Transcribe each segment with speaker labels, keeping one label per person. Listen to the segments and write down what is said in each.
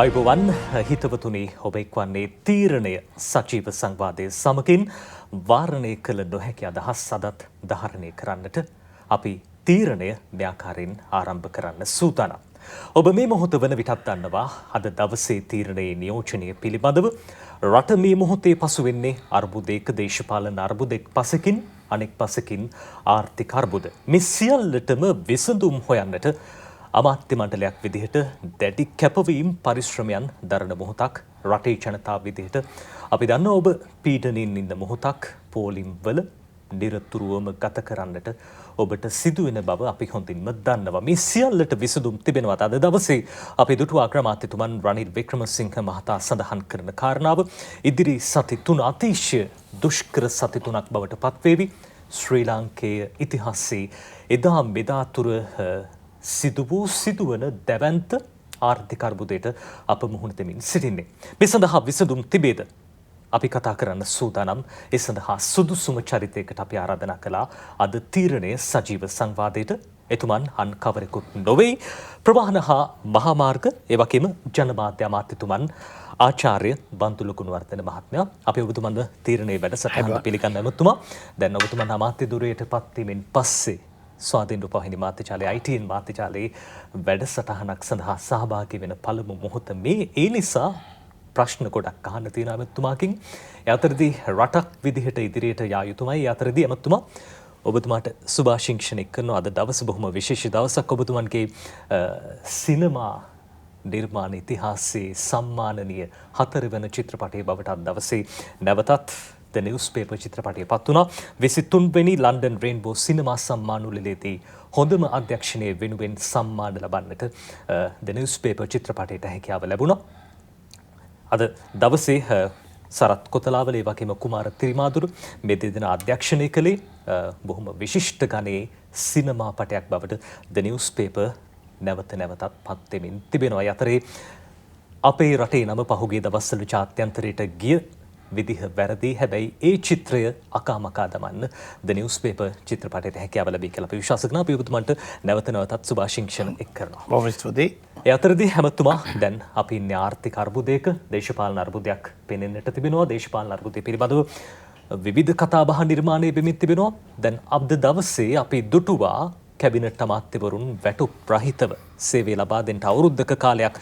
Speaker 1: අයිබෝවන් හිතවතුනි ඔබ එක්වන්නේ තීරණය සජීව සංවාදය සමගින් වාරණය කළ නොහැකි අදහස් අදත් ධාරණය කරන්නට අපි තීරණය ව්‍යාකාරයෙන් ආරම්භ කරන්න සූදානම්. ඔබ මේ මොහොත වන විටත් දන්නවා අද දවසේ තීරණයේ නියෝජනය පිළිබඳව රට මේ මොහොතේ පසු වෙන්නේ අර්බුදයක දේශපාලන අර්බුදයක් පසකින් අනෙක් පසකින් ආර්ථික අර්බුද. මේ සියල්ලටම විසඳුම් හොයන්නට අමාත්‍ය මණ්ඩලයක් විදිහට දැඩි කැපවීම් පරිශ්‍රමයන් දරන මොහොතක් රටේ ජනතාව විදිහට අපි දන්නවා ඔබ පීඩනයෙන් ඉන්න මොහොතක් පෝලිම් වල නිරතුරුවම ගත කරන්නට ඔබට සිදුවෙන බව අපි හොඳින්ම දන්නවා. මේ සියල්ලට විසඳුම් තිබෙනවාද? අද දවසේ අපි දුටුවා අග්‍රාමාත්‍යතුමන් රනිල් වික්‍රමසිංහ මහතා සඳහන් කරන කාරණාව ඉදිරි සති 3 අතිශය දුෂ්කර සති 3ක් බවට පත්වේවි. ශ්‍රී ලාංකේය ඉතිහාසයේ එදා මෙදා තුර සිදු වූ සිදුවන දැවැන්ත ආර්ථික අර්බුදයට අප මුහුණ දෙමින් සිටින්නේ. මේ සඳහා විසඳුම් තිබේද? අපි කතා කරන්න සූදානම්. ඒ සඳහා සුදුසුම චරිතයකට අපි ආරාධනා කළා අද තීරණය සජීව සංවාදයට. එතුමන් අන් කවරෙකුත් නොවේ. ප්‍රවාහන හා මහාමාර්ග ඒ වගේම ජනමාධ්‍ය අමාත්‍යතුමන් ආචාර්ය බන්තුල ගුණවර්ධන මහත්මයා. අපි ඔබතුමන්ව තීරණයේ වැඩසටහන පිළිගන්න එමුතුමා. දැන් ඔබතුමන් අමාත්‍ය ධුරයට පත් වීමෙන් පස්සේ ස්වාධීන රූපවාහිනී මාධ්‍යජාලයේ ITN මාධ්‍යජාලයේ වැඩසටහනක් සඳහා සහභාගී වෙන පළමු මොහොත මේ. ඒ නිසා ප්‍රශ්න ගොඩක් අහන්න තියෙනවා එතුමාකින්. ඒ අතරදී රටක් විදිහට ඉදිරියට යා යුතුමයි. ඒ අතරදී එතුමා ඔබතුමාට සුභාශිංසනය කරනවා. අද දවස බොහොම විශේෂ දවසක්. ඔබතුමන්ගේ සිනමා නිර්මාණ ඉතිහාසයේ සම්මානනීය 4 වෙනි චිත්‍රපටයේ බවට අද දවසේ නැවතත් The Newspaper චිත්‍රපටය පත් වුණා. 23 වෙනි ලන්ඩන් රේන්බෝ සිනමා සම්මාන උළෙලේදී හොඳම අධ්‍යක්ෂණය වෙනුවෙන් සම්මාන ලබන්නට The Newspaper චිත්‍රපටයට හැකියාව ලැබුණා. අද දවසේ සරත් කොතලාවල ඒ වගේම කුමාර තිරිමාදුරු මේ දෙදෙනා අධ්‍යක්ෂණය කළේ බොහොම විශිෂ්ට ගණයේ සිනමා පටයක් බවට The Newspaper නැවත නැවතත් පත් වෙමින් තිබෙනවා. අතරේ අපේ රටේ නම පහුගිය දවස්වල ජාත්‍යන්තරයට ගිය විදිහ වැරදි. හැබැයි ඒ චිත්‍රය අකාමකා දමන්න The Newspaper චිත්‍රපටයට හැකියාව ලැබී කියලා අපි විශ්වාස කරනවා. අපි ඔබතුමන්ට නැවත නැවතත් සුභාශිංසන එක් කරනවා.
Speaker 2: බොහොම ස්තුතියි.
Speaker 1: ඒ අතරදී හැමතුමා දැන් අපි ඉන්නේ ආර්ථික අර්බුදයක, දේශපාලන අර්බුදයක් පෙනෙන්නට තිබෙනවා. දේශපාලන අර්බුදය පිළිබඳව විවිධ කතාබහ නිර්මාණය වෙමින් තිබෙනවා. දැන් අද දවසේ අපි දුටුවා කැබිනට් අමාත්‍යවරුන් වැටුප් රහිතව සේවය ලබා දෙන්නට අවුරුද්දක කාලයක්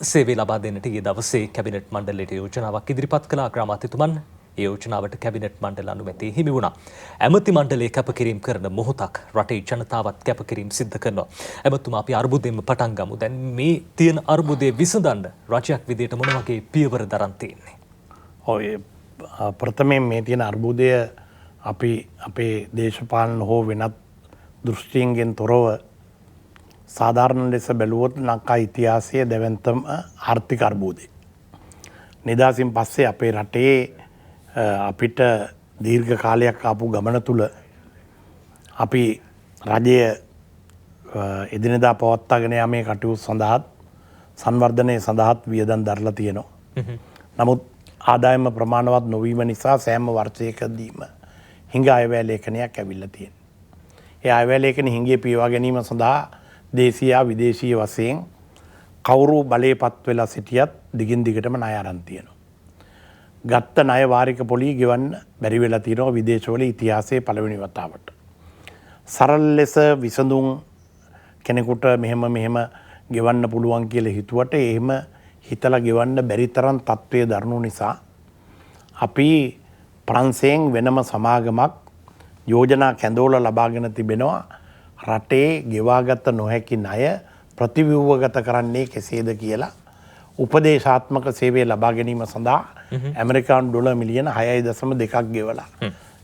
Speaker 1: සේවය ලබා දෙන්නට ඊයේ දවසේ කැබිනට් මණ්ඩලයට යෝජනාවක් ඉදිරිපත් කළා. අග්‍රාමාත්‍යතුමන් ඒ යෝජනාවට කැබිනට් මණ්ඩල අනුමැතිය හිමි වුණා. ඇමති මණ්ඩලයේ කැපකිරීම කරන මොහොතක් රටේ ජනතාවත් කැපකිරීම සිද්ධ කරනවා. ඇමතුමා අපි අර්බුදයෙන්ම පටන් ගමු. දැන් මේ තියෙන අර්බුදය විසඳන්න රජයක් විදියට මොන වගේ පියවර දරන් තියෙන්නේ?
Speaker 2: ඔය ප්‍රථමයෙන් මේ තියෙන අර්බුදය අපි අපේ දේශපාලන හෝ වෙනත් දෘෂ්ටියෙන් තොරව සාධාරණ ලෙස බැලුවොත් ලංකා ඉතිහාසයේ දැවැන්තම ආර්ථික අර්බුදය. නිදහසින් පස්සේ අපේ රටේ අපිට දීර්ඝ කාලයක් ආපු ගමන තුල අපි රජය එදිනෙදා පවත්වාගෙන යාමේ කටයුතු සඳහාත් සංවර්ධනය සඳහාත් වියදම් දරලා තියෙනවා. නමුත් ආදායම ප්‍රමාණවත් නොවීම නිසා සෑම වර්ෂයකදීම හිඟ අයවැය ලේඛනයක් ඇවිල්ලා තියෙනවා. ඒ අයවැය ලේඛන හිඟේ පියවා ගැනීම සඳහා දේශීය විදේශීය වශයෙන් කවුරු බලයපත් වෙලා සිටියත් දිගින් දිගටම ණය අරන් තියෙනවා. ගත්ත ණය වාරික පොලී ගෙවන්න බැරි වෙලා තියෙනවා විදේශවල ඉතිහාසයේ පළවෙනි වතාවට. සරල ලෙස විසඳුම් කෙනෙකුට මෙහෙම ගෙවන්න පුළුවන් කියලා හිතුවට එහෙම හිතලා ගෙවන්න බැරි තරම් තත්ත්වයේ දරුණු නිසා අපි ප්‍රංශයෙන් වෙනම සමාගමක් යෝජනා කැඳවලා ලබාගෙන තිබෙනවා. රටේ ගෙවාගත නොහැකි ණය ප්‍රතිව්‍යුහගත කරන්නේ කෙසේද කියලා උපදේශාත්මක සේවය ලබා ගැනීම සඳහා ඇමරිකානු ඩොලර් මිලියන 6.2ක් ගෙවලා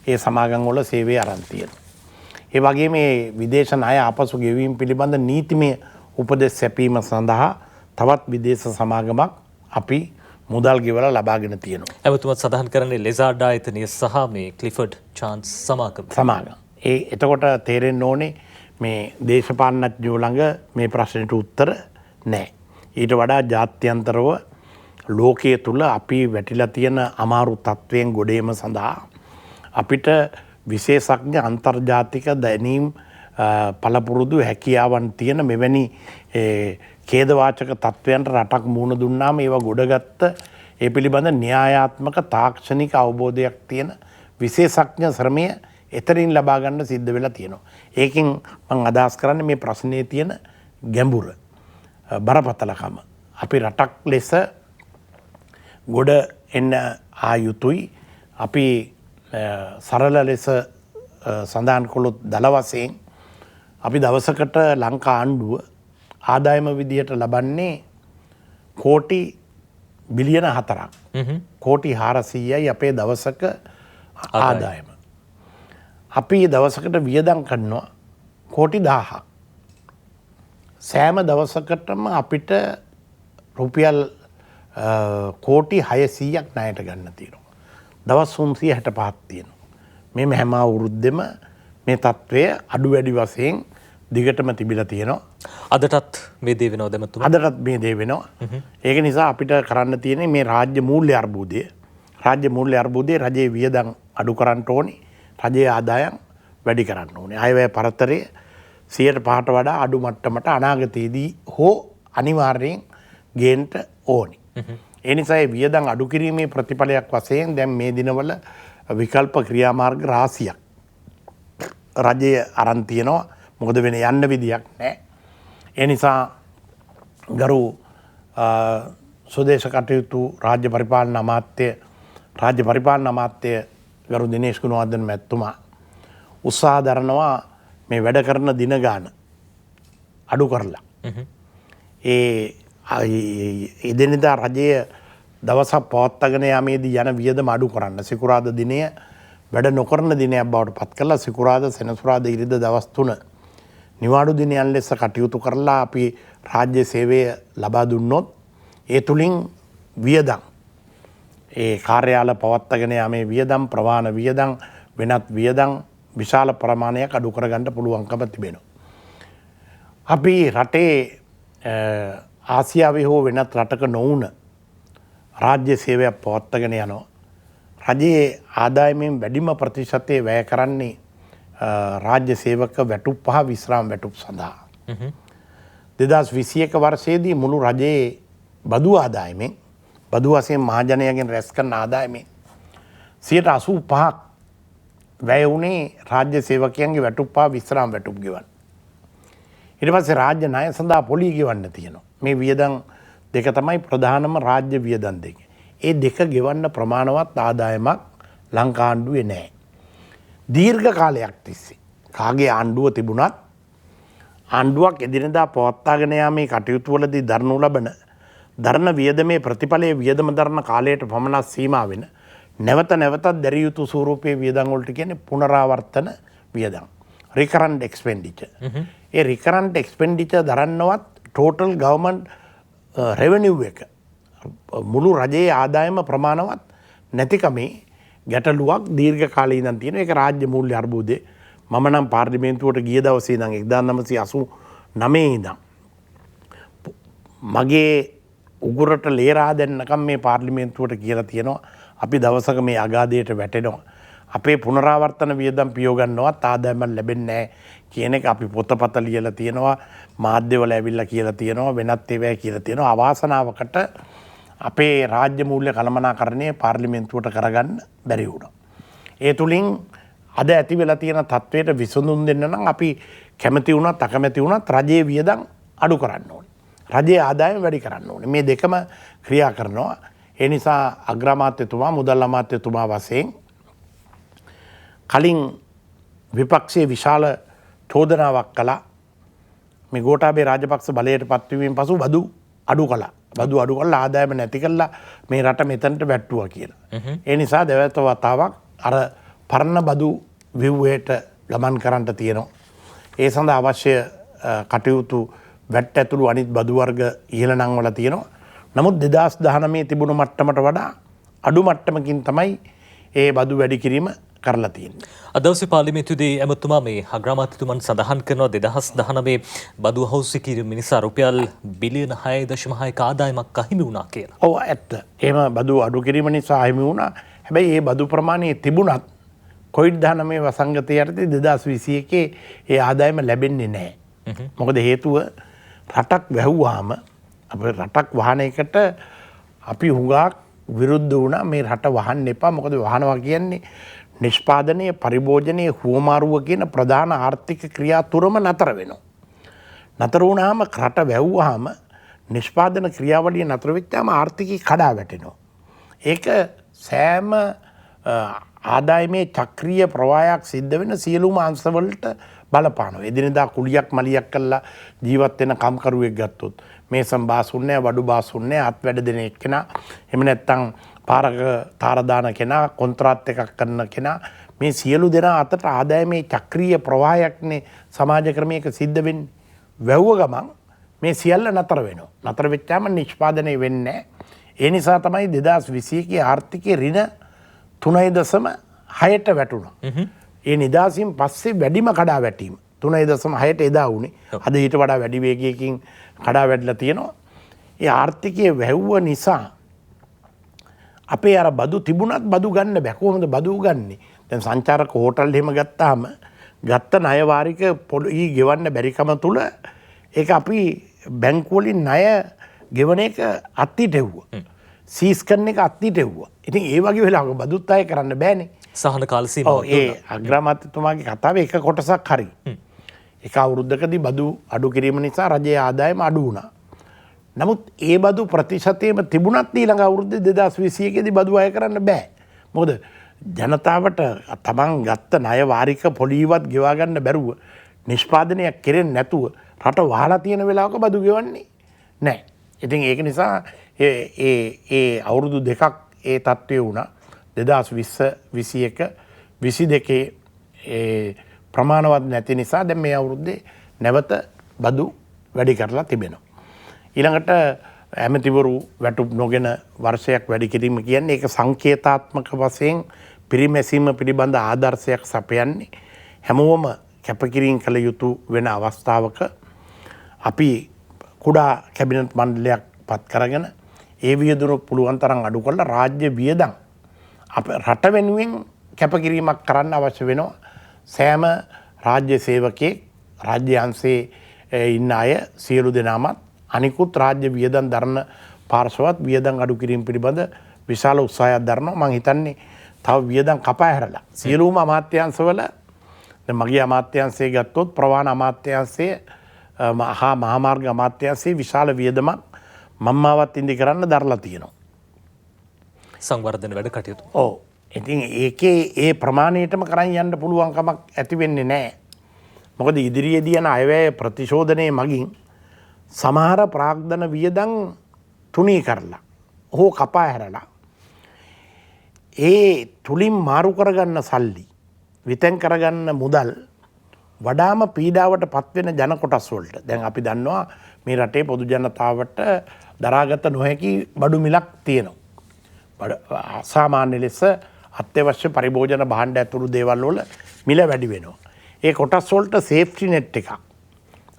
Speaker 2: ඒ සමාගම් වල සේවය අරන් තියෙනවා. ඒ වගේම මේ විදේශ ණය ආපසු ගෙවීම පිළිබඳ නීතිමය උපදෙස් සැපීම සඳහා තවත් විදේශ සමාගමක් අපි මුදල් ගෙවලා ලබාගෙන තියෙනවා.
Speaker 1: එතුමත් සඳහන් කරන්නේ ලෙසාඩ් ආයතනය සහ මේ ක්ලිෆර්ඩ් චාන්ස් සමාගම.
Speaker 2: එතකොට තේරෙන්න ඕනේ මේ දේශපාලනඥයෝ ළඟ මේ ප්‍රශ්නෙට උත්තර නැහැ. ඊට වඩා ජාත්‍යන්තරව ලෝකයේ තුල අපි වැටිලා තියෙන අමාරු තත්වයෙන් ගොඩේම සඳහා අපිට විශේෂඥ අන්තර්ජාතික දැනීම් පළපුරුදු හැකියාවන් තියෙන මෙවැනි ඛේදවාචක තත්ත්වයන්ට රටක් මුහුණ දුන්නාම ඒවා ගොඩගත්ත ඒ පිළිබඳ න්‍යායාත්මක තාක්ෂණික අවබෝධයක් තියෙන විශේෂඥ ශ්‍රමය එතරින් ලබා ගන්න සිද්ධ වෙලා තියෙනවා. ඒකෙන් මම අදහස් කරන්නේ මේ ප්‍රශ්නයේ තියෙන ගැඹුර බරපතලකම. අපි රටක් ලෙස ගොඩ එන්න ආ යුතුයි. අපි සරල ලෙස සඳහන් කළොත් දල වශයෙන් අපි දවසකට ලංකා ආණ්ඩුව ආදායම විදියට ලබන්නේ කෝටි බිලියන 4ක්. කෝටි 400යි අපේ දවසක ආදායම. අපි දවසකට වියදම් කරනවා කෝටි 1000ක්. සෑම දවසකටම අපිට රුපියල් කෝටි 600ක් ණයට ගන්න තියෙනවා. දවස් 365ක් තියෙනවා. මේ හැම අවුරුද්දෙම මේ තත්ත්වය අඩු වැඩි වශයෙන් දිගටම තිබිලා තියෙනවා.
Speaker 1: අදටත් මේ දේ වෙනවද එමතුමා?
Speaker 2: අදටත් මේ දේ වෙනවා. ඒක නිසා අපිට කරන්න තියෙන්නේ මේ රාජ්‍ය මූල්‍ය අර්බුදය. රාජ්‍ය මූල්‍ය අර්බුදයේ රජයේ වියදම් අඩු කරන්න ඕනේ. රජයේ ආදායම් වැඩි කරන්න ඕනේ. අයවැය පරතරය 100%ට වඩා අඩු මට්ටමට අනාගතයේදී හෝ අනිවාර්යෙන් ගේන්න ඕනේ. ඒ නිසා මේ වියදම් අඩු කිරීමේ ප්‍රතිඵලයක් වශයෙන් දැන් මේ දිනවල විකල්ප ක්‍රියාමාර්ග රාශියක් රජය අරන් තියෙනවා. මොකද වෙන යන්න විදියක් නැහැ. ඒ නිසා ගරු ස්වදේශ කටයුතු රාජ්‍ය පරිපාලන අමාත්‍ය ගරු දිනේෂ් ගුණවර්ධන මැතිතුමා උත්සාහ දරනවා මේ වැඩ කරන දින ගාන අඩු කරලා. එදිනෙදා රජය දවසක් පවත්වාගෙන යාමේදී යන වියදම අඩු කරන්න. සිකුරාදා දිනය වැඩ නොකරන දිනයක් බවට පත් කරලා සිකුරාදා සෙනසුරාදා ඉරිදා දවස් 3 නිවාඩු දිනයන් ලෙස කටයුතු කරලා අපි රාජ්‍ය සේවය ලබා දුන්නොත් ඒ තුලින් වියදම් ඒ කාර්යාල පවත්වාගෙන යාමේ වියදම් ප්‍රවාහන වියදම් වෙනත් වියදම් විශාල ප්‍රමාණයක් අඩු කරගන්න පුළුවන්කම තිබෙනවා. අපි රටේ ආසියාවේ හෝ වෙනත් රටක නොවුන රාජ්‍ය සේවයක් පවත්වාගෙන යනවා. රජයේ ආදායමෙන් වැඩිම ප්‍රතිශතය වැය කරන්නේ රාජ්‍ය සේවක වැටුප් පහ විශ්‍රාම වැටුප් සඳහා. 2021 වර්ෂයේදී මුළු රජයේ බදු ආදායමෙන් බදු වශයෙන් මහජනයාගෙන් රැස් කරන ආදායමෙන් 85% වැය වුණේ රාජ්‍ය සේවකයන්ගේ වැටුප් පහ විශ්‍රාම වැටුප් ගෙවන්න. ඊට පස්සේ රාජ්‍ය ණය සඳහා පොලි ගෙවන්න තියෙනවා. මේ වියදම් දෙක තමයි ප්‍රධානම රාජ්‍ය වියදම් දෙක. ඒ දෙක ගෙවන්න ප්‍රමාණවත් ආදායමක් ලංකා ආණ්ඩුවේ නැහැ. දීර්ඝ කාලයක් තිස්සේ කාගේ ආණ්ඩුව තිබුණත් ආණ්ඩුවක් එදිනෙදා පවත්වාගෙන යාමේ කටයුතු වලදී දරනු ලබන දරන වියදමේ ප්‍රතිඵලයේ වියදම දරන කාලයට පමණක් සීමා වෙන නැවත නැවතත් දැරිය යුතු ස්වරූපයේ වියදම් වලට කියන්නේ පුනරාවර්තන වියදම්. රිකරන්ට් එක්ස්පෙන්ඩිචර්. ඒ රිකරන්ට් එක්ස්පෙන්ඩිචර් දරන්නවත් ටෝටල් ගවර්න්මන්ට් රෙවෙනිව් එක මුළු රජයේ ආදායම ප්‍රමාණවත් නැතිකමේ ගැටලුවක් දීර්ඝ කාලේ ඉඳන් තියෙනවා. ඒක රාජ්‍ය මූල්‍ය අර්බුදේ. මම නම් පාර්ලිමේන්තුවට ගිය දවසේ ඉඳන් 1989 ඉඳන් මගේ උගුරට ලේරා දෙන්නකම් මේ පාර්ලිමේන්තුවට කියලා තියෙනවා අපි දවසක මේ අගාධයට වැටෙනවා. අපේ පුනරාවර්තන වියදම් පියෝ ගන්නවත් ආදායම ලැබෙන්නේ නැහැ කියන එක අපි පොතපත ලියලා තියෙනවා, මාධ්‍යවල ඇවිල්ලා කියලා තියෙනවා, වෙනත් ඒවා කියලා තියෙනවා. අවාසනාවකට අපේ රාජ්‍ය මූල්‍ය කළමනාකරණය පාර්ලිමේන්තුවට කරගන්න බැරි වුණා. ඒ තුලින් අද ඇති වෙලා තියෙන තත්වයට විසඳුම් දෙන්න නම් අපි කැමති වුණත් අකමැති වුණත් රජයේ වියදම් අඩු කරන්න ඕනේ. රජයේ ආදායම වැඩි කරන්න ඕනේ. මේ දෙකම ක්‍රියා කරනවා. ඒ නිසා අග්‍රාමාත්‍යතුමා මුදල් අමාත්‍යතුමා වශයෙන් කලින් විපක්ෂයේ විශාල චෝදනාවක් කළා. මේ ගෝඨාභය රාජපක්ෂ බලයට පත්වීමෙන් පසු බදු අඩු කළා. බදු අඩු කරලා ආදායම නැති කරලා මේ රට මෙතනට වැට්ටුවා කියලා. ඒ නිසා දෙවැත්ත වතාවක් අර පරණ බදු ව්‍යුහයට ගමන් කරන්න තියෙනවා. ඒ සඳහා අවශ්‍ය කටයුතු වැට් ඇතුළු අනිත් බදු වර්ග ඉහළ නංවල තියෙනවා. නමුත් 2019 තිබුණු මට්ටමට වඩා අඩු මට්ටමකින් තමයි ඒ බදු වැඩි කිරීම කරලා තියෙන්නේ.
Speaker 1: අද දවසේ පාර්ලිමේන්තුවේදී ඇමතුමා මේ අග්‍රාමාත්‍යතුමන් සඳහන් කරනවා 2019 බදු අහෝසි කිරීම නිසා රුපියල් බිලියන 6.6ක ආදායමක් අහිමි වුණා කියලා.
Speaker 2: ඔව් ඇත්ත. එහෙම බදු අඩු කිරීම නිසා අහිමි වුණා. හැබැයි මේ බදු ප්‍රමාණය තිබුණත් කොවිඩ්-19 වසංගතය යටතේ 2021 ඒ ආදායම ලැබෙන්නේ නැහැ. මොකද හේතුව රටක් වැහුවාම අපේ රටක් වහන එකට අපි හුඟක් විරුද්ධ වුණා මේ රට වහන්න එපා. මොකද වහනවා කියන්නේ නිෂ්පාදනය, පරිභෝජනය, හුවමාරුව කියන ප්‍රධාන ආර්ථික ක්‍රියා තුනම නතර වෙනවා. නතර වුණාම රට වැහුවාම නිෂ්පාදන ක්‍රියාවලිය නතර වෙච්චාම ආර්ථිකය කඩා වැටෙනවා. ඒක සෑම ආදායමේ චක්‍රීය ප්‍රවාහයක් සිද්ධ වෙන සියලුම අංශවලට බලපානවා. එදිනෙදා කුලියක් මලියක් කරලා ජීවත් වෙන කම්කරුවෙක් ගත්තොත් මේසම් බාසුන්නේ, වඩු බාසුන්නේ, අත් වැඩ දෙන එක්කෙනා, එහෙම නැත්නම් පාරක තාර දාන කෙනා, කොන්ත්‍රාත් එකක් කරන කෙනා, මේ සියලු දෙනා අතට ආදායමේ චක්‍රීය ප්‍රවාහයක්නේ සමාජ ක්‍රමයක සිද්ධ වෙන්නේ. වැවුව ගමන් මේ සියල්ල නතර වෙනවා. නතර වෙච්චාම නිෂ්පාදනය වෙන්නේ නැහැ. ඒ නිසා තමයි 2021 ආර්ථිකයේ ඍණ 3.6ට වැටුණා. ඒ නිදාසින් පස්සේ වැඩිම කඩා වැටීම 3.6ට එදා වුණේ. අද ඊට වඩා වැඩි වේගයකින් කඩා වැටලා තියෙනවා. ඒ ආර්ථිකයේ වැහුව නිසා අපේ අර බදු තිබුණත් බදු ගන්න බෑ. කොහොමද බදු ගන්නෙ? දැන් සංචාරක හෝටල් එහෙම ගත්තාම ගත්ත ණය වාරික පොඩි ගෙවන්න බැරිකම තුල ඒක අපි බැංකු වලින් ණය ගෙවන එක අත්තිටෙව්වා. සීස් කරන එක අත්තිටෙව්වා. ඉතින් ඒ වගේ වෙලාවක බදුත් අය කරන්න බෑනේ.
Speaker 1: සහන කාල සීමාව.
Speaker 2: ඔව් ඒ අග්‍රාමාත්‍යතුමාගේ කතාවේ එක කොටසක් හරි. එක අවුරුද්දකදී බදු අඩු කිරීම නිසා රජයේ ආදායම අඩු වුණා. නමුත් ඒ බදු ප්‍රතිශතයේම තිබුණත් ඊළඟ අවුරුද්දේ 2021 දී බදු අය කරන්න බෑ. මොකද ජනතාවට තමන් ගත්ත ණය වාරික පොලිවත් ගෙවා ගන්න බැරුව නිෂ්පාදනයක් කෙරෙන්නේ නැතුව රට වහලා තියෙන වෙලාවක බදු ගෙවන්නේ නැහැ. ඉතින් ඒක නිසා ඒ අවුරුදු දෙකක් ඒ තත්ත්වය වුණා. 2020 21 22 ප්‍රමාණවත් නැති නිසා දැන් මේ අවුරුද්දේ නැවත බදු වැඩි කරලා තිබෙනවා. ඊළඟට ඇමතිවරු වැටුප් නොගෙන වර්ෂයක් වැඩි කිරීම කියන්නේ ඒක සංකේතාත්මක වශයෙන් පිරිමැසීම පිළිබඳ ආදර්ශයක් සපයන්නේ. හැමෝම කැපකිරීම කළ යුතු වෙන අවස්ථාවක අපි කුඩා කැබිනට් මණ්ඩලයක් පත් කරගෙන ඒ වියදම පුළුවන් තරම් අඩු කරලා රාජ්‍ය වියදම් අප රට වෙනුවෙන් කැපකිරීමක් කරන්න අවශ්‍ය වෙනවා. සෑම රාජ්‍ය සේවකයෙක් රාජ්‍ය අංශයේ ඉන්න අය සියලු දෙනාමත් අනිකුත් රාජ්‍ය වියදම් දරන පාර්ශවත් වියදම් අඩු කිරීම පිළිබඳ විශාල උත්සාහයක් දරනවා. මම හිතන්නේ තව වියදම් කපා හැරලා සියලුම අමාත්‍යාංශවල දැන් මගේ අමාත්‍යාංශය ගත්තොත් ප්‍රවාහන අමාත්‍යාංශය මහා මහාමාර්ග අමාත්‍යාංශයේ විශාල වියදමක් මම්මාවත් ඉදි කරන්න දරලා තියෙනවා.
Speaker 1: සංවර්ධන වැඩ කටයුතු.
Speaker 2: ඔව්. ඉතින් ඒකේ ඒ ප්‍රමාණයටම කරන් යන්න පුළුවන් කමක් ඇති වෙන්නේ නැහැ. මොකද ඉදිරියේදී යන අයවැය ප්‍රතිශෝධනයේ මගින් සමහර ප්‍රාග්ධන වියදම් තුනී කරලා හෝ කපා හැරලා ඒ තුලින් මාරු කරගන්න සල්ලි විතෙන් කරගන්න මුදල් වඩාම පීඩාවට පත්වෙන ජන කොටස් වලට දැන් අපි දන්නවා මේ රටේ පොදු ජනතාවට දරාගත නොහැකි බඩු මිලක් තියෙනවා. අසාමාන්‍ය ලෙස අත්‍යවශ්‍ය පරිභෝජන භාණ්ඩ ඇතුළු දේවල් වල මිල වැඩි වෙනවා. ඒ කොටස් වලට සේෆ්ටි නෙට් එකක්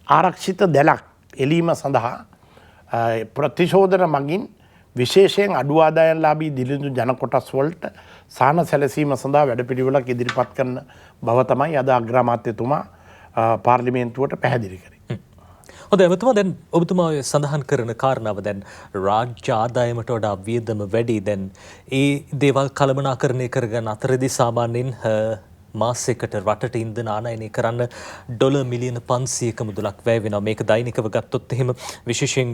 Speaker 2: ආරක්ෂිත දැලක් එලීම සඳහා ප්‍රතිශෝධන මගින් විශේෂයෙන් අඩු ආදායම්ලාභී දිලිඳු ජන කොටස් වලට සාන සැලසීම සඳහා වැඩපිළිවෙලක් ඉදිරිපත් කරන බව තමයි අද අග්‍රාමාත්‍යතුමා පාර්ලිමේන්තුවට පැහැදිලි කරේ.
Speaker 1: හොඳයි එතුමා දැන් ඔබතුමා සඳහන් කරන කාරණාව දැන් රාජ්‍ය ආදායමට වඩා වියදම වැඩි දැන් ඒ දේවල් කළමනාකරණය කරගන්න අතරදී සාමාන්‍යයෙන් මාසයකට රටට ඉන්ධන ආනයනය කරන්න ඩොලර් මිලියන 500ක මුදලක් වැය වෙනවා. මේක දෛනිකව ගත්තොත් එහෙම විශේෂයෙන්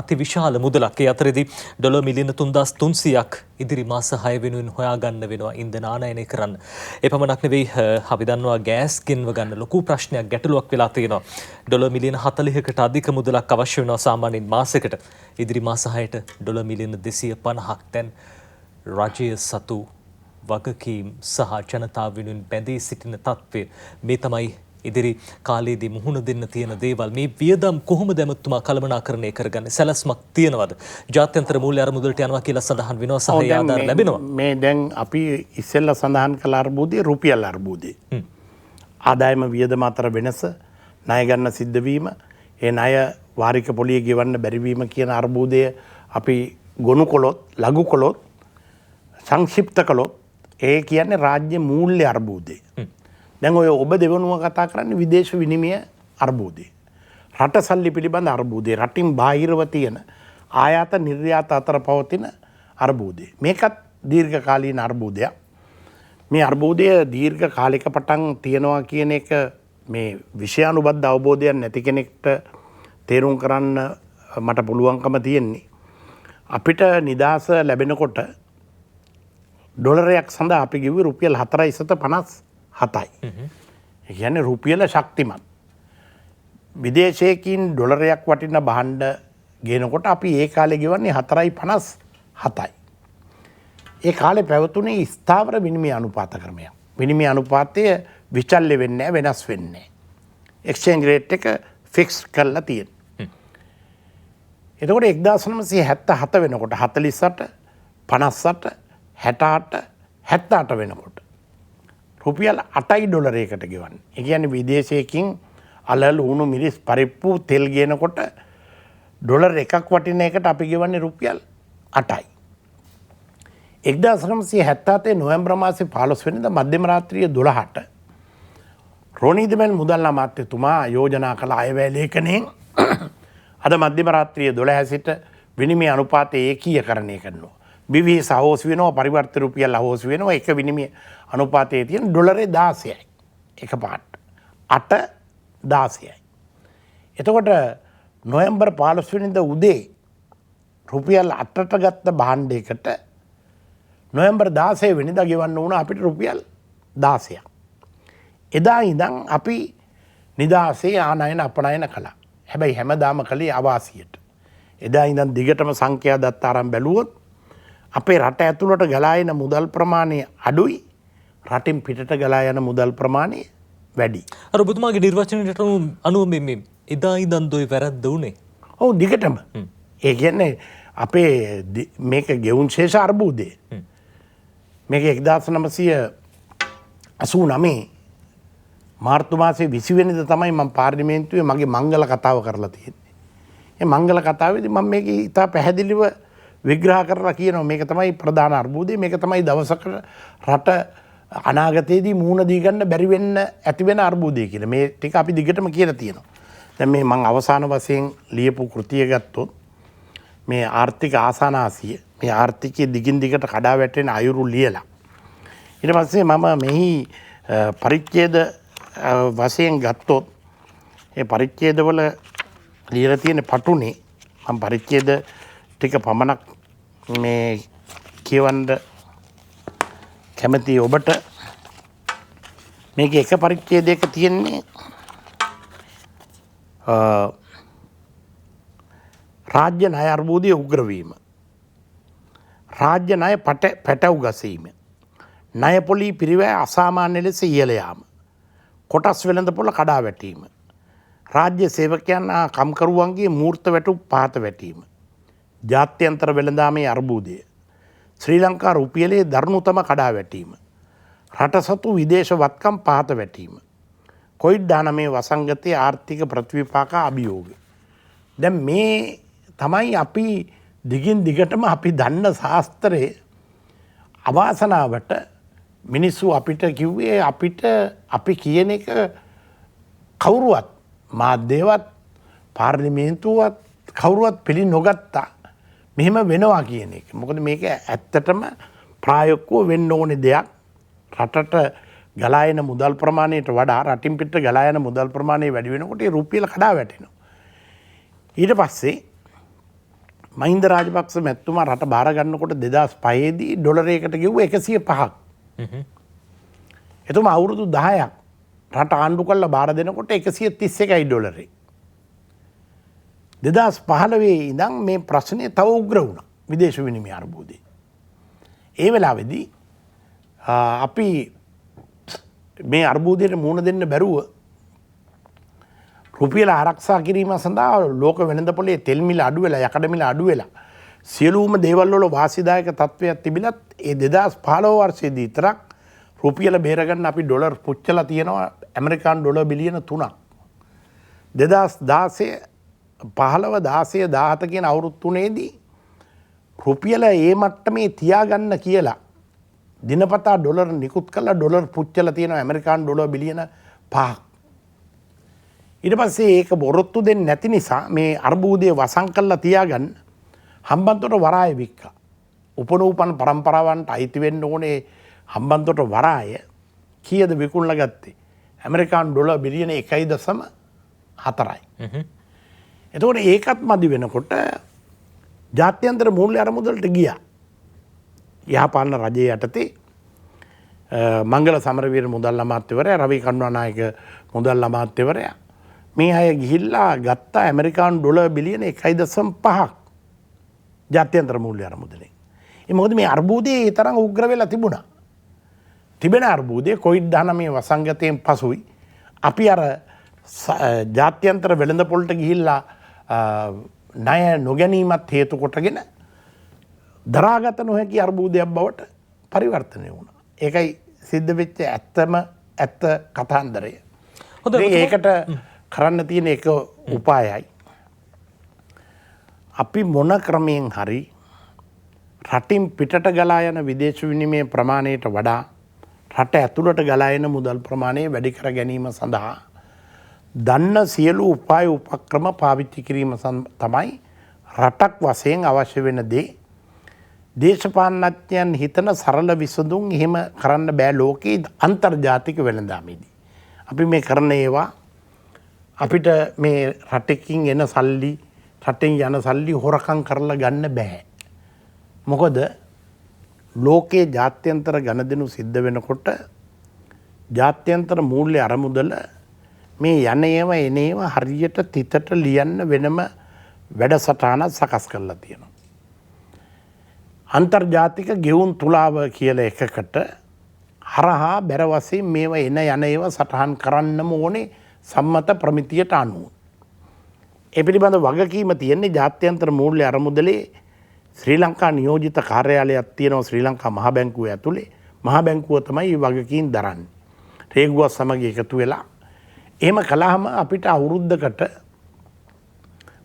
Speaker 1: අති විශාල මුදලක්. ඒ අතරදී ඩොලර් මිලියන 3300ක් ඉදිරි මාස 6 වෙනුවෙන් හොයාගන්න වෙනවා ඉන්ධන ආනයනය කරන්න. ඒ පමණක් නෙවෙයි අපි දන්නවා ගෑස් ගෙන්ව ගන්න ලොකු ප්‍රශ්නයක් ගැටලුවක් වෙලා තියෙනවා. ඩොලර් මිලියන 40කට අධික මුදලක් අවශ්‍ය වෙනවා සාමාන්‍යයෙන් මාසයකට. ඉදිරි මාස 6ට ඩොලර් මිලියන 250ක් දැන් රජය සතු වගකීම් සහ ජනතාව වෙනුවෙන් බැඳී සිටින තත්ත්වය මේ තමයි ඉදිරි කාලයේදී මුහුණ දෙන්න තියෙන දේවල්. මේ වියදම් කොහොමද ඇමතුමා කළමනාකරණය කරගන්නේ? සැලැස්මක් තියනවද? ජාත්‍යන්තර මූල්‍ය අරමුදලට යනවා කියලා සඳහන් වෙනවා සහ ඒ ආධාර ලැබෙනවා. මේ
Speaker 2: දැන් අපි ඉස්සෙල්ලා සඳහන් කළ අර්බුදේ රුපියල් අර්බුදේ. ආදායම වියදම අතර වෙනස, ණය ගන්න සිද්ධ වීම, ඒ ණය වාරික පොලිය ගෙවන්න බැරි වීම කියන අර්බුදය අපි ගොනු කළොත්, ලඝු කළොත්, සංක්ෂිප්ත කළොත් ඒ කියන්නේ රාජ්‍ය මූල්‍ය අර්බුදය. දැන් ඔය ඔබ දෙවනුව කතා කරන්නේ විදේශ විනිමය අර්බුදය. රට සල්ලි පිළිබඳ අර්බුදය. රටින් බාහිරව තියෙන ආයාත නිර්යාත අතර පවතින අර්බුදය. මේකත් දීර්ඝකාලීන අර්බුදයක්. මේ අර්බුදය දීර්ඝ කාලික පටන් තියෙනවා කියන එක මේ විෂයානුබද්ධ අවබෝධයක් නැති කෙනෙක්ට තේරුම් කරන්න මට පුළුවන්කම තියෙන්නේ. අපිට නිදහස ලැබෙනකොට ඩොලරයක් සඳහා අපි කිව්වේ රුපියල් 4.57යි. ඒ කියන්නේ රුපියල ශක්තිමත්. විදේශයකින් ඩොලරයක් වටින භාණ්ඩ ගේනකොට අපි ඒ කාලේ ගෙවන්නේ 4.57යි. ඒ කාලේ පැවතුනේ ස්ථාවර විනිමය අනුපාත ක්‍රමයක්. විනිමය අනුපාතය විචල්්‍ය වෙන්නේ නැහැ, වෙනස් වෙන්නේ නැහැ. එක්ස්චේන්ජ් රේට් එක ෆික්ස් කරලා තියෙනවා. එතකොට 1977 වෙනකොට 48 58 68 78 වෙනකොට රුපියල් 8යි ඩොලරයකට ගෙවන්නේ. ඒ කියන්නේ විදේශයකින් අලල් උණු මිරිස් පරිප්පු තෙල් ගේනකොට ඩොලර් එකක් වටින එකට අපි ගෙවන්නේ රුපියල් 8යි. 1977 නොවැම්බර් මාසේ 15 වෙනිදා මධ්‍යම රාත්‍රියේ 12ට රෝනීදමෙල් මුදල් අමාත්‍යතුමා යෝජනා කළ අයවැය ලේඛනයෙන් අද මධ්‍යම රාත්‍රියේ 12 සිට විනිමය අනුපාතය ඒකීයකරණය කරනවා. බිවිස අහෝසි වෙනවා, පරිවර්ත රුපියල් අහෝසි වෙනවා. එක විනිමය අනුපාතයේ තියෙන ඩොලරේ 16යි. එක පාට 8 16යි. එතකොට නොවැම්බර් 15 වෙනිදා උදේ රුපියල් 8ට ගත්ත භාණ්ඩයකට නොවැම්බර් 16 වෙනිදා ගෙවන්න වුණා අපිට රුපියල් 16ක්. එදා ඉඳන් අපි නිදාසේ ආනයන අපනයන කළා. හැබැයි හැමදාම කළේ අවාසියට. එදා ඉඳන් දිගටම සංඛ්‍යා දත්ත ආරම්භ බැලුවොත් අපේ රට ඇතුළට ගලා එන මුදල් ප්‍රමාණය අඩුයි, රටින් පිටට ගලා යන මුදල් ප්‍රමාණය වැඩි.
Speaker 1: අර ඔබතුමාගේ නිර්වචනයට අනුව මේ එදා ඉඳන් දොයි වැරද්ද උනේ.
Speaker 2: ඔව් දිගටම. ඒ කියන්නේ අපේ මේක ගෙවුම් ශේෂ අර්බුදය. මේක 1989 මාර්තු මාසේ 20 වෙනිදා තමයි මම පාර්ලිමේන්තුවේ මගේ මංගල කතාව කරලා තියෙන්නේ. මේ මංගල කතාවේදී මම මේක ඉතා පැහැදිලිව විග්‍රහ කරලා කියනවා මේක තමයි ප්‍රධාන අර්බුදය, මේක තමයි දවසක රට අනාගතයේදී මූණ දී ගන්න බැරි වෙන්න ඇති වෙන අර්බුදය කියලා. මේ ටික අපි දිගටම කියලා තියෙනවා. දැන් මේ මම අවසාන වශයෙන් ලියපු කෘතිය ගත්තොත් මේ ආර්ථික ආසනාසිය, මේ ආර්ථිකයේ දිගින් දිගට කඩා වැටෙන අයුරු ලියලා ඊට පස්සේ මම මෙහි පරිච්ඡේද වශයෙන් ගත්තොත් ඒ පරිච්ඡේදවල ලියලා තියෙන පටුනේ මම පරිච්ඡේද ටික පමණක් මේ කියවන්න කැමති ඔබට. මේක එක පරිච්ඡේදයක තියෙන්නේ රාජ්‍ය ණය අර්බුදයේ උග්‍රවීම, රාජ්‍ය ණය පැටව් ගසීම, ණය පොලී පිරිවැය අසාමාන්‍ය ලෙස ඉහළ යාම, කොටස් වෙළඳපොළ කඩා වැටීම, රාජ්‍ය සේවකයන් හා කම්කරුවන්ගේ මූර්ත වැටුප් පහත වැටීම, ජාත්‍යන්තර වෙළඳාමේ අර්බුදය, ශ්‍රී ලංකා රුපියලේ දරුණුතම කඩා වැටීම, රට සතු විදේශ වත්කම් පහත වැටීම, කොවිඩ්-19 වසංගතයේ ආර්ථික ප්‍රතිවිපාක අභියෝග. දැන් මේ තමයි අපි දිගින් දිගටම අපි දන්න ශාස්ත්‍රයේ අවාසනාවට මිනිස්සු අපිට කිව්වේ අපිට අපි කියන එක කවුරුවත් මාධ්‍යවත් පාර්ලිමේන්තුවත් කවුරුවත් පිළි නොගත්තා මෙහෙම වෙනවා කියන එක. මොකද මේක ඇත්තටම ප්‍රායෝගිකව වෙන්න ඕනේ දෙයක්. රටට ගලා එන මුදල් ප්‍රමාණයට වඩා රටින් පිට ගලා යන මුදල් ප්‍රමාණය වැඩි වෙනකොට ඒ රුපියල කඩා වැටෙනවා. ඊට පස්සේ මහින්ද රාජපක්ෂ මැතිතුමා රට බාර ගන්නකොට 2005 දී ඩොලරයකට ගෙව්වා 105ක්. එතුමා අවුරුදු 10ක් රට ආණ්ඩු කරලා බාර දෙනකොට 131යි ඩොලරේ. 2015 ඉඳන් මේ ප්‍රශ්නේ තව උග්‍ර වුණා විදේශ විනිමය අර්බුදේ. ඒ වෙලාවේදී අපි මේ අර්බුදයට මුහුණ දෙන්න බැරුව රුපියල ආරක්ෂා කිරීම සඳහා ලෝක වෙළඳපොලේ තෙල් මිල අඩු වෙලා, යකඩ මිල අඩු වෙලා සියලුම දේවල් වල වාසිදායක තත්ත්වයක් තිබිලත් ඒ 2015 වර්ෂයේදී විතරක් රුපියල බේරගන්න අපි ඩොලර් පුච්චලා තියෙනවා ඇමරිකානු ඩොලර් බිලියන 3ක්. 2016 15 16 17 කියන අවුරුදු තුනේදී රුපියල ඒ මට්ටමේ තියාගන්න කියලා දිනපතා ඩොලර් නිකුත් කළා ඩොලර් පුච්චලා තියෙනවා ඇමරිකානු ඩොලර් බිලියන 5ක්. ඊට පස්සේ ඒක බොරොත්තු දෙන්නේ නැති නිසා මේ අර්බුදය වසන් කරලා තියාගන්න හම්බන්තොට වරාය වික්කා. උපනූපන් පරම්පරාවන්ට අයිති වෙන්න ඕනේ හම්බන්තොට වරාය කීයද විකුණලා ගත්තේ? ඇමරිකානු ඩොලර් බිලියන 1.4යි. එතකොට ඒකත් මදි වෙනකොට ජාත්‍යන්තර මූල්‍ය අරමුදලට ගියා. යහපාලන රජය යටතේ මංගල සමරවීර මුදල් අමාත්‍යවරයා රවි කරුණානායක මුදල් අමාත්‍යවරයා මේ අය ගිහිල්ලා ගත්තා ඇමරිකානු ඩොලර් බිලියන 1.5ක් ජාත්‍යන්තර මූල්‍ය අරමුදලෙන්. ඒ මොකද මේ අර්බුදය ඒ තරම් උග්‍ර වෙලා තිබුණා. තිබෙන අර්බුදය කොවිඩ්-19 වසංගතයෙන් පසුයි අපි අර ජාත්‍යන්තර වෙළඳපොළට ගිහිල්ලා ණය නොගැනීමත් හේතු කොටගෙන දරාගත නොහැකි අර්බුදයක් බවට පරිවර්තනය වුණා. ඒකයි සිද්ධ වෙච්ච ඇත්ත කතාන්දරය. ඒකට කරන්න තියෙන එක උපායයි. අපි මොන ක්‍රමයෙන් හරි රටින් පිටට ගලා යන විදේශ විනිමය ප්‍රමාණයට වඩා රට ඇතුළට ගලා එන මුදල් ප්‍රමාණය වැඩි කර ගැනීම සඳහා දන්න සියලු උපාය උපක්‍රම පාවිච්චි කිරීම තමයි රටක් වශයෙන් අවශ්‍ය වෙන දේ. දේශපාලනඥයන් හිතන සරල විසඳුම් එහෙම කරන්න බෑ ලෝකයේ අන්තර්ජාතික වෙළඳාමේදී. අපි මේ කරන ඒවා අපිට මේ රටකින් එන සල්ලි රටෙන් යන සල්ලි හොරකම් කරලා ගන්න බෑ. මොකද ලෝකයේ ජාත්‍යන්තර ගණදෙනු සිද්ධ වෙනකොට ජාත්‍යන්තර මූල්‍ය අරමුදල මේ යන ඒවා එන ඒවා හරියට තිතට ලියන්න වෙනම වැඩසටහනක් සකස් කරලා තියෙනවා. අන්තර්ජාතික ගෙවුම් තුලාව කියලා එකකට හරහා බැර වශයෙන් මේවා එන යන ඒවා සටහන් කරන්නම ඕනේ සම්මත ප්‍රමිතියට අනුව. ඒ පිළිබඳ වගකීම තියෙන්නේ ජාත්‍යන්තර මූල්‍ය අරමුදලේ ශ්‍රී ලංකා නියෝජිත කාර්යාලයක් තියෙනවා ශ්‍රී ලංකා මහ බැංකුව ඇතුලේ. මහ බැංකුව තමයි මේ වගකීම් දරන්නේ. රේගුවත් සමග එකතු වෙලා එහෙම කළාම අපිට අවුරුද්දකට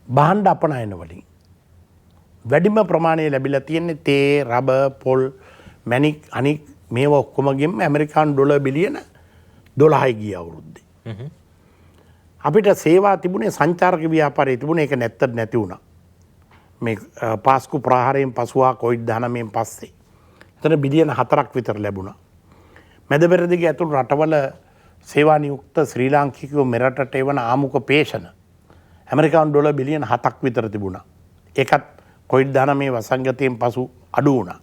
Speaker 2: භාණ්ඩ අපනයන වලින් වැඩිම ප්‍රමාණය ලැබිලා තියෙන්නේ තේ, රබර්, පොල්, මැණික් අනික් මේවා ඔක්කොමගෙම ඇමරිකානු ඩොලර් බිලියන 12යි ගිය අවුරුද්දේ. අපිට සේවා තිබුණේ සංචාරක ව්‍යාපාරය තිබුණේ ඒක නැති වුණා. මේ පාස්කු ප්‍රහාරයෙන් පසුවා කොවිඩ්-19න් පස්සේ. එතන බිලියන 4ක් විතර ලැබුණා. මැද පෙරදිග ඇතුළු රටවල සේවා නියුක්ත ශ්‍රී ලාංකිකයෝ මෙරටට එවන ආමුක පේෂණ ඇමරිකානු ඩොලර් බිලියන 7ක් විතර තිබුණා. ඒකත් කොවිඩ්-19 වසංගතයෙන් පසු අඩු වුණා.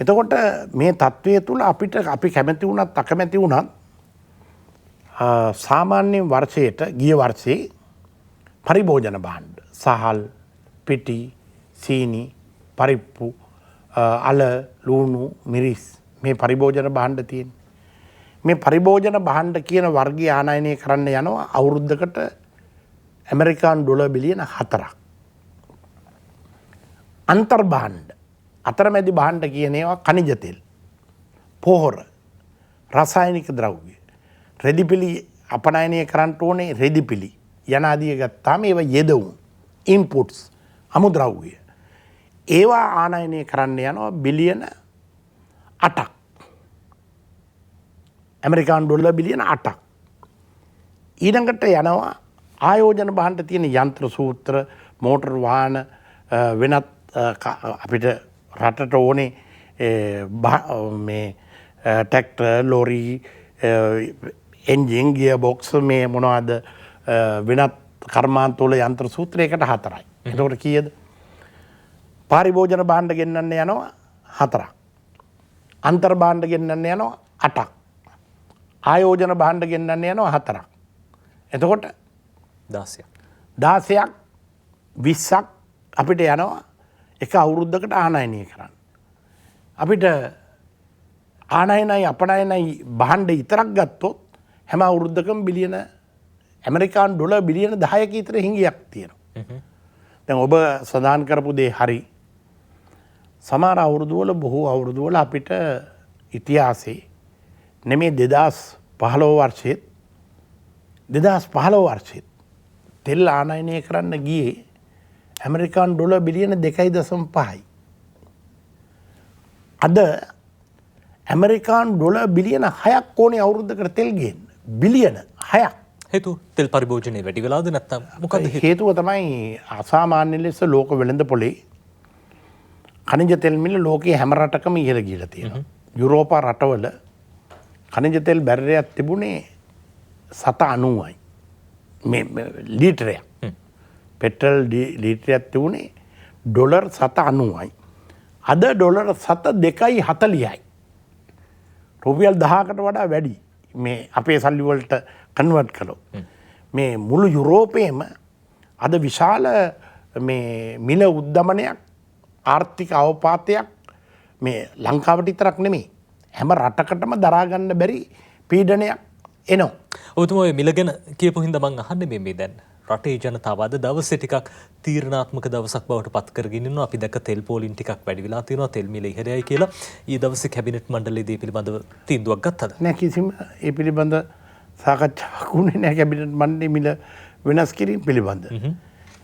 Speaker 2: එතකොට මේ තත්ත්වය තුළ අපිට අපි කැමති වුණත් අකමැති වුණත් සාමාන්‍ය වර්ෂයට ගිය වර්ෂයේ පරිභෝජන භාණ්ඩ සහල්, පිටි, සීනි, පරිප්පු, අල, ලූණු, මිරිස් මේ පරිභෝජන භාණ්ඩ තියෙන්නේ. මේ පරිභෝජන භාණ්ඩ කියන වර්ගය ආනයනය කරන්න යනවා අවුරුද්දකට ඇමරිකානු ඩොලර් බිලියන 4ක්. අන්තර් භාණ්ඩ අතරමැදි භාණ්ඩ කියන ඒවා ಖನಿජ තෙල්, පොහොර, රසායනික ද්‍රව්‍ය, රෙදිපිලි අපනයනය කරන්න ඕනේ රෙදිපිලි යනාදිය ගත්තාම ඒවා යෙදවුම් ඉන්පුට්ස් අමුද්‍රව්‍ය ඒවා ආනයනය කරන්න යනවා බිලියන 8ක්. ඇමරිකානු ඩොලර් බිලියන 8ක්. ඊළඟට යනවා ආයෝජන භාණ්ඩ තියෙන යන්ත්‍ර සූත්‍ර, මෝටර් වාහන වෙනත් අපිට රටට ඕනේ මේ tractor, lorry, engine, gear box මේ මොනවද වෙනත් කර්මාන්තවල යන්ත්‍ර සූත්‍රයකට 4යි. එතකොට කීයද? පරිභෝජන භාණ්ඩ ගෙන්නන්න යනවා 4ක්. අන්තර් භාණ්ඩ ගෙන්නන්න යනවා 8ක්. ආයෝජන භාණ්ඩ ගෙන්නන්න යනවා 4ක්. එතකොට
Speaker 1: 16ක්
Speaker 2: 20ක් අපිට යනවා එක අවුරුද්දකට ආනයනය කරන්න. අපිට ආනයනයි අපනයනයි භාණ්ඩ විතරක් ගත්තොත් හැම අවුරුද්දකම බිලියන ඇමරිකානු ඩොලර් බිලියන 10ක විතර හිඟියක් තියෙනවා. දැන් ඔබ සඳහන් කරපු දේ හරි. සමහර අවුරුදුවල බොහෝ අවුරුදුවල අපිට ඉතිහාසයේ නෙමේ 2015 වර්ෂෙත් තෙල් ආනයනය කරන්න ගියේ ඇමරිකානු ඩොලර් බිලියන 2.5යි. අද ඇමරිකාන් ඩොලර් බිලියන 6ක් ඕනේ අවුරුද්දකට තෙල් ගේන්න. බිලියන 6ක්.
Speaker 1: හේතුව තෙල් පරිභෝජනය වැඩි වෙලාද නැත්නම් මොකද
Speaker 2: හේතුව තමයි අසාමාන්‍ය ලෙස ලෝක වෙළඳ පොලේ khනිජ තෙල් මිල ලෝකයේ හැම රටකම ඉහළ ගිහලා තියෙනවා. යුරෝපා රටවල khනිජ තෙල් බැරරයක් තිබුණේ 790යි. මේ ලීටරයක්. පෙට්‍රල් ලීටරයක් තිබුණේ ඩොලර් 790යි. අද ඩොලර් 2.40යි. රුපියල් 10කට වඩා වැඩි. මේ අපේ සල්ලි වලට කන්වර්ට් කළොත්. මේ මුළු යුරෝපයේම අද විශාල මේ මිල උද්දමනයක් ආර්ථික අවපාතයක් මේ ලංකාවට විතරක් නෙමෙයි හැම රටකටම දරා ගන්න බැරි පීඩනයක් එනවා.
Speaker 1: ඔබතුමා ඔය මිල ගැන කියපු හින්දා මං අහන්නේ මේ දැන් රටේ ජනතාව අද දවසේ ටිකක් තීරණාත්මක දවසක් බවට පත් කරගෙන ඉන්නවා. අපි දැක්ක තෙල් පෝලින් ටිකක් වැඩි වෙලා තියෙනවා. තෙල් මිල ඉහළයි කියලා. ඊ දවසේ කැබිනට් මණ්ඩලයේදී පිළිබඳව තීන්දුවක් ගත්තද?
Speaker 2: නෑ කිසිම ඒ පිළිබඳ සාකච්ඡාවක් වුණේ නෑ කැබිනට් මණ්ඩලයේ මිල වෙනස් කිරීම පිළිබඳ.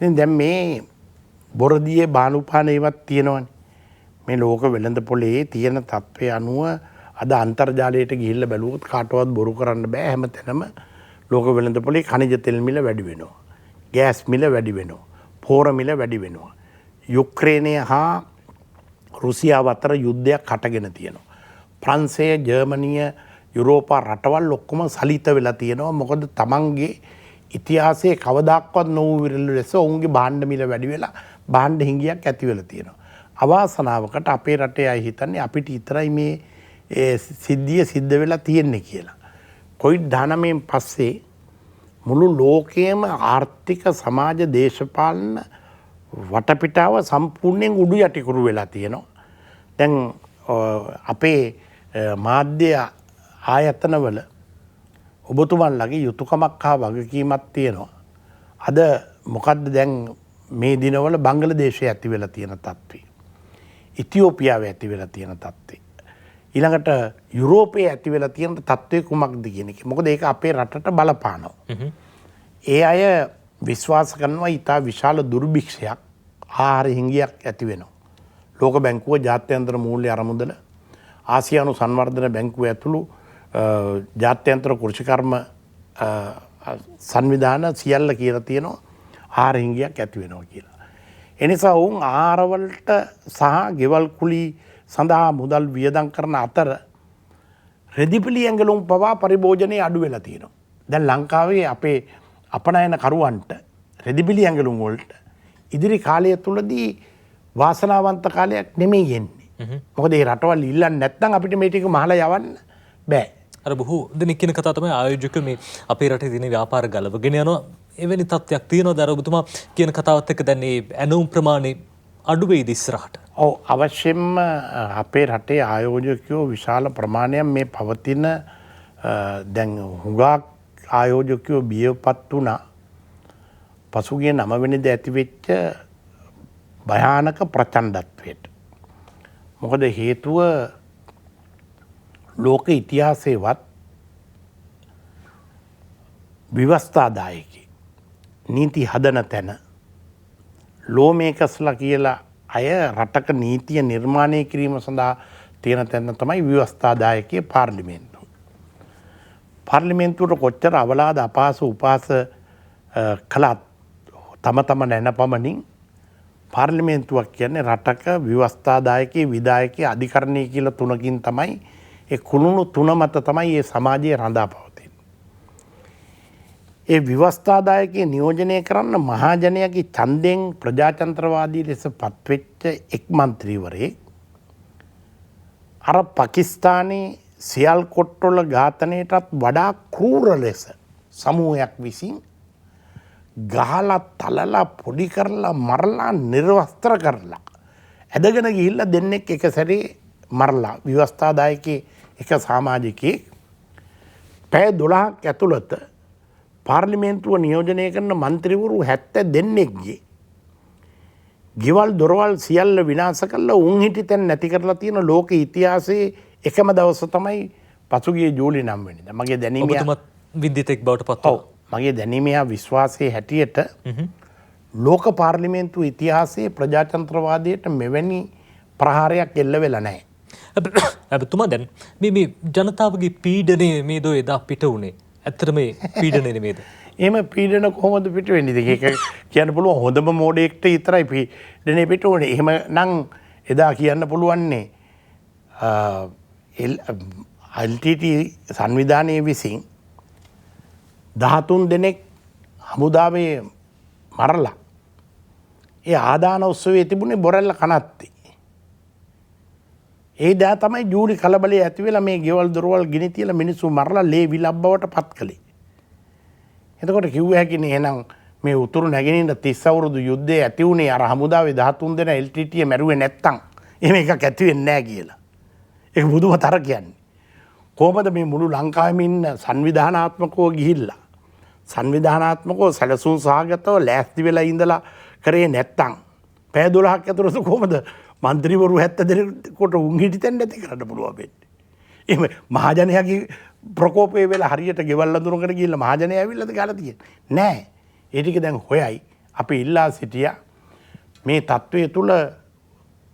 Speaker 2: ඉතින් දැන් මේ බොරදියේ බානුපාන ඒවත් තියෙනවනේ. මේ ලෝක වෙළඳ පොලේ තියෙන තත්ත්වය අනුව අද අන්තර්ජාලයට ගිහිල්ලා බැලුවොත් කාටවත් බොරු කරන්න බෑ. හැමතැනම ලෝක වෙළඳ පොලේ khනිජ තෙල් මිල වැඩි වෙනවා. ගෑස් මිල වැඩි වෙනවා. පෝර මිල වැඩි වෙනවා. යුක්‍රේනය හා රුසියාව අතර යුද්ධයක් හටගෙන තියෙනවා. ප්‍රංශය, ජර්මනිය, යුරෝපා රටවල් ඔක්කොම සලිත වෙලා තියෙනවා. මොකද තමන්ගේ ඉතිහාසයේ කවදාක්වත් නොවූ විරල ලෙස ඔවුන්ගේ භාණ්ඩ මිල වැඩි වෙලා භාණ්ඩ හිඟියක් ඇති වෙලා තියෙනවා. අවාසනාවකට අපේ රටේ අය හිතන්නේ අපිට විතරයි මේ සිද්ධිය සිද්ධ වෙලා තියෙන්නේ කියලා. COVID-19 පස්සේ මුළු ලෝකයේම ආර්ථික සමාජ දේශපාලන වටපිටාව සම්පූර්ණයෙන් උඩු යටිකුරු වෙලා තියෙනවා. දැන් අපේ මාධ්‍ය ආයතනවල ඔබතුමන්ලගේ යුතුයකමක් හා වගකීමක් තියෙනවා. අද මොකද්ද දැන් මේ දිනවල බංග්ලාදේශයේ ඇති වෙලා තියෙන තත්ත්වය. ඉතියෝපියාවේ ඇති වෙලා තියෙන තත්ත්වය. ඊළඟට යුරෝපයේ ඇති වෙලා තියෙන තත්ත්වය කුමක්ද කියන එක. මොකද ඒක අපේ රටට බලපානවා. ඒ අය විශ්වාස කරනවා ඊට විශාල දුර්භික්ෂයක් ආහාර හිඟියක් ඇති වෙනවා. ලෝක බැංකුව ජාත්‍යන්තර මූල්‍ය අරමුදල ආසියානු සංවර්ධන බැංකුව ඇතුළු ජාත්‍යන්තර කෘෂිකර්ම සංවිධාන සියල්ල කියලා තියෙනවා ආහාර හිඟියක් ඇති වෙනවා කියලා. එනිසා ඔවුන් ආහාරවලට සහ ගෙවල් කුලී සඳහා මුදල් වියදම් කරන අතර රෙදිපිලි ඇඟලුම් පවා පරිභෝජනයේ අඩු වෙලා තියෙනවා. දැන් ලංකාවේ අපේ අපනයන කරුවන්ට රෙදිපිලි ඇඟලුම් වලට ඉදිරි කාලය තුලදී වාසනාවන්ත කාලයක් නෙමෙයි එන්නේ. මොකද මේ රටවල් ඉල්ලන්නේ නැත්නම් අපිට මේ ටික මහලා යවන්න බෑ.
Speaker 1: අර බොහෝ දෙනෙක් කියන කතාව තමයි ආයෝජක මේ අපේ රටේ තියෙන ව්‍යාපාර ගලවගෙන යනවා. එවැනි තත්ත්වයක් තියෙනවද? අර ඔබතුමා කියන කතාවත් එක්ක දැන් මේ ඇනුම් ප්‍රමාණය අඩු වෙයිද ඉස්සරහට?
Speaker 2: ඔව් අවශ්‍යම අපේ රටේ ආයෝජකයෝ විශාල ප්‍රමාණයක් මේ පවතින දැන් හුඟක් ආයෝජකයෝ බියපත් වුණා. පසුගිය 9 වෙනිදා ඇතිවෙච්ච භයානක ප්‍රචණ්ඩත්වයට. මොකද හේතුව ලෝක ඉතිහාසයේවත් විවස්ථාදායකයි නීති හදන තැන ලෝමේකස්ලා කියලා අය රටක නීතිය නිර්මාණය කිරීම සඳහා තියෙන තැන තමයි විවස්ථාදායකයේ පාර්ලිමේන්තුව. පාර්ලිමේන්තුවට කොච්චර අවලාද අපහාස උපහාස කළත් තම නැන පමණින් පාර්ලිමේන්තුවක් කියන්නේ රටක විවස්ථාදායකයේ විධායකයේ අධිකරණය කියලා තුනකින් තමයි ඒ කුළුණු තුන මත තමයි මේ සමාජයේ රඳා පවතින්නේ. ඒ විවස්ථාදායකයේ නියෝජනය කරන්න මහජනයාගේ ඡන්දයෙන් ප්‍රජාතන්ත්‍රවාදී ලෙස පත්වෙච්ච එක් මන්ත්‍රීවරයෙක් අර පාකිස්තානයේ සියල්කොට්ටොල ඝාතනයටත් වඩා කෲර ලෙස සමූහයක් විසින් ගහලා තලලා පොඩි කරලා මරලා නිර්වස්ත්‍ර කරලා ඇදගෙන ගිහිල්ලා දෙන්නෙක් එක සැරේ මරලා විවස්ථාදායකයේ එක සමාජිකයෙක් පැය 12ක් ඇතුළත පාර්ලිමේන්තුව නියෝජනය කරන මන්ත්‍රීවරු 70 දෙනෙක්ගේ ගෙවල් දොරවල් සියල්ල විනාශ කරලා උන් හිටි තැන් නැති කරලා තියෙන ලෝක ඉතිහාසයේ එකම දවස තමයි පසුගිය ජූලි 9 වෙනිදා. මගේ දැනීම
Speaker 1: ඔබතුමත් විද්‍යිතෙක් බවට පත් වුණා.
Speaker 2: මගේ දැනීම විශ්වාසයේ හැටියට ලෝක පාර්ලිමේන්තු ඉතිහාසයේ ප්‍රජාතන්ත්‍රවාදයට මෙවැනි ප්‍රහාරයක් එල්ල වෙලා නැහැ.
Speaker 1: ඇබතුමා දැන් මේ ජනතාවගේ පීඩනය මේ දෝ එදා පිට වුණේ ඇත්තට මේ පීඩනය නෙමේද?
Speaker 2: එහෙම පීඩන කොහොමද පිට වෙන්නේ? ඒක කියන්න පුළුවන් හොඳම මෝඩයෙක්ට විතරයි පීඩනේ පිට වුණේ. එහෙම නම් එදා කියන්න පුළුවන්නේ LTT සංවිධානයේ විසින් 13 දෙනෙක් හමුදාවේ මරලා ඒ ආදාන උත්සවයේ තිබුණේ බොරැල්ල කනත්තේ. ඒ දා තමයි ජූලි කලබලය ඇති වෙලා මේ ගෙවල් දොරවල් ගිනි තියලා මිනිස්සු මරලා ලේ විලක් බවට පත් කළේ. එතකොට කිව්ව හැකිනේ එහෙනම් මේ උතුරු නැගෙනහිර 30 අවුරුදු යුද්ධයේ ඇති වුණේ අර හමුදාවේ 13 දෙනා LTT මැරුවේ නැත්තම් එහෙම එකක් ඇති වෙන්නේ නැහැ කියලා. ඒක බුදුම තර කියන්නේ. කොහොමද මේ මුළු ලංකාවෙම ඉන්න සංවිධානාත්මකව ගිහිල්ලා සංවිධානාත්මකව සැලසුම් සහගතව ලෑස්ති වෙලා ඉඳලා කරේ නැත්තම් පැය 12ක් ඇතුළත කොහොමද මන්ත්‍රීවරු 70 දෙනෙකුට උන් හිටිතෙන් නැති කරන්න පුළුවන් වෙන්නේ. එහෙම මහජනයාගේ ප්‍රකෝපය වෙලා හරියට ගෙවල් අඳුරකට ගිහිල්ලා මහජනයා ඇවිල්ලාද ගාලා තියෙන්නේ. නෑ. ඒ ටික දැන් හොයයි අපි ඉල්ලා සිටියා මේ තත්වයේ තුල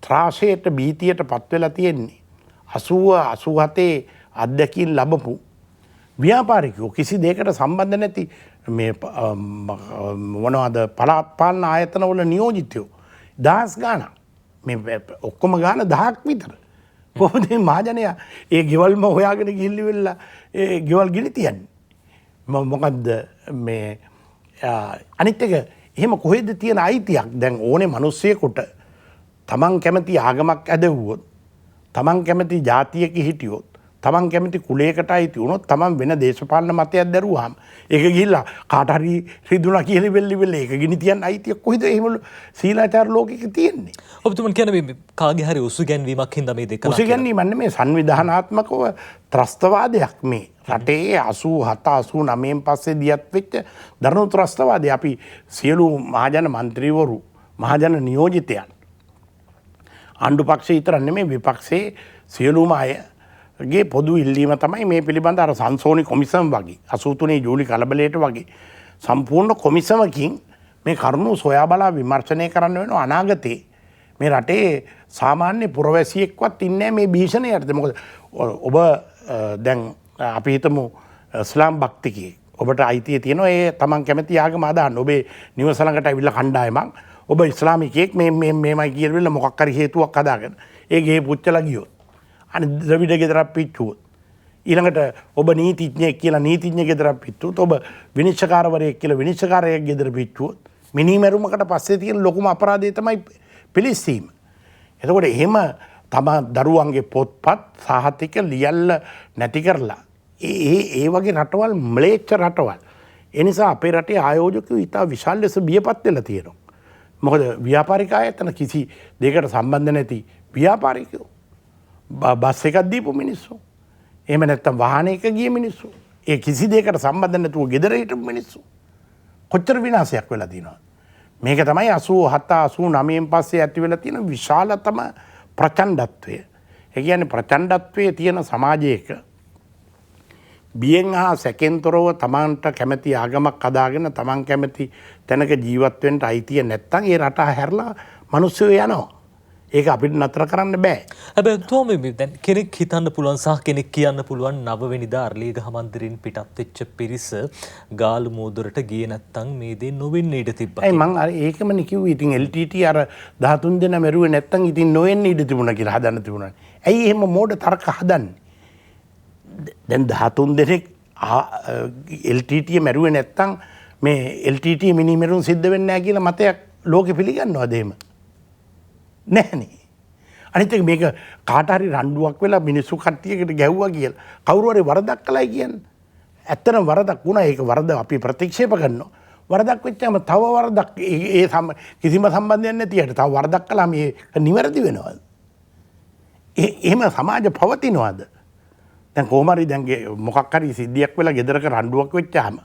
Speaker 2: ත්‍රාසයට බීතියට පත් වෙලා තියෙන්නේ 80 87 අධ්‍යක්ෂින් ලැබපු ව්‍යාපාරිකයෝ කිසි දෙයකට සම්බන්ධ නැති මේ මොනවද පළාත් පාලන ආයතනවල නියෝජිතයෝ දහස් ගාණක් මේ ඔක්කොම ගාන 1000ක් විතර. කොහොමද මේ මහජනයා ඒ ගෙවල්ම හොයාගෙන ගිහිල්ලි වෙලා ඒ ගෙවල් ගිනි තියන්නේ? මොකද්ද මේ අනිත් එක එහෙම කොහෙද තියෙන අයිතියක්? දැන් ඕනේ මිනිස්සෙකුට තමන් කැමති ආගමක් ඇදවුවොත්, තමන් කැමති ජාතියක හිටියොත්, තමන් කැමති කුලයකට අයිති වුණොත්, තමන් වෙන දේශපාලන මතයක් දරුවාම ඒක ගිහිල්ලා කාට හරි රිදුණා කියලා වෙල්ලි ඒක ගිනි තියන්න අයිතිය කොහෙද එහෙම සීලාචාර ලෝකෙක තියෙන්නේ?
Speaker 1: ඔබතුමන් කියන්නේ මේ කාගේ හරි උසුගැන්වීමක් හින්දා මේ දෙක
Speaker 2: උසුගැන්වීම නෙමෙයි සංවිධානාත්මකව ත්‍රස්තවාදයක් මේ රටේ 87 89න් පස්සේ දියත් වෙච්ච දරුණු ත්‍රස්තවාදය. අපි සියලු මහජන මන්ත්‍රීවරු මහජන නියෝජිතයන් ආණ්ඩු පක්ෂය විතර නෙමෙයි විපක්ෂයේ සියලුම අයගේ පොදු ඉල්ලීම තමයි මේ පිළිබඳ අර සංසෝනි කොමිසම වගේ 83 ජූලි කලබලයට වගේ සම්පූර්ණ කොමිසමකින් මේ කරුණු සොයා බලා විමර්ශනය කරන්න වෙනවා. අනාගතේ මේ රටේ සාමාන්‍ය පුරවැසියෙක්වත් ඉන්නේ මේ භීෂණය යටතේ. මොකද ඔබ දැන් අපි හිතමු ඉස්ලාම් භක්තිකයෙක්. ඔබට අයිතිය තියෙනවා ඒ තමන් කැමති ආගම අදහන්න. ඔබේ නිවස ළඟට ඇවිල්ලා කණ්ඩායමක් ඔබ ඉස්ලාමිකයෙක් මේමයි කියලා මොකක් හරි හේතුවක් හදාගෙන ඒ ගේ පුච්චලා ගියොත් අනේ ද්‍රවිඩ ගෙදරක් පිච්චුවොත් ඊළඟට ඔබ නීතිඥයෙක් කියලා නීතිඥ ගෙදරක් පිච්චුවොත් ඔබ විනිශ්චයකාරවරයෙක් කියලා විනිශ්චයකාරයෙක් ගෙදර පිච්චුවොත් මිනිමැරුමකට පස්සේ තියෙන ලොකුම අපරාධය තමයි පිළිස්සීම. එතකොට එහෙම තම දරුවන්ගේ පොත්පත් සාහිතික ලියල්ල නැති කරලා ඒ වගේ රටවල් ම්ලේච්ඡ රටවල්. ඒ නිසා අපේ රටේ ආයෝජකයෝ ඉතා විශාල ලෙස බියපත් වෙලා තියෙනවා. මොකද ව්‍යාපාරික ආයතන කිසි දෙයකට සම්බන්ධ නැති ව්‍යාපාරිකයෝ බස් එකක් දීපු මිනිස්සු. එහෙම නැත්නම් වාහනයක ගිය මිනිස්සු. ඒ කිසි දෙයකට සම්බන්ධ නැතුව ගෙදර හිටපු මිනිස්සු. කොච්චර විනාශයක් වෙලා තියෙනවද? මේක තමයි 87 89න් පස්සේ ඇති වෙලා තියෙන විශාලතම ප්‍රචණ්ඩත්වය. ඒ කියන්නේ ප්‍රචණ්ඩත්වයේ තියෙන සමාජයක බියෙන් හා සැකෙන් තොරව තමන්ට කැමති ආගමක් හදාගෙන තමන් කැමති තැනක ජීවත් වෙන්න අයිතිය නැත්තම් ඒ රට හැරලා මිනිස්සු යනවා. ඒක අපිට නතර කරන්න බෑ.
Speaker 1: හැබැයි තෝම දැන් කෙනෙක් හිතන්න පුළුවන් සහ කෙනෙක් කියන්න පුළුවන් 9 වෙනිදා අර්ලීගහ මන්දිරින් පිටත් වෙච්ච පිරිස ගාලු මෝදරට ගියේ නැත්තම් මේ දේ නොවෙන්න ඉඩ තිබ්බා.
Speaker 2: මං අර ඒකමනේ කිව්වේ. ඉතින් LTT අර 13 දෙනා මැරුවේ නැත්තම් ඉතින් නොවෙන්න ඉඩ තිබුණා කියලා හදන්න තිබුණා. ඇයි එහෙම මෝඩ තර්ක හදන්නේ? දැන් 13 දෙනෙක් LTT මැරුවේ නැත්තම් මේ LTT මිනිමෙරුන් සිද්ධ වෙන්නේ නැහැ කියලා මතයක් ලෝකෙ පිළිගන්නවද එහෙම? නැහනේ. අනිත් එක මේක කාට හරි රණ්ඩුවක් වෙලා මිනිස්සු කට්ටියකට ගැහුවා කියලා කවුරු හරි වරදක් කළයි කියන්නේ. ඇත්තටම වරදක් වුණා. ඒක වරද අපි ප්‍රතික්ෂේප කරනවා. වරදක් වෙච්චාම තව වරදක් කිසිම සම්බන්ධයක් නැති යට තව වරදක් කළාම ඒක නිවැරදි වෙනවද? එහෙම සමාජ පවතිනවද? දැන් කොහොම හරි දැන් මොකක් හරි සිද්ධියක් වෙලා ගෙදරක රණ්ඩුවක් වෙච්චාම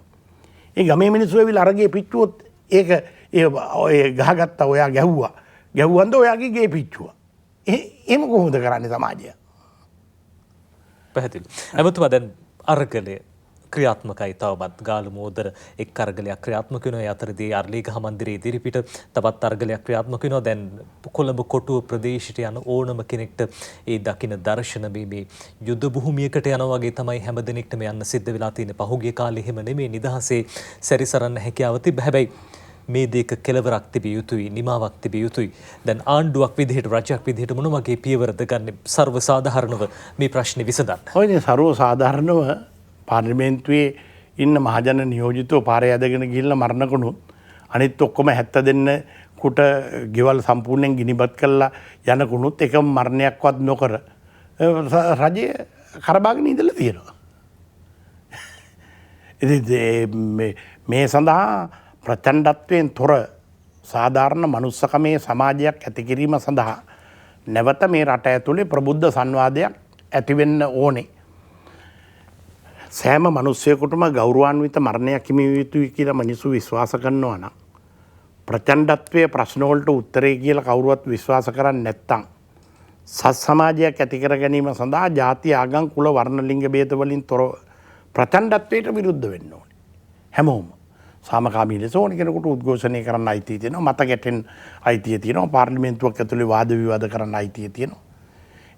Speaker 2: ඒ ගමේ මිනිස්සු ඇවිල්ලා අරගේ පිච්චුවොත් ඒක ඒ ගහගත්තා ඔයා ගැහුවා. ගැහුවන්ද ඔයාගේ ගේ පිච්චුවා. එහෙම කොහොමද කරන්නේ සමාජය?
Speaker 1: පැහැදිලි. එමතුමා දැන් අරගලය ක්‍රියාත්මකයි තවමත් ගාලු මෝදර එක් අරගලයක් ක්‍රියාත්මක වෙනවා. ඒ අතරදී අර්ලීගහ මන්දිරයේ ඉදිරිපිට තවත් අරගලයක් ක්‍රියාත්මක වෙනවා. දැන් කොළඹ කොටුව ප්‍රදේශයට යන ඕනම කෙනෙක්ට ඒ දකින දර්ශන මේ යුද භූමියකට යනවා වගේ තමයි හැම දිනෙකටම යන්න සිද්ධ වෙලා තියෙන්නේ. පහුගිය කාලේ එහෙම නෙමෙයි නිදහසේ සැරිසරන්න හැකියාව තිබ්බ. හැබැයි මේ දෙක කෙලවරක් තිබිය යුතුයි, නිමාවක් තිබිය යුතුයි. දැන් ආණ්ඩුවක් විදිහට රජයක් විදිහට මොන වගේ පියවරද ගන්න සර්ව සාධාරණව මේ ප්‍රශ්නේ විසඳන්න?
Speaker 2: ඔය සර්ව සාධාරණව පාර්ලිමේන්තුවේ ඉන්න මහජන නියෝජිතව පාරේ ඇදගෙන ගිහිල්ලා මරණකුණු අනිත් ඔක්කොම 70 දෙන්න කුට ගෙවල් සම්පූර්ණයෙන් ගිනිබත් කරලා යනකුණුත් එකම මරණයක්වත් නොකර රජය කරබාගෙන ඉඳලා තියෙනවා. ඉතින් මේ සඳහා ප්‍රචණ්ඩත්වයෙන් තොර සාධාරණ මනුස්සකමේ සමාජයක් ඇති කිරීම සඳහා නැවත මේ රට ඇතුලේ ප්‍රබුද්ධ සංවාදයක් ඇති වෙන්න ඕනේ. සෑම මිනිසෙකුටම ගෞරවාන්විත මරණයක් හිමි විය යුතුයි කියලා මිනිස්සු විශ්වාස කරනවා නම් ප්‍රචණ්ඩත්වයේ ප්‍රශ්න වලට උත්තරේ කියලා කවුරුවත් විශ්වාස කරන්නේ නැත්නම් සත් සමාජයක් ඇති කර ගැනීම සඳහා ಜಾති ආගම් කුල වර්ණ ලිංග භේද වලින් තොර ප්‍රචණ්ඩත්වයට විරුද්ධ වෙන්න ඕනේ. හැමෝම සාමකාමී ලෙස ඕන කෙනෙකුට උද්ඝෝෂණය කරන්න අයිතිය තියෙනවා, මත ගැටෙන්න අයිතිය තියෙනවා, පාර්ලිමේන්තුවක් ඇතුලේ වාද විවාද කරන්න අයිතිය තියෙනවා.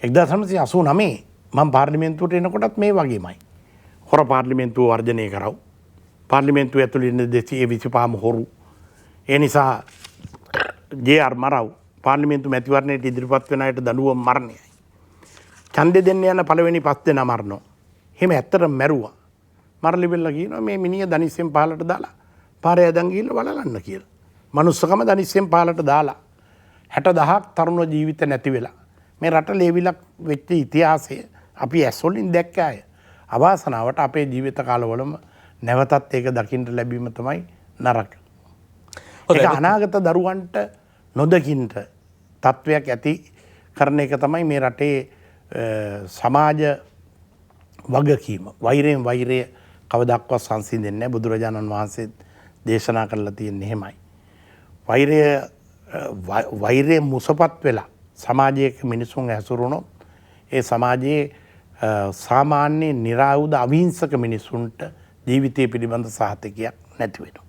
Speaker 2: 1989 මම පාර්ලිමේන්තුවට එනකොටත් මේ වගේමයි. හොර පාර්ලිමේන්තුව වර්ජනය කරව. පාර්ලිමේන්තුව ඇතුලේ ඉන්න 225ම හොරු. ඒ නිසා ජේ.ආර්. මරව් පාර්ලිමේන්තු මැතිවරණයට ඉදිරිපත් වෙන අයට දඬුවම් මරණයයි. ඡන්දෙ දෙන්න යන පළවෙනි 5 දෙනා මරනවා. එහෙම ඇත්තටම මැරුවා. මරලි බෙල්ල කියනවා මේ මිනිහ දනිස්සෙන් පහලට දාලා පාරේ ඇදන් ගිහිල්ලා වලලන්න කියලා. මනුස්සකම දනිස්සෙන් පහලට දාලා 60000ක් තරුණ ජීවිත නැති වෙලා. මේ රට ලේවිලක් වෙච්ච ඉතිහාසය අපි ඇස්වලින් දැක්ක අය. අවාසනාවට අපේ ජීවිත කාලවලම නැවතත් ඒක දකින්න ලැබීම තමයි නරක. ඒක අනාගත දරුවන්ට නොදකින්ට තත්වයක් ඇති කරන එක තමයි මේ රටේ සමාජ වගකීම. වෛරයෙන් වෛරය කවදාවත් සංසිඳෙන්නේ නැහැ. බුදුරජාණන් වහන්සේ දේශනා කරලා තියෙන්නේ එහෙමයි. වෛරය මුසපත් වෙලා සමාජයක මිනිසුන් හැසිරුණොත් ඒ සමාජයේ සාමාන්‍ය නිරායුධ අවිහිංසක මිනිසුන්ට ජීවිතය පිළිබඳ සහතිකයක් නැති වෙනවා.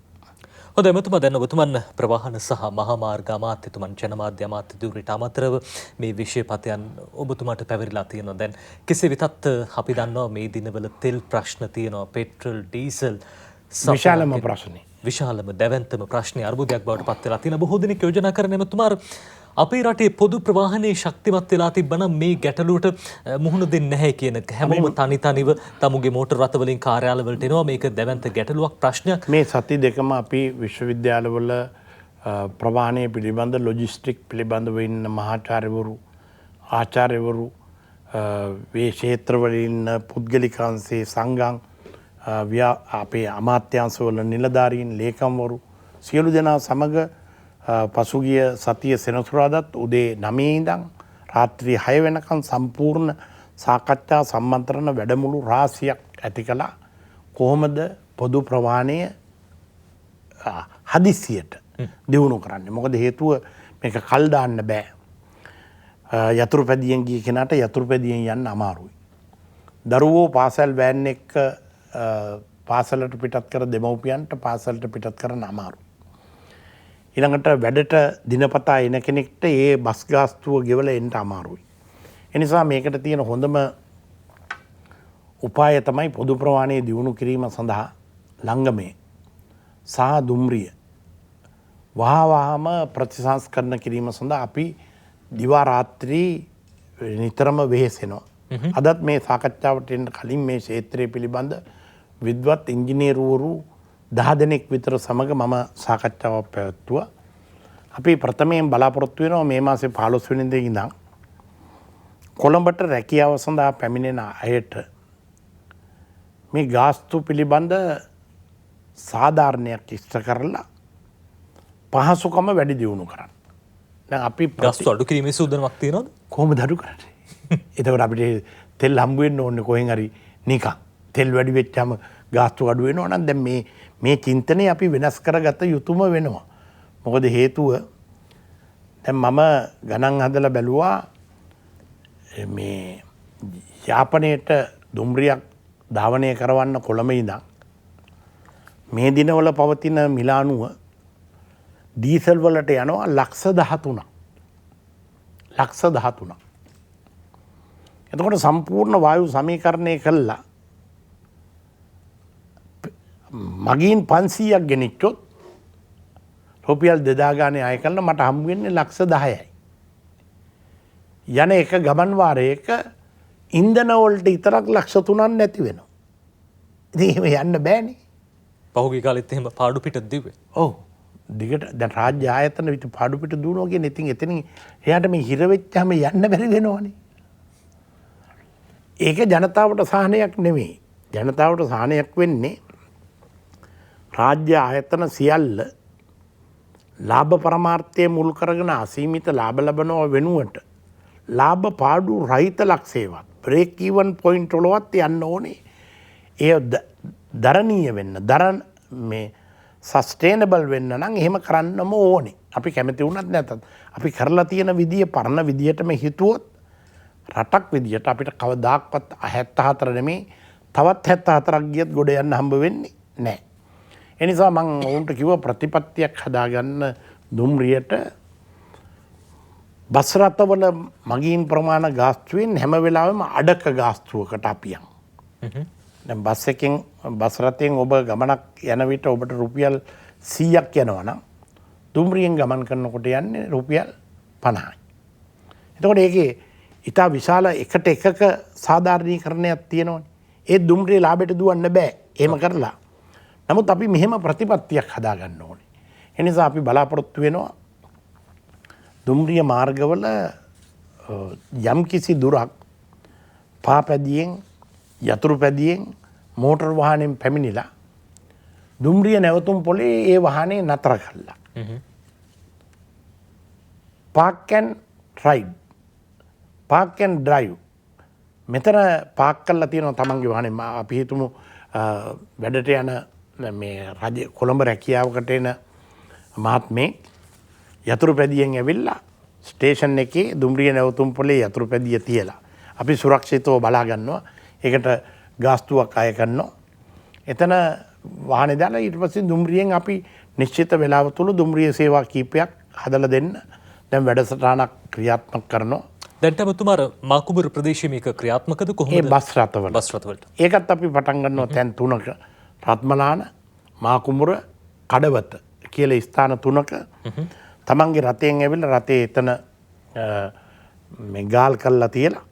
Speaker 1: හොඳයි එතුමා දැන් ඔබතුමන් ප්‍රවාහන සහ මහා මාර්ග අමාත්‍යතුමන් ජනමාධ්‍ය අමාත්‍ය ධුරයට අමතරව මේ විෂයපතයන් ඔබතුමාට පැවරිලා තියෙනවා. දැන් කෙසේ වෙතත් අපි දන්නවා මේ දිනවල තෙල් ප්‍රශ්න තියෙනවා, පෙට්‍රල් ඩීසල්
Speaker 2: විශාලම ප්‍රශ්නේ.
Speaker 1: විශාලම දැවැන්තම ප්‍රශ්නේ අර්බුදයක් බවට පත් වෙලා තියෙන බොහෝ දෙනෙක් යෝජනා කරන එතුමා අපේ රටේ පොදු ප්‍රවාහනයේ ශක්තිමත් වෙලා තිබ්බනම් මේ ගැටලුවට මුහුණ දෙන්නේ නැහැ කියන හැමෝම තනිව තමුගේ මෝටර රථ වලින් කාර්යාල වලට එනවා. මේක දැවැන්ත ගැටලුවක් ප්‍රශ්නයක්.
Speaker 2: මේ සති දෙකම අපි විශ්වවිද්‍යාලවල ප්‍රවාහනය පිළිබඳ ලොජිස්ටික් පිළිබඳව ඉන්න මහාචාර්යවරු ආචාර්යවරු මේ ක්ෂේත්‍රවල ඉන්න පුද්ගලිකාංශයේ සංඝම් අපේ අමාත්‍යාංශවල නිලධාරීන් ලේකම්වරු සියලු දෙනා සමග පසුගිය සතිය සෙනසුරාදාත් උදේ 9 ඉඳන් රාත්‍රී 6 වෙනකම් සම්පූර්ණ සාකච්ඡා සම්මන්ත්‍රණ වැඩමුළු රාශියක් ඇති කළා. කොහොමද පොදු ප්‍රවාහනය හදිස්සියට දියුණු කරන්නේ? මොකද හේතුව මේක කල් දාන්න බෑ. යතුරු පැදියෙන් ගිය කෙනාට යතුරු පැදියෙන් යන්න අමාරුයි. දරුවෝ පාසල් වෑන් එක්ක පාසලට පිටත් කර දෙමව්පියන්ට පාසලට පිටත් කරන්න අමාරුයි. ඊළඟට වැඩට දිනපතා එන කෙනෙක්ට ඒ බස් ගාස්තුව ගෙවලා එන්න අමාරුයි. ඒ නිසා මේකට තියෙන හොඳම උපාය තමයි පොදු ප්‍රවාහනය දියුණු කිරීම සඳහා ලංගමේ සහ දුම්රිය වහවහම ප්‍රතිසංස්කරණ කිරීම සඳහා අපි දිවා රාත්‍රී නිතරම වෙහෙසෙනවා. අදත් මේ සාකච්ඡාවට එන්න කලින් මේ ක්ෂේත්‍රය පිළිබඳ විද්වත් ඉංජිනේරුවරු 10 දෙනෙක් විතර සමග මම සාකච්ඡාවක් පැවැත්තුවා. අපි ප්‍රථමයෙන් බලාපොරොත්තු වෙනවා මේ මාසේ 15 වෙනිදා ඉඳන් කොළඹට රැකියාව සඳහා පැමිණෙන අයට මේ ගාස්තු පිළිබඳ සාධාරණයක් ඉෂ්ට කරලා පහසුකම වැඩි දියුණු කරන්න. දැන් අපි
Speaker 1: ගාස්තු අඩු කිරීමේ සූදානමක් තියෙනවද?
Speaker 2: කොහොමද අඩු කරන්නේ? එතකොට අපිට තෙල් හම්බ වෙන්න ඕනේ කොහෙන් හරි නිකන්. තෙල් වැඩි වෙච්චාම ගාස්තු අඩු වෙනවා නම් දැන් මේ චින්තනය අපි වෙනස් කරගත යුතුම වෙනවා. මොකද හේතුව දැන් මම ගණන් හදලා බැලුවා මේ යාපනයේට දුම්රියක් ධාවනය කරවන්න කොළඹ ඉඳන් මේ දිනවල පවතින මිලානුව ඩීසල් වලට යනවා ලක්ෂ 13ක්. ලක්ෂ 13ක්. එතකොට සම්පූර්ණ වායු සමීකරණය කළා මගින් 500ක් ගෙනිච්චොත් රුපියල් 2000 ගානේ අය කළා මට හම්බ වෙන්නේ ලක්ෂ 10යි. යන එක ගමන් වාරයක ඉන්ධන වලට විතරක් ලක්ෂ 3ක් නැති වෙනවා. ඉතින් එහෙම යන්න බෑනේ.
Speaker 1: පහුගිය කාලෙත් එහෙම පාඩු පිට දිව්වේ.
Speaker 2: ඔව්. දිගට දැන් රාජ්‍ය ආයතන විතර පාඩු පිට දුවනවා කියන්නේ ඉතින් එතනින් එයාට මේ හිර වෙච්චාම යන්න බැරි වෙනවනේ. ඒක ජනතාවට සහනයක් නෙමෙයි. ජනතාවට සහනයක් වෙන්නේ රාජ්‍ය ආයතන සියල්ල ලාභ පරමාර්ථය මුල් කරගෙන අසීමිත ලාභ ලබනවා වෙනුවට ලාභ පාඩු රහිත ලක්ෂේවත් බ්‍රේක් ඉවන් පොයින්ට් වලවත් යන්න ඕනේ. ඒ දරණීය වෙන්න මේ සස්ටේනබල් වෙන්න නම් එහෙම කරන්නම ඕනේ. අපි කැමති වුණත් නැතත් අපි කරලා තියෙන විදිය පරණ විදියටම හිතුවොත් රටක් විදියට අපිට කවදාක්වත් 74 නෙමේ තවත් 74ක් ගියත් ගොඩ යන්න හම්බ වෙන්නේ නැහැ. ඒ නිසා මම උන්ට කිව්ව ප්‍රතිපත්තියක් හදාගන්න දුම්රියට බස් රථවල මගීන් ප්‍රමාණ ගාස්තුවෙන් හැම වෙලාවෙම අඩක ගාස්තුවකට අපි යන්. දැන් බස් රථයෙන් ඔබ ගමනක් යන විට ඔබට රුපියල් 100ක් යනවා නම් දුම්රියෙන් ගමන් කරනකොට යන්නේ රුපියල් 50යි. එතකොට ඒකේ ඉතා විශාල එකට එකක සාධාරණීකරණයක් තියෙනවනේ. ඒ දුම්රිය ලාභයට දුවන්න බෑ. එහෙම කරලා. නමුත් අපි මෙහෙම ප්‍රතිපත්තියක් හදාගන්න ඕනේ. ඒ නිසා අපි බලාපොරොත්තු වෙනවා දුම්රිය මාර්ගවල යම් කිසි දුරක් පාපැදියෙන් යතුරු පැදියෙන් මෝටර් වාහනයෙන් පැමිණිලා දුම්රිය නැවතුම් පොලේ ඒ වාහනේ නතර කළා. Park and ride Park and drive මෙතන පාක් කරලා තියෙනවා තමන්ගේ වාහනේ. අපි හිතමු වැඩට යන මේ රජ කොළඹ රැකියාවකට එන මහත්මේ යතුරු පැදියෙන් ඇවිල්ලා ස්ටේෂන් එකේ දුම්රිය නැවතුම් පොලේ යතුරු පැදිය තියලා අපි සුරක්ෂිතව බලා ගන්නවා. ඒකට ගාස්තුවක් අය කරනවා. එතන වාහනේ දාලා ඊට පස්සේ දුම්රියෙන් අපි නිශ්චිත වේලාව තුල දුම්රිය සේවා කීපයක් හදලා දෙන්න දැන් වැඩසටහනක් ක්‍රියාත්මක කරනවා.
Speaker 1: දැන් තමතුමාර මාකුඹුර ප්‍රදේශයේ මේක ක්‍රියාත්මකද කොහොමද?
Speaker 2: ඒ බස් රථවල. ඒකත් අපි පටන් ගන්නවා තැන් තුනක. රත්මලාන, මාකුඹුර, කඩවත කියලා ස්ථාන තුනක තමන්ගේ රථයෙන් ඇවිල්ලා රථේ එතන මේ ගාල් කරලා තියලා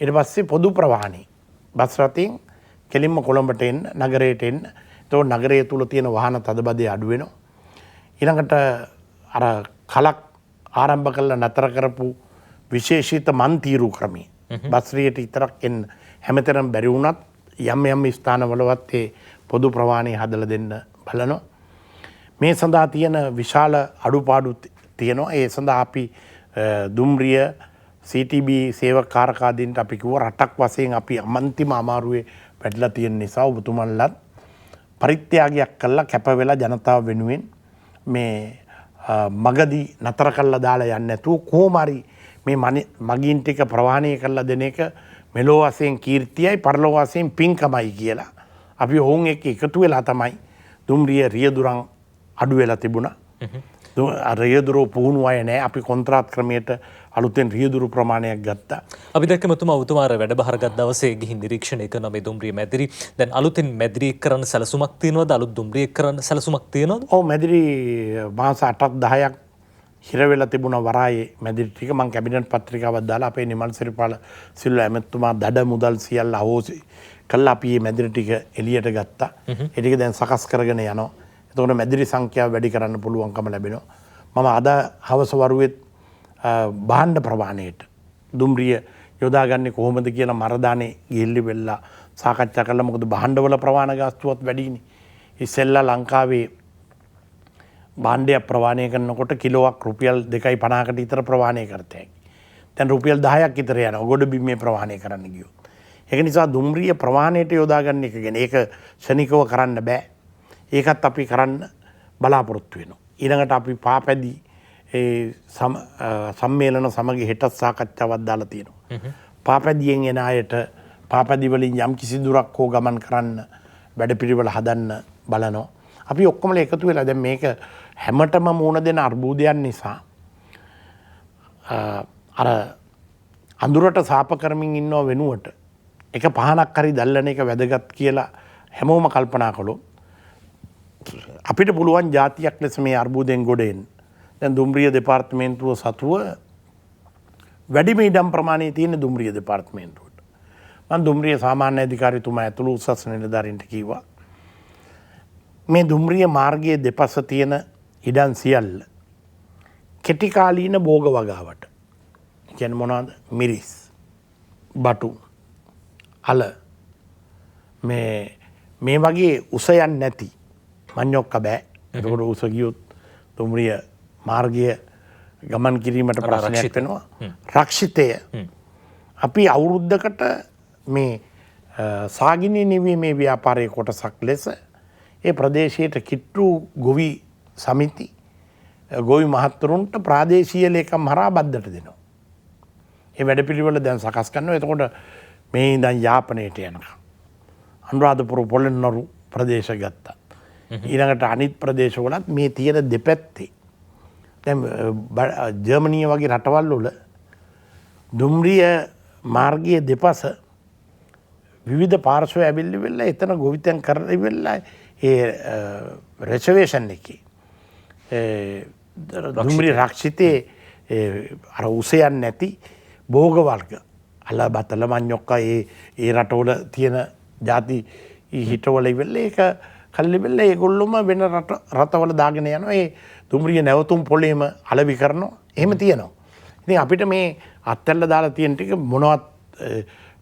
Speaker 2: ඊට පස්සේ පොදු ප්‍රවාහනේ බස් රථයෙන් කෙලින්ම කොළඹට එන්න නගරයට එන්න. එතකොට නගරය තුල තියෙන වාහන තදබදය අඩු වෙනවා. ඊළඟට අර කලක් ආරම්භ කළ නතර කරපු විශේෂිත මන්තිරු ක්‍රමී බස්රියට විතරක් එන්න හැමතැනම බැරි වුණත් යම් ස්ථානවලවත් ඒ පොදු ප්‍රවාහනේ හදලා දෙන්න බලනවා. මේ සඳහා තියෙන විශාල අඩුපාඩු තියෙනවා. ඒ සඳහා අපි දුම්රිය CTB සේවක කාර්කාදීන්ට අපි කිව්ව රටක් වශයෙන් අපි අන්තිම අමාරුවේ වැටලා තියෙන නිසා ඔබතුමන්ලත් පරිත්‍යාගයක් කළා කැප වෙලා ජනතාව වෙනුවෙන් මේ මගදී නතර කළා දාලා යන්නේ නැතුව කොහොම හරි මේ මගින් ටික ප්‍රවාහණය කරලා දෙන එක මෙලෝ වශයෙන් කීර්තියයි පරලෝ වශයෙන් පින්කමයි කියලා අපි ඔවුන් එක්ක එකතු වෙලා තමයි දුම්රිය රියදුරන් අඩු වෙලා තිබුණා. රියදුරෝ පුහුණු අය නැහැ. අපි කොන්ත්‍රාත් ක්‍රමයට අලුතෙන් රියදුරු ප්‍රමාණයක් ගත්තා.
Speaker 1: අපි දැක්කම ඔබතුමාර වැඩබහර ගත් දවසේ ගිහින් නිරීක්ෂණය කරන මේ දුම්රිය මැදිරි දැන් අලුතෙන් මැදිරි කරන්න සැලසුමක් තියෙනවද? අලුත් දුම්රිය කරන්න සැලසුමක් තියෙනවද?
Speaker 2: ඔව් මැදිරි මාස 8ක් 10ක් හිර වෙලා තිබුණ වරායේ මැදිරි ටික මම කැබිනට් පත්‍රිකාවක් දාලා අපේ නිමල් සිරිපාල සිල්වා ඇමතුමා දඩ මුදල් සියල්ල අහෝසි කළා අපි මේ මැදිරි ටික එළියට ගත්තා. ඒ ටික දැන් සකස් කරගෙන යනවා. එතකොට මැදිරි සංඛ්‍යාව වැඩි කරන්න පුළුවන්කම ලැබෙනවා. මම අද හවස වරුවෙත් භාණ්ඩ ප්‍රවාහණයට දුම්රිය යොදාගන්නේ කොහොමද කියලා මරදානේ ගිහිල්ලි වෙලා සාකච්ඡා කළා. මොකද භාණ්ඩවල ප්‍රවාහන ගාස්තුවත් වැඩිනේ. ඉස්සෙල්ලා ලංකාවේ භාණ්ඩයක් ප්‍රවාහණය කරනකොට කිලෝවක් රුපියල් 2.50කට විතර ප්‍රවාහණය කරතේ. දැන් රුපියල් 10ක් විතර යනවා ගොඩ බිමේ ප්‍රවාහණය කරන්න ගියොත්. ඒක නිසා දුම්රිය ප්‍රවාහණයට යොදාගන්න එක ගැන ඒක ශනිකව කරන්න බෑ. ඒකත් අපි කරන්න බලාපොරොත්තු වෙනවා. ඊළඟට අපි පාපැදි සම්මේලන සමග හෙටත් සාකච්ඡාවක් දාලා තියෙනවා. පාපැදියෙන් එන අයට පාපැදිවලින් යම් කිසි දුරක් හෝ ගමන් කරන්න වැඩපිළිවෙල හදන්න බලනවා. අපි ඔක්කොම එකතු වෙලා දැන් මේක හැමතෙම මුණ දෙන අර්බුදයන් නිසා අර අඳුරට සාප කරමින් ඉන්නව වෙනුවට එක පහනක් හරි දැල්ලන එක වැදගත් කියලා හැමෝම කල්පනා කළොත් අපිට පුළුවන් ජාතියක් ලෙස මේ අර්බුදයෙන් ගොඩ එන්න. දැන් දුම්රිය දෙපාර්තමේන්තුව සතුව වැඩිම ඉඩම් ප්‍රමාණය තියෙන දුම්රිය දෙපාර්තමේන්තුවට. මම දුම්රිය සාමාන්‍ය අධිකාරිතුමා ඇතුළු උසස් නිලධාරීන්ට කිව්වා මේ දුම්රිය මාර්ගයේ දෙපස තියෙන ඉඩම් සියල්ල කෙටි කාලීන භෝග වගාවට. කියන්නේ මොනවද? මිරිස්, බටු, අල මේ වගේ උස යන්නේ නැති මඤ්ඤොක්ක බෑ. ඒකට උස ගියොත් දුම්රිය මාර්ගය ගමන් කිරීමට ප්‍රශ්නයක් වෙනවා. රක්ෂිතය අපි අවුරුද්දකට මේ සාගිනී නිවීමේ ව්‍යාපාරයේ කොටසක් ලෙස ඒ ප්‍රදේශයට කිට්ටු ගොවි සමිති ගොවි මහත්තුරුන්ට ප්‍රාදේශීය ලේකම් හරහා බද්දට දෙනවා. ඒ වැඩපිළිවෙල දැන් සකස් කරනවා. එතකොට මේ ඉඳන් යාපනයට යනවා. අනුරාධපුර පොළොන්නරු ප්‍රදේශ ගත්තා. ඊළඟට අනිත් ප්‍රදේශවලත් මේ තියෙන දෙපැත්තේ දැන් ජර්මනිය වගේ රටවල් වල දුම්රිය මාර්ගයේ දෙපස විවිධ පාර්ශ්ව ඇවිල්ලා එතන ගොවිතැන් කරලා ඉවරලා ඒ රෙසර්වේෂන් එකේ දුම්රිය රක්ෂිතේ අර උසයන් නැති භෝග වර්ග අල බතල මඤ්ඤොක්ක ඒ රටවල තියෙන ಜಾති හිටවල ඉවරලා ඒක කල්ලිබෙල්ල ඒගොල්ලොම වෙන රටවල දාගෙන යනවා. ඒ දුම්රිය නැවතුම් පොළේම අලෙවි කරනවා. එහෙම තියෙනවා. ඉතින් අපිට මේ අත්හැරලා දාලා තියෙන ටික මොනවත්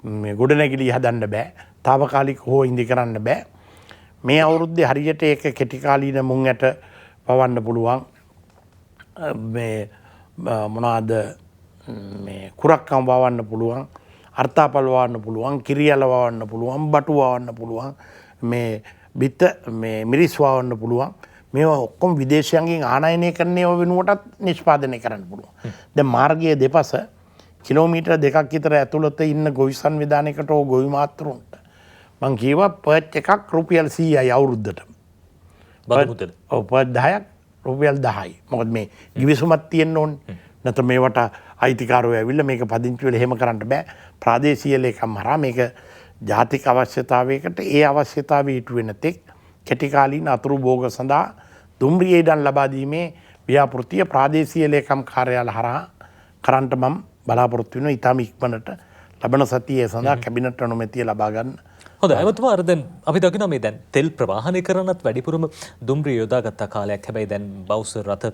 Speaker 2: මේ ගොඩනැගිලි හදන්න බෑ. తాවකාලික හෝ ඉඳි කරන්න බෑ. මේ අවුරුද්දේ හරියට ඒක කෙටි කාලීන මුං ඇට පවන්න පුළුවන්. මේ මොනවාද මේ කුරක්කම් වවන්න පුළුවන්. අර්තාපල් වවන්න පුළුවන්. කිරියල වවන්න පුළුවන්. බටු වවන්න පුළුවන්. මේ බිත්ත මේ මිරිස් වවන්න පුළුවන්. මේවා ඔක්කොම විදේශයන්ගෙන් ආනයනය කරන ඒවා වෙනුවටත් නිෂ්පාදනය කරන්න පුළුවන්. දැන් මාර්ගයේ දෙපස කිලෝමීටර් 2ක් විතර ඇතුළත ඉන්න ගොවි සංවිධානයකට ඕ ගොවි මාත්‍රුන්ට මං කියවා පර්ච් එකක් රුපියල් 100යි අවුරුද්දට.
Speaker 1: බදමුදල.
Speaker 2: ඔව් පර්ච් 10ක් රුපියල් 10යි. මොකද මේ ගිවිසුමක් තියෙන්න ඕනේ. නැත්නම් මේවට අයිතිකාරයෝ ඇවිල්ලා මේක පදිංචි වෙලා එහෙම කරන්න බෑ. ප්‍රාදේශීය ලේකම් හරහා මේක ජාතික අවශ්‍යතාවයකට ඒ අවශ්‍යතාවය ඉටු වෙන තෙක් කෙටිකාලීන අතුරු භෝග සඳහා දුම්රිය ඉඩම් ලබා දීමේ ව්‍යාපෘතිය ප්‍රාදේශීය ලේකම් කාර්යාල හරහා කරන්නට මම බලාපොරොත්තු වෙනවා. ඊටම ඉක්මනට ලබන සතියේ සඳහා කැබිනට් අනුමැතිය ලබා ගන්න.
Speaker 1: හොඳයි ඇමතුමා අර දැන් අපි දකිනවා මේ දැන් තෙල් ප්‍රවාහනය කරනත් වැඩිපුරම දුම්රිය යොදාගත්ත කාලයක්. හැබැයි දැන් බවුසර් රථ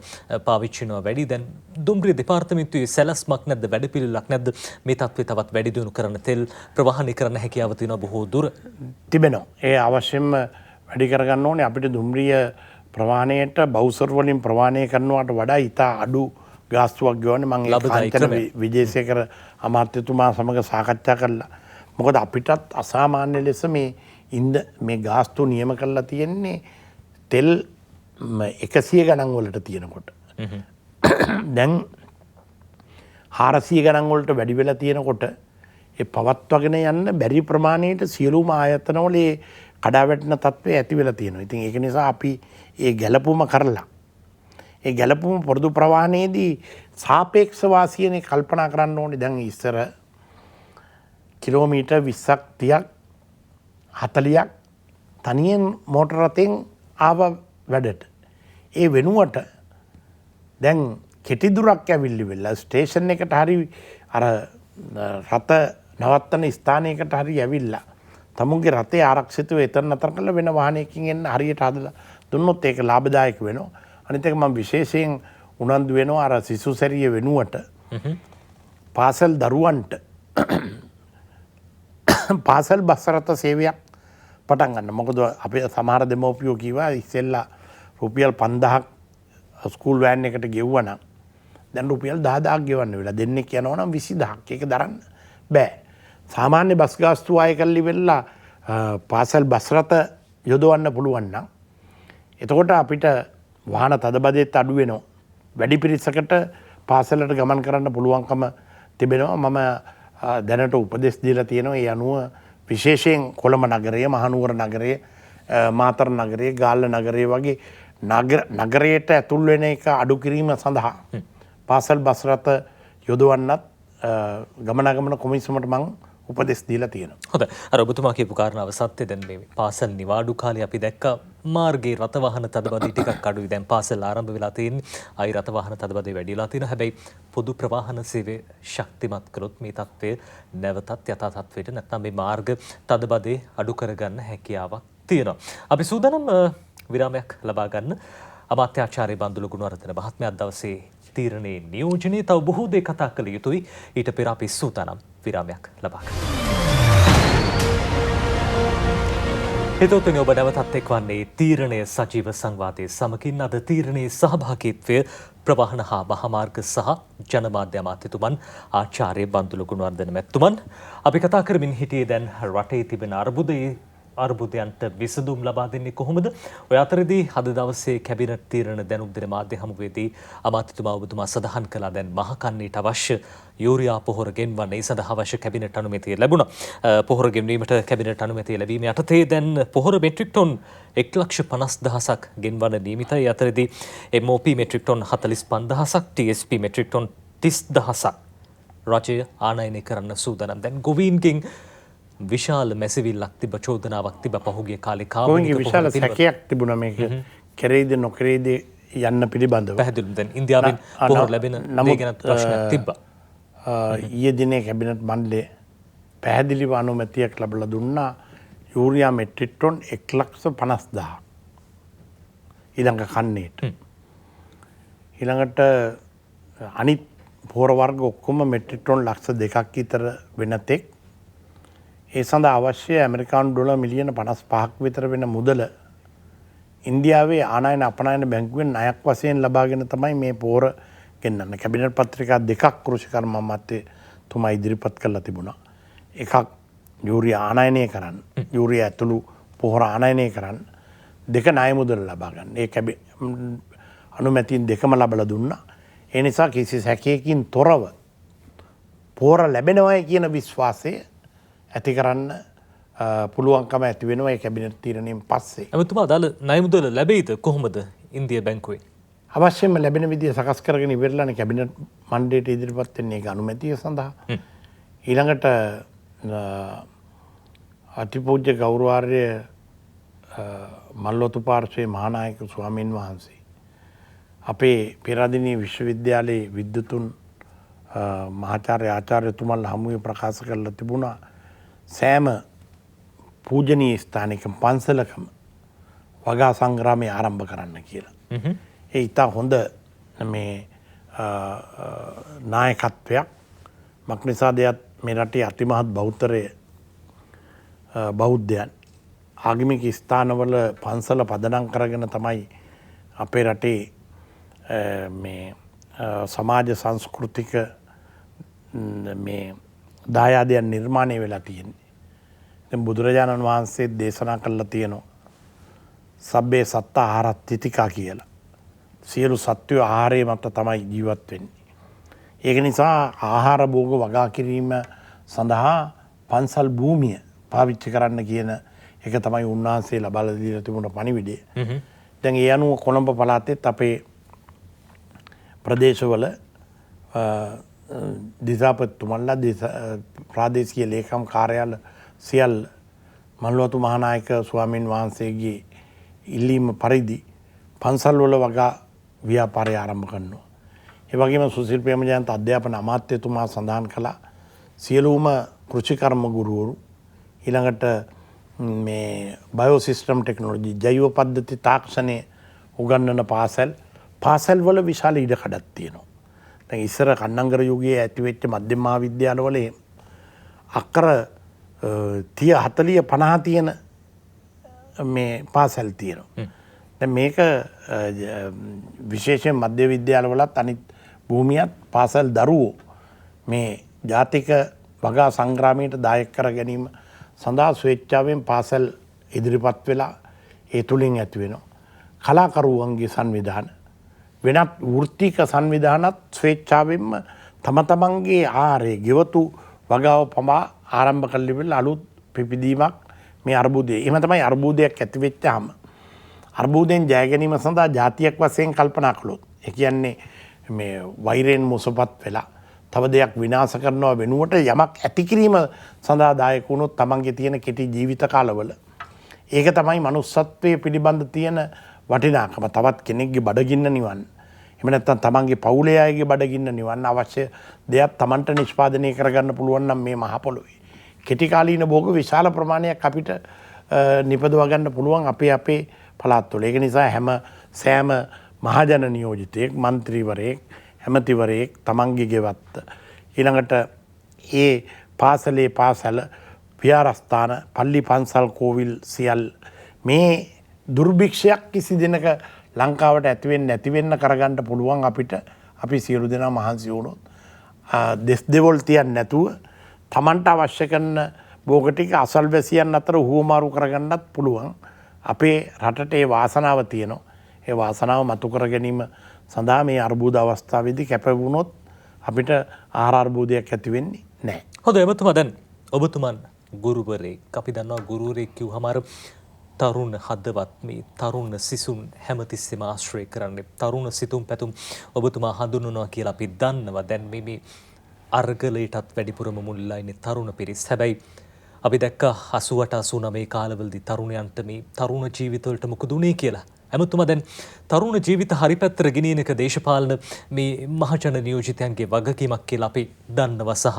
Speaker 1: පාවිච්චි කරනවා වැඩි. දැන් දුම්රිය දෙපාර්තමේන්තුවේ සැලැස්මක් නැද්ද? වැඩපිළිවෙලක් නැද්ද? මේ තත්ත්වය තවත් වැඩි දියුණු කරන්න තෙල් ප්‍රවාහනය කරන්න හැකියාව තියෙනවා බොහෝ දුර.
Speaker 2: තිබෙනවා. ඒ අවශ්‍යම වැඩි කරගන්න ඕනේ. අපිට දුම්රිය ප්‍රවාහණයට බවුසර් වලින් ප්‍රවාහනය කරනවට වඩා ඉතා අඩු ගාස්තුවක් ගෙවන්නේ. මම ඒ කාන්තන විජේසේකර අමාත්‍යතුමා සමග සාකච්ඡා කළා. මොකද අපිටත් අසාමාන්‍ය ලෙස මේ ගාස්තු නියම කරලා තියෙන්නේ තෙල් 100 ගණන් වලට තියෙනකොට. දැන් 400 ගණන් වලට වැඩි වෙලා තියෙනකොට ඒ පවත්වාගෙන යන්න බැරි ප්‍රමාණයට සියලුම ආයතනවල ඒ කඩාවැටෙන තත්ත්වය ඇති වෙලා තියෙනවා. ඉතින් ඒක නිසා අපි ඒ ගැළපුම කරලා ඒ ගැළපුම පොදු ප්‍රවාහනයේදී සාපේක්ෂ වාසියනේ කල්පනා කරන්න ඕනේ. දැන් ඉස්සර කිලෝමීටර් 20ක් 30ක් 40ක් තනියෙන් මෝටර රථෙන් ආව වැඩට. ඒ වෙනුවට දැන් කෙටි දුරක් ඇවිල්ලි වෙලා ස්ටේෂන් එකට හරි අර රථ නවත්තන ස්ථානයකට හරි ඇවිල්ලා තමුන්ගේ රථය ආරක්ෂිතව එතන නතර කරලා වෙන වාහනයකින් එන්න හරියට හදලා දුන්නොත් ඒක ලාභදායක වෙනවා. අනිත් එක මම විශේෂයෙන් උනන්දු වෙනවා අර සිසුසැරිය වෙනුවට පාසල් දරුවන්ට පාසල් බස් රථ සේවයක් පටන් ගන්න. මොකද අපේ සමහර දෙමව්පියෝ කිව්වා ඉස්සෙල්ලා රුපියල් 5000ක් ස්කූල් වෑන් එකට ගෙව්වනම් දැන් රුපියල් 10000ක් ගෙවන්න වෙලා. දෙන්නෙක් යනවා නම් 20000ක්. ඒක දරන්න බෑ. සාමාන්‍ය බස් ගාස්තු ආය කරලි වෙලා පාසල් බස් රථ යොදවන්න පුළුවන් නම් එතකොට අපිට වාහන තදබදෙත් අඩු වෙනවා. වැඩි පිරිසකට පාසලට ගමන් කරන්න පුළුවන්කම තිබෙනවා. මම දැනට උපදෙස් දීලා තියෙනවා. ඒ අනුව විශේෂයෙන් කොළඹ නගරය, මහනුවර නගරය, මාතර නගරය, ගාල්ල නගරය වගේ නගරයට ඇතුල් වෙන එක අඩු කිරීම සඳහා පාසල් බස් රථ යොදවන්නත් ගමනාගමන කොමිසමට මං උපදෙස් දීලා තියෙනවා.
Speaker 1: හොඳයි. අර ඔබතුමා කියපු කාරණාව සත්‍ය. දැන් මේ පාසල් නිවාඩු කාලේ අපි දැක්ක මාර්ගයේ රථ වාහන තදබදි ටිකක් අඩුයි. දැන් පාසල් ආරම්භ වෙලා තියෙන්නේ. ආයි රථ වාහන තදබදි වැඩි වෙලා තියෙනවා. හැබැයි පොදු ප්‍රවාහන සේවය ශක්තිමත් කරොත් මේ තත්ත්වය නැවතත් යථා තත්ත්වයට නැත්නම් මේ මාර්ග තදබදේ අඩු කරගන්න හැකියාවක් තියෙනවා. අපි සූදානම් විරාමයක් ලබා ගන්න. අමාත්‍යාචාර්ය බන්දුල ගුණවර්ධන මහත්මයා අද දවසේ තීරණයේ නියෝජනයේ තව බොහෝ දේ කතා කළ යුතුයි. ඊට පෙර අපි සූදානම් විරාමයක් ලබා ගන්න. හිතවතුනි, ඔබ නැවතත් එක්වන්නේ තීරණය සජීව සංවාදයේ සමගින්. අද තීරණයේ සහභාගීත්වය ප්‍රවාහන හා මහමාර්ග සහ ජනමාධ්‍ය අමාත්‍යතුමන් ආචාර්ය බන්දුල ගුණවර්ධන මැතිතුමන්. අපි කතා කරමින් හිටියේ දැන් රටේ තිබෙන අර්බුදයන්ට විසඳුම් ලබා දෙන්නේ කොහොමද? ඔය අතරදී අද දවසේ කැබිනට් තීරණ දැනුම් දෙන මාධ්‍ය හමුවේදී අමාත්‍යතුමා ඔබතුමා සඳහන් කළා දැන් මහකන්නේට අවශ්‍ය යූරියා පොහොර ගෙන්වන්න ඒ සඳහා අවශ්‍ය කැබිනට් අනුමැතිය ලැබුණා. පොහොර ගෙන්වීමට කැබිනට් අනුමැතිය ලැබීම යටතේ දැන් පොහොර මෙට්‍රික් ටොන් 1,50,000ක් ගෙන්වන්න නියමිතයි. අතරදී MOP මෙට්‍රික් ටොන් 45,000ක්, TSP මෙට්‍රික් ටොන් 30,000ක් රජය ආනයනය කරන්න සූදානම්. දැන් ගොවීන්ගෙන් විශාල මැසිවිල්ලක් තිබ, චෝදනාවක් තිබ පහුගිය කාලේ
Speaker 2: ගොවීන්ගේ විශාල සැකයක් තිබුණා මේක කෙරෙයිද නොකෙරෙයිද යන්න පිළිබඳව.
Speaker 1: පැහැදිලිව දැන් ඉන්දියාවෙන් පොහොර ලැබෙන දේ ගැන ප්‍රශ්නයක් තිබ්බා.
Speaker 2: ඊයේ දිනේ කැබිනට් මණ්ඩලය පැහැදිලිව අනුමැතියක් ලැබලා දුන්නා යූරියා මෙට්‍රික් ටොන් 1,50,000 ඊළඟ කන්නේට. ඊළඟට අනිත් පොහොර වර්ග ඔක්කොම මෙට්‍රික් ටොන් ලක්ෂ 2ක් විතර වෙනතෙක් ඒ සඳහා අවශ්‍ය ඇමරිකානු ඩොලර් මිලියන 55ක් විතර වෙන මුදල ඉන්දියාවේ ආනයන අපනයන බැංකුවෙන් ණයක් වශයෙන් ලබාගෙන තමයි මේ පොහොර ගෙන්නන්නේ. කැබිනට් පත්‍රිකා දෙකක් කෘෂිකර්ම අමාත්‍යතුමා ඉදිරිපත් කරලා තිබුණා. එකක් යූරියා ආනයනය කරන්න, යූරියා ඇතුළු පොහොර ආනයනය කරන්න, දෙක ණය මුදල් ලබා ගන්න. ඒ අනුමැතින් දෙකම ලබලා දුන්නා. ඒ නිසා කිසි සැකයකින් තොරව පොහොර ලැබෙනවයි කියන විශ්වාසය ඇති කරන්න පුළුවන්කම ඇති වෙනවා ඒ කැබිනට් තීරණයෙන් පස්සේ.
Speaker 1: එතුමා අදාළ ණය මුදල ලැබෙයිද කොහොමද ඉන්දියා බැංකුවේ?
Speaker 2: අවශ්‍යම ලැබෙන විදිය සකස් කරගෙන ඉවරලානේ කැබිනට් මණ්ඩලයට ඉදිරිපත් වෙන්නේ ඒක අනුමැතිය සඳහා. ඊළඟට අතිපූජ්‍ය ගෞරවාර්ය මල්වතු පාර්ශ්වයේ මහානායක ස්වාමීන් වහන්සේ අපේ පෙරදිනී විශ්වවිද්‍යාලයේ විද්වතුන් ආචාර්යතුමන්ලා හමුවේ ප්‍රකාශ කරලා තිබුණා සෑම පූජනීය ස්ථානිකම පන්සලකම වගා සංග්‍රාමය ආරම්භ කරන්න කියලා. ඒ ඉතා හොඳ මේ නායකත්වයක්. මක්නිසාදයක් මේ රටේ අතිමහත් බෞද්ධයන් ආගමික ස්ථානවල පන්සල පදනම් කරගෙන තමයි අපේ රටේ මේ සමාජ සංස්කෘතික මේ දායාදයන් නිර්මාණය වෙලා තියෙන්නේ. දැන් බුදුරජාණන් වහන්සේ දේශනා කළා තියෙනවා සබ්බේ සත්ත ආහාරත්තිතිකා කියලා. සියලු සත්වයෝ ආහාරය මත තමයි ජීවත් වෙන්නේ. ඒක නිසා ආහාර භෝග වගා කිරීම සඳහා පන්සල් භූමිය පාවිච්චි කරන්න කියන එක තමයි උන්වහන්සේ ලබා දීලා තිබුණ පණිවිඩය. දැන් ඒ අනුව කොළඹ පළාතෙත් අපේ ප්‍රදේශවල දිසාපතිතුමන්ලා ප්‍රාදේශීය ලේකම් කාර්යාල සියල්ල මල්වතු මහානායක ස්වාමීන් වහන්සේගේ ඉල්ලීම පරිදි පන්සල්වල වගා ව්‍යාපාරය ආරම්භ කරනවා. ඒ වගේම සුසිල් ප්‍රේමජයන්ත අධ්‍යාපන අමාත්‍යතුමා සඳහන් කළා සියලුම කෘෂිකර්ම ගුරුවරු ඊළඟට මේ බයෝසිස්ටම් ටෙක්නොලොජි ජෛව පද්ධති තාක්ෂණය උගන්වන පාසල් වල විශාල ඉඩකඩක් තියෙනවා. දැන් ඉස්සර කන්නංගර යුගයේ ඇතිවෙච්ච මධ්‍යම මහාවිද්‍යාලවල අක්කර 30 40 50 තියෙන මේ පාසල් තියෙනවා. දැන් මේක විශේෂයෙන් මධ්‍ය විද්‍යාලවලත් අනිත් භූමියත් පාසල් දරුවෝ මේ ජාතික වගා සංග්‍රාමයට දායක කර ගැනීම සඳහා ස්වේච්ඡාවෙන් පාසල් ඉදිරිපත් වෙලා ඒ තුලින් ඇති වෙනවා. කලාකරුවන්ගේ සංවිධාන වෙනත් වෘත්තික සංවිධානත් ස්වේච්ඡාවෙන්ම තම තමන්ගේ ආහාරය ගෙවතු වගාව පමා ආරම්භ කළ අලුත් පිපිදීමක් මේ අර්බුදය. එහෙම තමයි අර්බුදයක් ඇති වෙච්චාම අර්බුදයෙන් ජය ගැනීම සඳහා ජාතියක් වශයෙන් කල්පනා කළොත් ඒ කියන්නේ මේ වෛරයෙන් මුසපත් වෙලා තව දෙයක් විනාශ කරනවා වෙනුවට යමක් ඇති කිරීම සඳහා දායක වුණොත් තමන්ගේ තියෙන කෙටි ජීවිත කාලවල ඒක තමයි manussත්වයේ පිළිබඳ තියෙන වටිනාකම. තවත් කෙනෙක්ගේ බඩගින්න නිවන්න. එහෙම නැත්නම් තමන්ගේ පවුලේ අයගේ බඩගින්න නිවන්න අවශ්‍ය දෙයක් තමන්ට නිෂ්පාදනය කරගන්න පුළුවන් නම් මේ මහ පොළොවේ කෙටි කාලීන භෝග විශාල ප්‍රමාණයක් අපිට නිපදවා ගන්න පුළුවන් අපේ පළාත්වල. ඒක නිසා සෑම මහජන නියෝජිතයෙක්, മന്ത്രിවරයෙක්, ඇමතිවරයෙක් තමන්ගේ ගෙවත්ත ඊළඟට ඒ පාසල් විහාරස්ථාන පල්ලි පන්සල් කෝවිල් සියල් මේ දුර්භික්ෂයක් කිසි දිනක ලංකාවට ඇතිවෙන්නේ නැති වෙන්න කරගන්න පුළුවන් අපිට. අපි සියලු දෙනා මහන්සි වුණොත් දෙස් දෙවොල් තියන්නේ නැතුව තමන්ට අවශ්‍ය කරන භෝග ටික අසල්වැසියන් අතර හුවමාරු කරගන්නත් පුළුවන්. අපේ රටට ඒ වාසනාව තියෙනවා. ඒ වාසනාව මතු කර ගැනීම සඳහා මේ අර්බුද අවස්ථාවේදී කැප වුණොත් අපිට ආහාර අර්බුදයක් ඇති වෙන්නේ නැහැ.
Speaker 1: හොඳයි එමතුමා, දැන් ඔබතුමන් ගුරුවරයෙක්, අපි දන්නවා ගුරුවරයෙක් කිව්වම අර තරුණ හදවත් මේ තරුණ සිසුන් හැමතිස්සෙම ආශ්‍රය කරන්නේ තරුණ සිතුම් පැතුම් ඔබතුමා හඳුන්වනවා කියලා අපි දන්නවා. දැන් මේ අර්ගලයටත් වැඩිපුරම මුල්ලා ඉන්නේ තරුණ පිරිස්. හැබැයි අපි දැක්කා 88 89 කාලවලදී තරුණයන්ට මේ තරුණ ජීවිතවලට මොකද උනේ කියලා. එමතුමා, දැන් තරුණ ජීවිත හරි පැත්තට ගෙනියන එක දේශපාලන මේ මහජන නියෝජිතයන්ගේ වගකීමක් කියලා අපි දන්නවා. සහ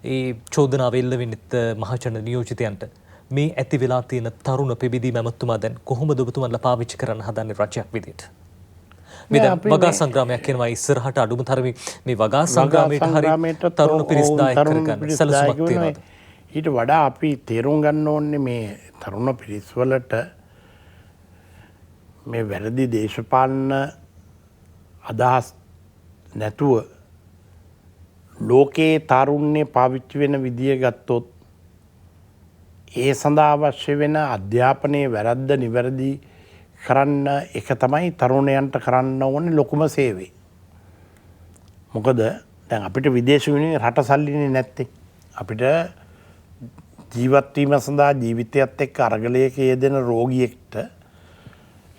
Speaker 1: ඒ චෝදනාව එල්ල වෙන්නත් මහජන නියෝජිතයන්ට මේ ඇති වෙලා තියෙන තරුණ පෙබිදීම එමතුමා දැන් කොහොමද ඔබතුමන්ලා පාවිච්චි කරන්න හදන්නේ රජයක් විදිහට? මේ දැන් වගා සංග්‍රාමයක් කියනවා ඉස්සරහට අඩුම තරමේ මේ වගා සංග්‍රාමයට හරි තරුණ පිරිස් දායක කරගන්න සැලසුමක් තියෙනවා.
Speaker 2: ඊට වඩා අපි තේරුම් ගන්න ඕනේ මේ තරුණ පිරිස් වලට මේ වැරදි දේශපාලන අදහස් නැතුව ලෝකයේ තරුණේ පාවිච්චි වෙන විදිය ගත්තොත් ඒ සඳහා අවශ්‍ය වෙන අධ්‍යාපනයේ වැරද්ද නිවැරදි කරන්න එක තමයි තරුණයන්ට කරන්න ඕනේ ලොකුම සේවය. මොකද දැන් අපිට විදේශ විනිමය රට සල්ලිනේ නැත්තේ. අපිට ජීවත් වීම සඳහා ජීවිතයත් එක්ක අරගලයක යෙදෙන රෝගියෙක්ට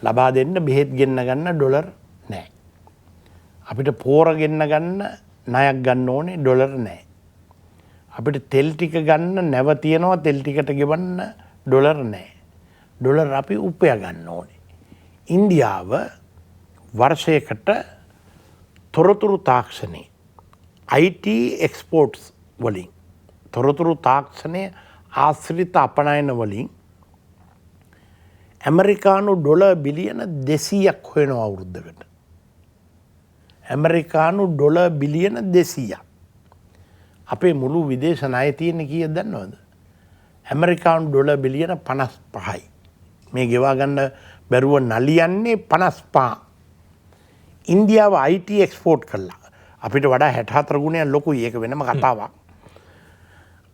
Speaker 2: ලබා දෙන්න බෙහෙත් ගෙන්න ගන්න ඩොලර් නැහැ. අපිට පෝර ගෙන්න ගන්න ණයක් ගන්න ඕනේ ඩොලර් නැහැ. අපිට තෙල් ටික ගන්න නැව තියනවා තෙල් ටිකට ගෙවන්න ඩොලර් නැහැ. ඩොලර් අපි උපයා ගන්න ඕනේ. ඉන්දියාව වර්ෂයකට තොරතුරු තාක්ෂණයේ IT එක්ස්පෝර්ට්ස් වලින් තොරතුරු තාක්ෂණයේ ආශ්‍රිත අපනයන වලින් ඇමරිකානු ඩොලර් බිලියන 200ක් හොයනවා අවුරුද්දකට. ඇමරිකානු ඩොලර් බිලියන 200ක්. අපේ මුළු විදේශ ණය තියෙන්නේ කීයද දන්නවද? ඇමරිකානු ඩොලර් බිලියන 55යි. මේ ගෙවා ගන්න බැරුව නලියන්නේ 55. ඉන්දියාව IT එක්ස්පෝර්ට් කළා. අපිට වඩා 64 ගුණයක් ලොකුයි. ඒක වෙනම කතාවක්.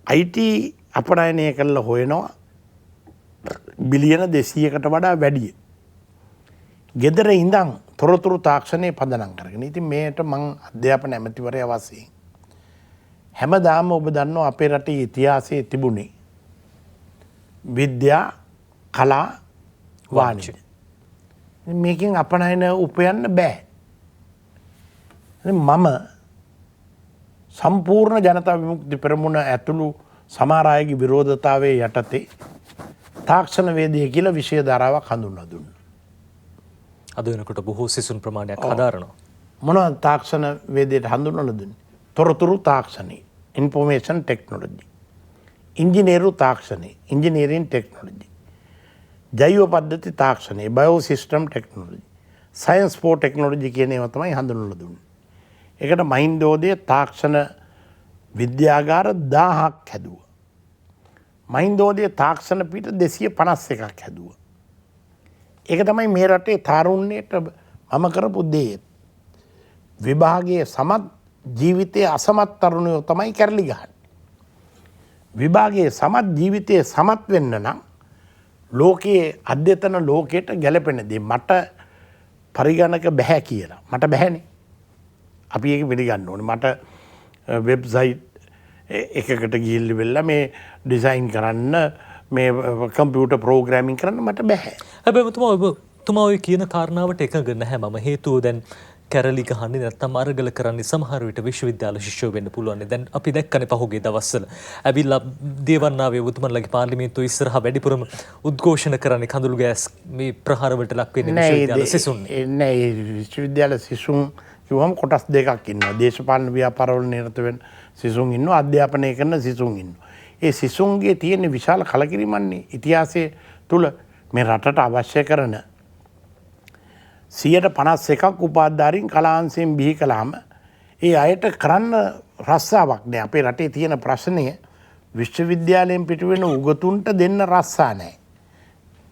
Speaker 2: IT අපනයනය කළා හොයනවා බිලියන 200කට වඩා වැඩිය. ගෙදර ඉඳන් තොරතුරු තාක්ෂණයේ පදනම් කරගෙන. ඉතින් මේකට මං අධ්‍යාපන ඇමතිවරයා වශයෙන් හැමදාම ඔබ දන්නවා අපේ රටේ ඉතිහාසයේ තිබුණේ විද්‍යා, කලා, වාණිජ්‍ය. මේකෙන් අපනයන උපයන්න බෑ. මම සම්පූර්ණ ජනතා විමුක්ති පෙරමුණ ඇතුළු සමහර අයගේ විරෝධතාවයේ යටතේ තාක්ෂණ වේදය කියලා විෂය ධාරාවක් හඳුන්වා දුන්නා.
Speaker 1: අද වෙනකොට බොහෝ සිසුන් ප්‍රමාණයක් හදාරනවා.
Speaker 2: මොනවද තාක්ෂණ වේදයට හඳුන්වලා දුන්නේ? තොරතුරු තාක්ෂණය, ඉන්ෆෝමේෂන් ටෙක්නොලොජි, ඉංජිනේරු තාක්ෂණය, ඉංජිනේරින් ටෙක්නොලොජි, ජෛව පද්ධති තාක්ෂණය, bio system technology, science for technology කියන ඒවා තමයි හඳුන්වලා දුන්නේ. ඒකට මහින්දෝදය තාක්ෂණ විද්‍යාගාර 1000ක් හැදුවා. මහින්දෝදය තාක්ෂණ පීඨ 251ක් හැදුවා. ඒක තමයි මේ රටේ තාරුණ්‍යයට මම කරපු දේ. විභාගයේ සමත් ජීවිතයේ අසමත් තරුණයෝ තමයි කැරලි ගහන්නේ. විභාගයේ සමත් ජීවිතයේ සමත් වෙන්න නම් ලෝකයේ අධ්‍යතන ලෝකයට ගැලපෙන දේ මට පරිගණක බෑ කියලා. මට බෑනේ. අපි ඒක පිළිගන්න ඕනේ. මට වෙබ්සයිට් එකකට ගිහිල්ලා වෙලා මේ ඩිසයින් කරන්න මේ කම්පියුටර් ප්‍රෝග්‍රෑමින් කරන්න මට බැහැ.
Speaker 1: හැබැයි ඔබතුමා ඔය කියන කාරණාවට එකඟ නැහැ. මම හේතුව දැන් කැරලි ගහන්නේ නැත්නම් අරගල කරන්නේ සමහර විට විශ්වවිද්‍යාල ශිෂ්‍යයෝ වෙන්න පුළුවන්. දැන් අපි දැක්කනේ පහුගිය දවස්වල ඇවිල්ලා දේවන්නාවේ ඔබතුමන්ලගේ පාර්ලිමේන්තුව ඉස්සරහා වැඩිපුරම උද්ඝෝෂණ කරන්නේ කඳුළු ගෑස් මේ ප්‍රහාර වලට ලක් වෙන්නේ විශ්වවිද්‍යාල සිසුන්.
Speaker 2: නෑ විශ්වවිද්‍යාල සිසුන් කිව්වම කොටස් දෙකක් ඉන්නවා. දේශපාලන ව්‍යාපාරවල නිරත වෙන සිසුන් ඉන්නවා, අධ්‍යාපනය කරන සිසුන් ඉන්නවා. ඒ සිසුන්ගේ තියෙන විශාල කලකිරීමන්නේ ඉතිහාසයේ තුල මේ රටට අවශ්‍ය කරන 51% උපාධිධාරීන් කලාංශයෙන් බිහි කළාම ඒ අයට කරන්න රස්සාවක් නෑ. අපේ රටේ තියෙන ප්‍රශ්නය විශ්වවිද්‍යාලයෙන් පිටවෙන උගතුන්ට දෙන්න රස්සා නෑ.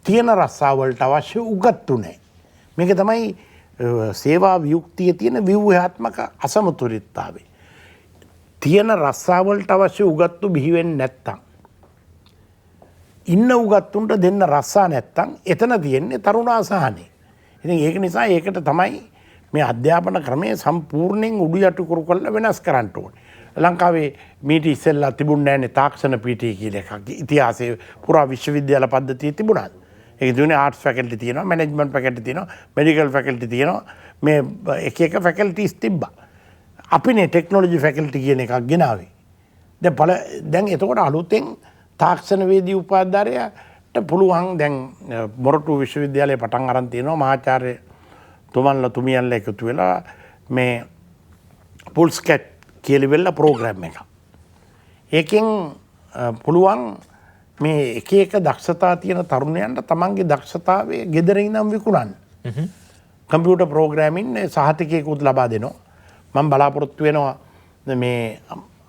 Speaker 2: තියෙන රස්සාවලට අවශ්‍ය උගත්තු නෑ. මේක තමයි සේවා වියුක්තිය තියෙන ව්‍යුහාත්මක අසමතුලිතතාවය. තියෙන රස්සාවලට අවශ්‍ය උගත්තු බිහි වෙන්නේ නැත්තම්, ඉන්න උගත්තුන්ට දෙන්න රස්සා නැත්තම් එතන තියෙන්නේ තරුණ අසහනේ. ඉතින් ඒක නිසා ඒකට තමයි මේ අධ්‍යාපන ක්‍රමය සම්පූර්ණයෙන් උඩු යටු කරු කරලා වෙනස් කරන්න ඕනේ. ලංකාවේ මීට ඉස්සෙල්ලා තිබුණ නැන්නේ තාක්ෂණ පීඨය කියලා එකක්. ඉතිහාසයේ පුරා විශ්වවිද්‍යාල පද්ධතිය තිබුණා. ඒක දුන්නේ ආර්ට්ස් ෆැකල්ටි තියෙනවා, මැනේජ්මන්ට් ෆැකල්ටි තියෙනවා, මෙඩිකල් ෆැකල්ටි තියෙනවා. මේ එක එක ෆැකල්ටිස් තිබ්බා. අපිනේ ටෙක්නොලොජි ෆැකල්ටි කියන එකක් ගෙනාවේ. දැන් එතකොට අලුතෙන් තාක්ෂණවේදී උපාධිධාරයාට පුළුවන් දැන් මොරටු විශ්වවිද්‍යාලයේ පටන් අරන් තියෙනවා මහාචාර්ය තුමන්ලා තුමියන්ලා එකතු වෙලා මේ පුල්ස්කැට් කියලා ප්‍රෝග්‍රෑම් එකක්. ඒකෙන් පුළුවන් මේ එක එක දක්ෂතා තියෙන තරුණයන්ට තමන්ගේ දක්ෂතාවය ගෙදර ඉඳන් විකුණන්න. කම්පියුටර් ප්‍රෝග්‍රෑමින් සහතිකයකුත් ලබා දෙනවා. මම බලාපොරොත්තු වෙනවා මේ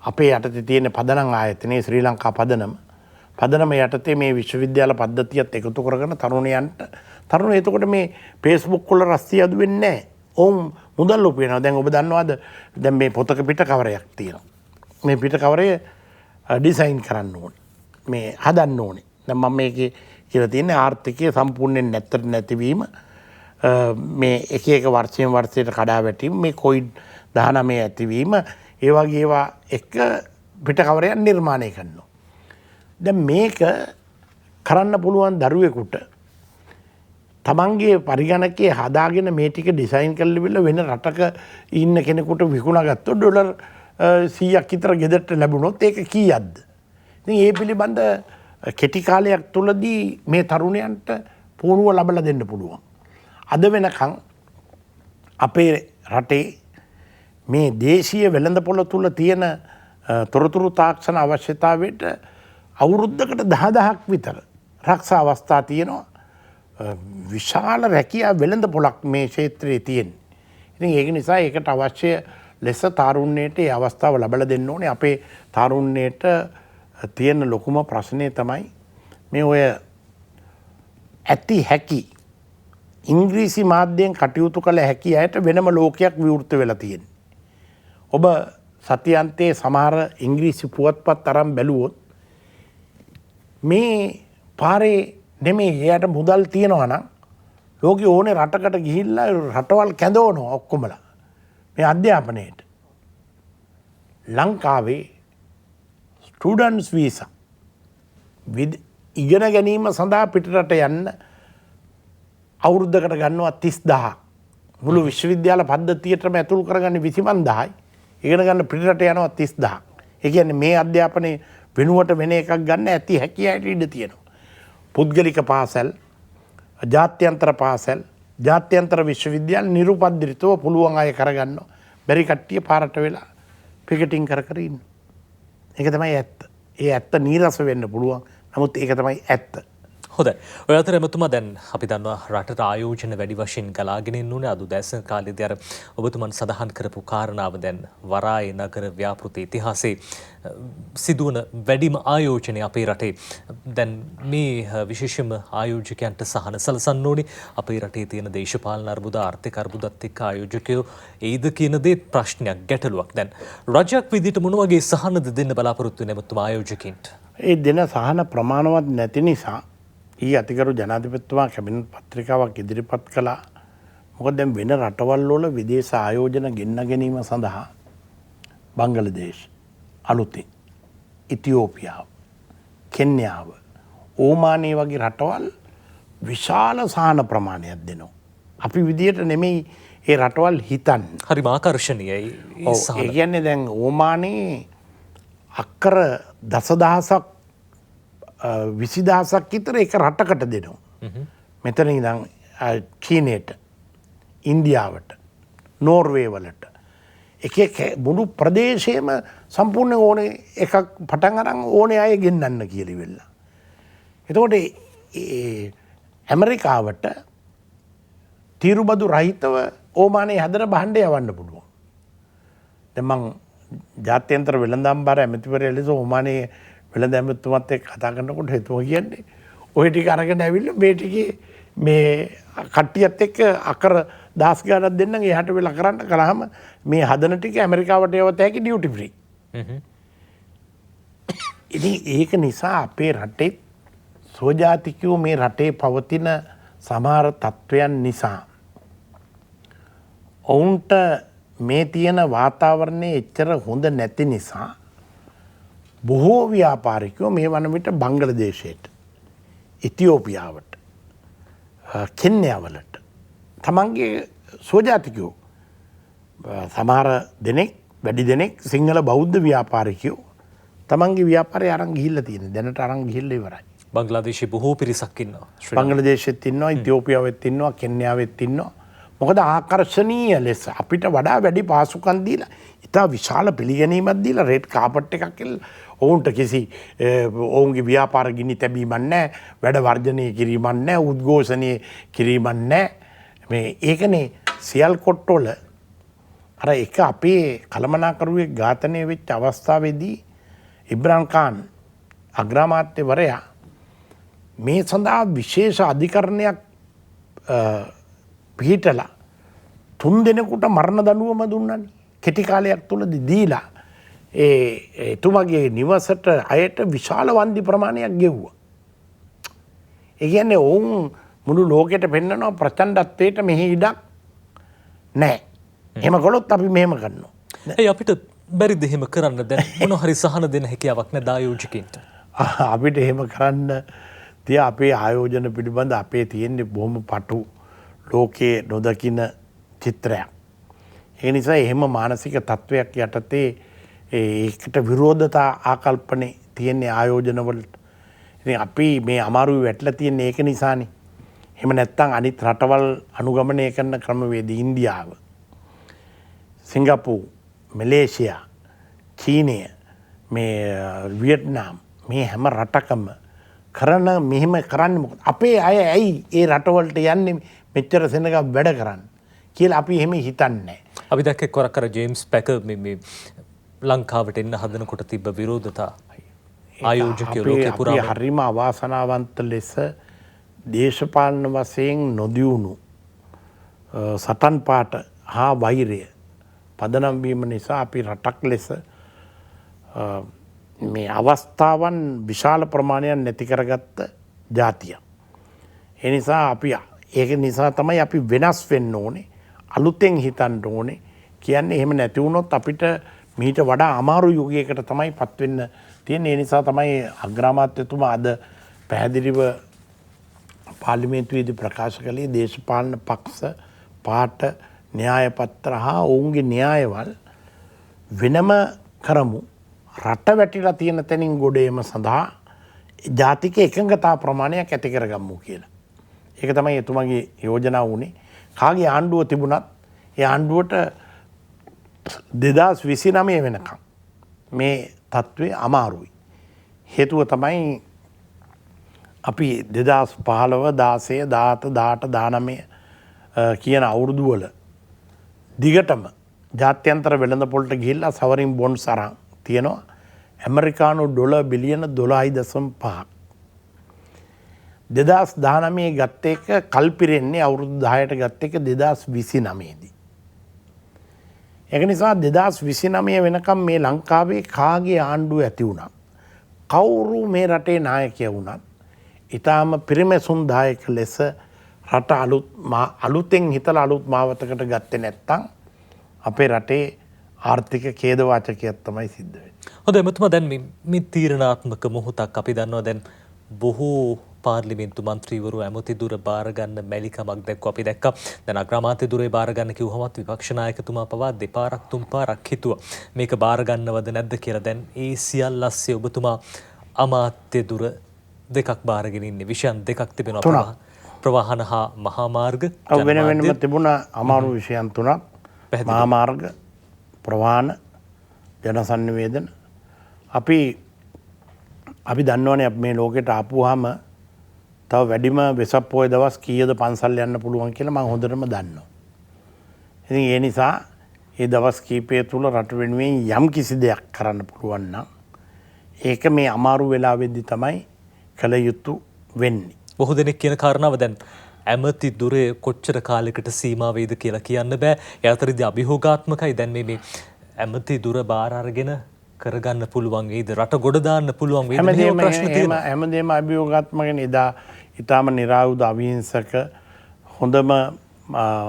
Speaker 2: අපේ යටතේ තියෙන පදනම් ආයතනයේ ශ්‍රී ලංකා පදනම යටතේ මේ විශ්වවිද්‍යාල පද්ධතියත් එකතු කරගෙන තරුණ එතකොට මේ Facebook වල රස්තිය අඩු වෙන්නේ නැහැ. ඔවුන් මුදල් උපයනවා. දැන් ඔබ දන්නවද දැන් මේ පොතක පිට කවරයක් තියෙනවා. මේ පිට කවරය ඩිසයින් කරන්න ඕනේ. මේ හදන්න ඕනේ. දැන් මම මේකේ කියලා තියෙන්නේ ආර්ථිකය සම්පූර්ණයෙන් නැතිවීම, මේ එක එක වර්ෂයෙන් වර්ෂයට කඩා වැටීම, මේ COVID-19 ඇතිවීම, ඒ වගේ ඒවා එක පිට කවරයක් නිර්මාණය කරනවා. දැන් මේක කරන්න පුළුවන් දරුවෙකුට තමන්ගේ පරිගණකයේ හදාගෙන මේ ටික ඩිසයින් කරලා වෙන රටක ඉන්න කෙනෙකුට විකුණාගත්තොත් ඩොලර් 100ක් විතර ගෙදරට ලැබුණොත් ඒක කීයක්ද? ඉතින් ඒ පිළිබඳ කෙටි කාලයක් තුලදී මේ තරුණයන්ට පුහුණුව ලබා දෙන්න පුළුවන්. අද වෙනකන් අපේ රටේ මේ දේශීය වෙළඳපොළ තුල තියෙන තොරතුරු තාක්ෂණ අවශ්‍යතාවයට අවුරුද්දකට 10,000ක් විතර රක්ෂා අවස්ථා තියෙනවා. විශාල රැකියා වෙළඳපොළක් මේ ක්ෂේත්‍රයේ තියෙන. ඉතින් ඒක නිසා ඒකට අවශ්‍ය ලෙස තාරුණ්‍යයට ඒ අවස්ථාව ලබා දෙන්න ඕනේ. අපේ තාරුණ්‍යයට තියෙන ලොකුම ප්‍රශ්නේ තමයි මේ ඔය ඇති හැකි ඉංග්‍රීසි මාධ්‍යයෙන් කටයුතු කළ හැකි අයට වෙනම ලෝකයක් විවෘත වෙලා තියෙනවා. ඔබ සතියන්තයේ සමහර ඉංග්‍රීසි පුවත්පත් අරන් බැලුවොත් මේ පාරේ නෙමෙයි එයාට මුදල් තියනවා නම් ලෝකෙ ඕනේ රටකට ගිහිල්ලා රටවල් කැඳවනවා ඔක්කොමලා මේ අධ්‍යාපනයේට. ලංකාවේ ස්ටුඩන්ට්ස් වීසා ඉගෙන ගැනීම සඳහා පිටරට යන්න අවුරුද්දකට ගන්නවා 30000. මුළු විශ්වවිද්‍යාල පද්ධතියටම ඇතුල් කරගන්නේ 25000යි. ඉගෙන ගන්න පිටරට යනවා 30000. ඒ කියන්නේ මේ අධ්‍යාපනයේ වෙනුවට වෙන එකක් ගන්න ඇති හැකියාවට ඉඩ තියෙනවා. පුද්ගලික පාසල්, ජාත්‍යන්තර පාසල්, ජාත්‍යන්තර විශ්වවිද්‍යාල නිරුපද්‍රිතව පුළුවන් අය කරගන්නවා. බැරි කට්ටිය පාරට වෙලා පිකටින් කර ඉන්නවා. ඒක තමයි ඇත්ත. ඒ ඇත්ත නීරස වෙන්න පුළුවන්. නමුත් ඒක තමයි ඇත්ත.
Speaker 1: හොඳයි. ඔය අතර එමතුමා දැන් අපි දන්නවා රටට ආයෝජන වැඩි වශයෙන් ගලාගෙන ඉන්නුනේ අද දැසන කාලේදී අර ඔබතුමන් සඳහන් කරපු කාරණාව දැන් වරායේ නගර ව්‍යාපෘති ඉතිහාසයේ සිදුවන වැඩිම ආයෝජනය අපේ රටේ. දැන් මේ විශේෂම ආයෝජකයන්ට සහන සලසන්න ඕනේ. අපේ රටේ තියෙන දේශපාලන අර්බුද, ආර්ථික අර්බුදත් එක්ක ආයෝජකයෝ එයිද කියන දේ ප්‍රශ්නයක්, ගැටලුවක්. දැන් රජයක් විදිහට මොන වගේ සහනද දෙන්න බලාපොරොත්තු වෙන්නේ එමතුමා ආයෝජකයින්ට?
Speaker 2: ඒ දෙන සහන ප්‍රමාණවත් නැති නිසා අතිගරු ජනාධිපතිතුමා කැබිනට් පත්‍රිකාවක් ඉදිරිපත් කළා. මොකද දැන් වෙන රටවල් වල විදේශ ආයෝජන ගෙන්න ගැනීම සඳහා බංගලදේශ, අලුතින් ඉතියෝපියාව, කෙන්යාව, ඕමානයේ වගේ රටවල් විශාල සහන ප්‍රමාණයක් දෙනවා. අපි විදියට නෙමෙයි ඒ රටවල් හිතන්නේ.
Speaker 1: හරිම ආකර්ශනීයයි.
Speaker 2: ඒ කියන්නේ දැන් ඕමානයේ අක්කර දසදහසක් 20000ක් විතර එක රටකට දෙනවා. මෙතන ඉඳන් චීනයට, ඉන්දියාවට, නෝර්වේ වලට එක මුළු ප්‍රදේශයේම සම්පූර්ණ ඕනේ එකක් පටන් අරන් ඕනේ අය ගෙන්නන්න කියලා ඉවෙලා. එතකොට ඇමරිකාවට තීරුබදු රහිතව ඕමානයේ හදන භාණ්ඩ යවන්න පුළුවන්. දැන් මං ජාත්‍යන්තර වෙළඳාම් බාර ඇමතිවරයා ලෙස ඕමානයේ වෙළඳ ඇමතුමත් එක්ක කතා කරනකොට එතුමා කියන්නේ ඔය ටික අරගෙන ඇවිල්ලා මේ ටිකේ මේ කට්ටියත් එක්ක අකර දහස් ගාණක් දෙන්නම් එහාට වෙලා කරන්න කලහම මේ හදන ටික ඇමරිකාවට යවත හැකි ඩියුටි ෆ්‍රී. ඉතින් ඒක නිසා අපේ රටේ සෝජාතිකයෝ මේ රටේ පවතින සමහර තත්ත්වයන් නිසා ඔවුන්ට මේ තියෙන වාතාවරණය එච්චර හොඳ නැති නිසා බොහෝ ව්‍යාපාරිකයෝ මේ වන විට බංගලදේශයට, ඉතියෝපියාවට, කෙන්යාවලට තමන්ගේ සෝජාතිකයෝ සමහර දෙනෙක් වැඩි දෙනෙක් සිංහල බෞද්ධ ව්‍යාපාරිකයෝ තමන්ගේ ව්‍යාපාරය අරන් ගිහිල්ලා තියෙන. දැනට අරන් ගිහිල්ලා ඉවරයි.
Speaker 1: බංග්ලාදේශයේ බොහෝ පිරිසක් ඉන්නවා.
Speaker 2: බංග්ලාදේශෙත් ඉන්නවා, ඉතියෝපියාවෙත් ඉන්නවා, කෙන්යාවෙත් ඉන්නවා. මොකද ආකර්ශනීය ලෙස අපිට වඩා වැඩි පාසුකම් දීලා ඉතා විශාල පිළිගැනීමක් දීලා රෙඩ් කාපට් එකක් කියලා ඔවුන්ට කිසි ඔවුන්ගේ ව්‍යාපාර ගිනි තැබීමක් නැහැ, වැඩ වර්ජනය කිරීමක් නැහැ, උද්ඝෝෂණය කිරීමක් නැහැ. මේ ඒකනේ සියල් කොට්ටොල අර එක අපේ කළමනාකරුවේ ඝාතනය වෙච්ච අවස්ථාවේදී ඉම්රාන් ખાන් අග්‍රාමාත්‍යවරයා මේ සඳහා විශේෂ අධිකරණයක් පිහිටලා 3 දෙනෙකුට මරණ දඬුවම දුන්නනේ. කෙටි කාලයක් තුලදී දීලා එතුමාගේ නිවසට අයට විශාල වන්දි ප්‍රමාණයක් ගෙව්වා. ඒ කියන්නේ ඔවුන් මුළු ලෝකෙට පෙන්නනවා ප්‍රචණ්ඩත්වයට මෙහි ඉඩක් නැහැ. එහෙම කළොත් අපි මෙහෙම කරනවා.
Speaker 1: ඒ අපිට බැරිද එහෙම කරන්න? දැන් මොන හරි සහන දෙන්න හැකියාවක් නැද ආයෝජකයින්ට?
Speaker 2: අපිට එහෙම කරන්න තිය අපේ ආයෝජන පිළිබඳ අපේ තියෙන්නේ බොහොම පටු ලෝකයේ නොදකින චිත්‍රයක්. ඒ නිසා එහෙම මානසික තත්වයක් යටතේ ඒකට විරෝධතා ආකල්පනේ තියෙන්නේ ආයෝජනවලට. ඉතින් අපි මේ අමාරුවේ වැටලා තියෙන්නේ ඒක නිසානේ. එහෙම නැත්නම් අනිත් රටවල් අනුගමනය කරන ක්‍රමවේද ඉන්දියාව, සිංගප්පූරු, මැලේසියා, චීනය, මේ වියට්නාම් මේ හැම රටකම කරන මෙහෙම කරන්නේ මොකද? අපේ අය ඇයි ඒ රටවලට යන්නේ මෙච්චර සෙනග වැඩ කරන්න කියලා අපි එහෙම හිතන්නේ නැහැ.
Speaker 1: අපි දැක්කේ කොරක් කර ජේම්ස් පැකර් මේ ලංකාවට එන්න හදනකොට තිබ්බ විරෝධතා ආයෝජකයෝ ලෝකේ පුරාම
Speaker 2: හරිම අවාසනාවන්ත ලෙස දේශපාලන වශයෙන් නොදියුණු සටන් පාට හා වෛරය පදනම් වීම නිසා අපි රටක් ලෙස මේ අවස්ථාවන් විශාල ප්‍රමාණයක් නැති කරගත්ත ජාතිය. ඒ නිසා අපි ඒක නිසා තමයි අපි වෙනස් වෙන්න ඕනේ, අලුතෙන් හිතන්න ඕනේ. කියන්නේ එහෙම නැති වුණොත් අපිට මීට වඩා අමාරු යුගයකට තමයි පත් වෙන්න තියෙන්නේ. ඒ නිසා තමයි අග්‍රාමාත්‍යතුමා අද පැහැදිලිව පාර්ලිමේන්තුවේදී ප්‍රකාශ කළේ දේශපාලන පක්ෂ, පාට, න්‍යාය පත්‍ර හා ඔවුන්ගේ න්‍යායවල් වෙනම කරමු. රට වැටිලා තියෙන තැනින් ගොඩේම සඳහා ජාතික එකඟතා ප්‍රමාණයක් ඇති කරගමු කියලා. ඒක තමයි එතුමාගේ යෝජනාව වුණේ. කාගේ ආණ්ඩුව තිබුණත් ඒ ආණ්ඩුවට 2029 වෙනකම් මේ තත්ත්වය අමාරුයි. හේතුව තමයි අපි 2015 16 17 19 කියන අවුරුදු වල දිගටම ජාත්‍යන්තර වෙළඳපොළට ගිහිල්ලා සවරින් බොන්ඩ්ස් අරන් තියෙනවා ඇමරිකානු ඩොලර් බිලියන 12.5ක්. 2019 ගත්ත එක කල්පිරෙන්නේ අවුරුදු 10ට ගත්ත එක 2029 දී. ඒක නිසා 2029 වෙනකම් මේ ලංකාවේ කාගේ ආණ්ඩුව ඇති වුණත් කවුරු මේ රටේ නායකයා වුණත් ඊටාම පිරිමැසුම් දායක ලෙස රට අලුතෙන් හිතලා අලුත් මාවතකට ගත්තේ නැත්තම් අපේ රටේ ආර්ථික ඛේදවාචකයක් තමයි සිද්ධ වෙන්නේ.
Speaker 1: හොඳයි මෙතුමා දැන් මේ තීරණාත්මක මොහොතක් අපි දන්නවා දැන් බොහෝ පාර්ලිමේන්තු මන්ත්‍රීවරු ඇමති දුර බාර ගන්න මැලිකමක් දැක්ක අපි දැක්කා. දැන් අග්‍රාමාත්‍ය දුරේ බාර ගන්න කිව්වමත් විපක්ෂ නායකතුමා පවා දෙපාරක් තුන් පාරක් හිතුවා. මේක බාර ගන්නවද නැද්ද කියලා. දැන් ඒ සියල්ල ASCII ඔබතුමා අමාත්‍ය දුර දෙකක් බාරගෙන ඉන්නේ. විෂයන් දෙකක් තිබෙනවා. ප්‍රවාහන හා මහා මාර්ග.
Speaker 2: වෙන වෙනම තිබුණා අමාරු විෂයන් තුනක්. මහා මාර්ග, ප්‍රවාහන, ජනසන්නිවේදන. අපි දන්නවනේ මේ ලෝකෙට ආපුවාම තව වැඩිම වෙසක් පොය දවස් කීයද පන්සල් යන්න පුළුවන් කියලා මම හොඳටම දන්නවා. ඉතින් ඒ නිසා මේ දවස් කීපය තුල රට වෙනුවෙන් යම් කිසි දෙයක් කරන්න පුළුවන් නම් ඒක මේ අමාරු වෙලාවෙදි තමයි කළ යුතු වෙන්නේ.
Speaker 1: බොහෝ දෙනෙක් කියන කාරණාව දැන් ඇමති දුරේ කොච්චර කාලයකට සීමා වේද කියලා කියන්න බෑ. ඒ අතරදී අභියෝගාත්මකයි. දැන් මේ ඇමති දුර බාර අරගෙන කරගන්න පුළුවන් වේද? රට ගොඩ දාන්න පුළුවන් වේද? මේ ප්‍රශ්න තියෙනවා.
Speaker 2: හැමදේම අභියෝගාත්මකනේ. එදා ඊටාම නිරායුධ අවිහිංසක හොඳම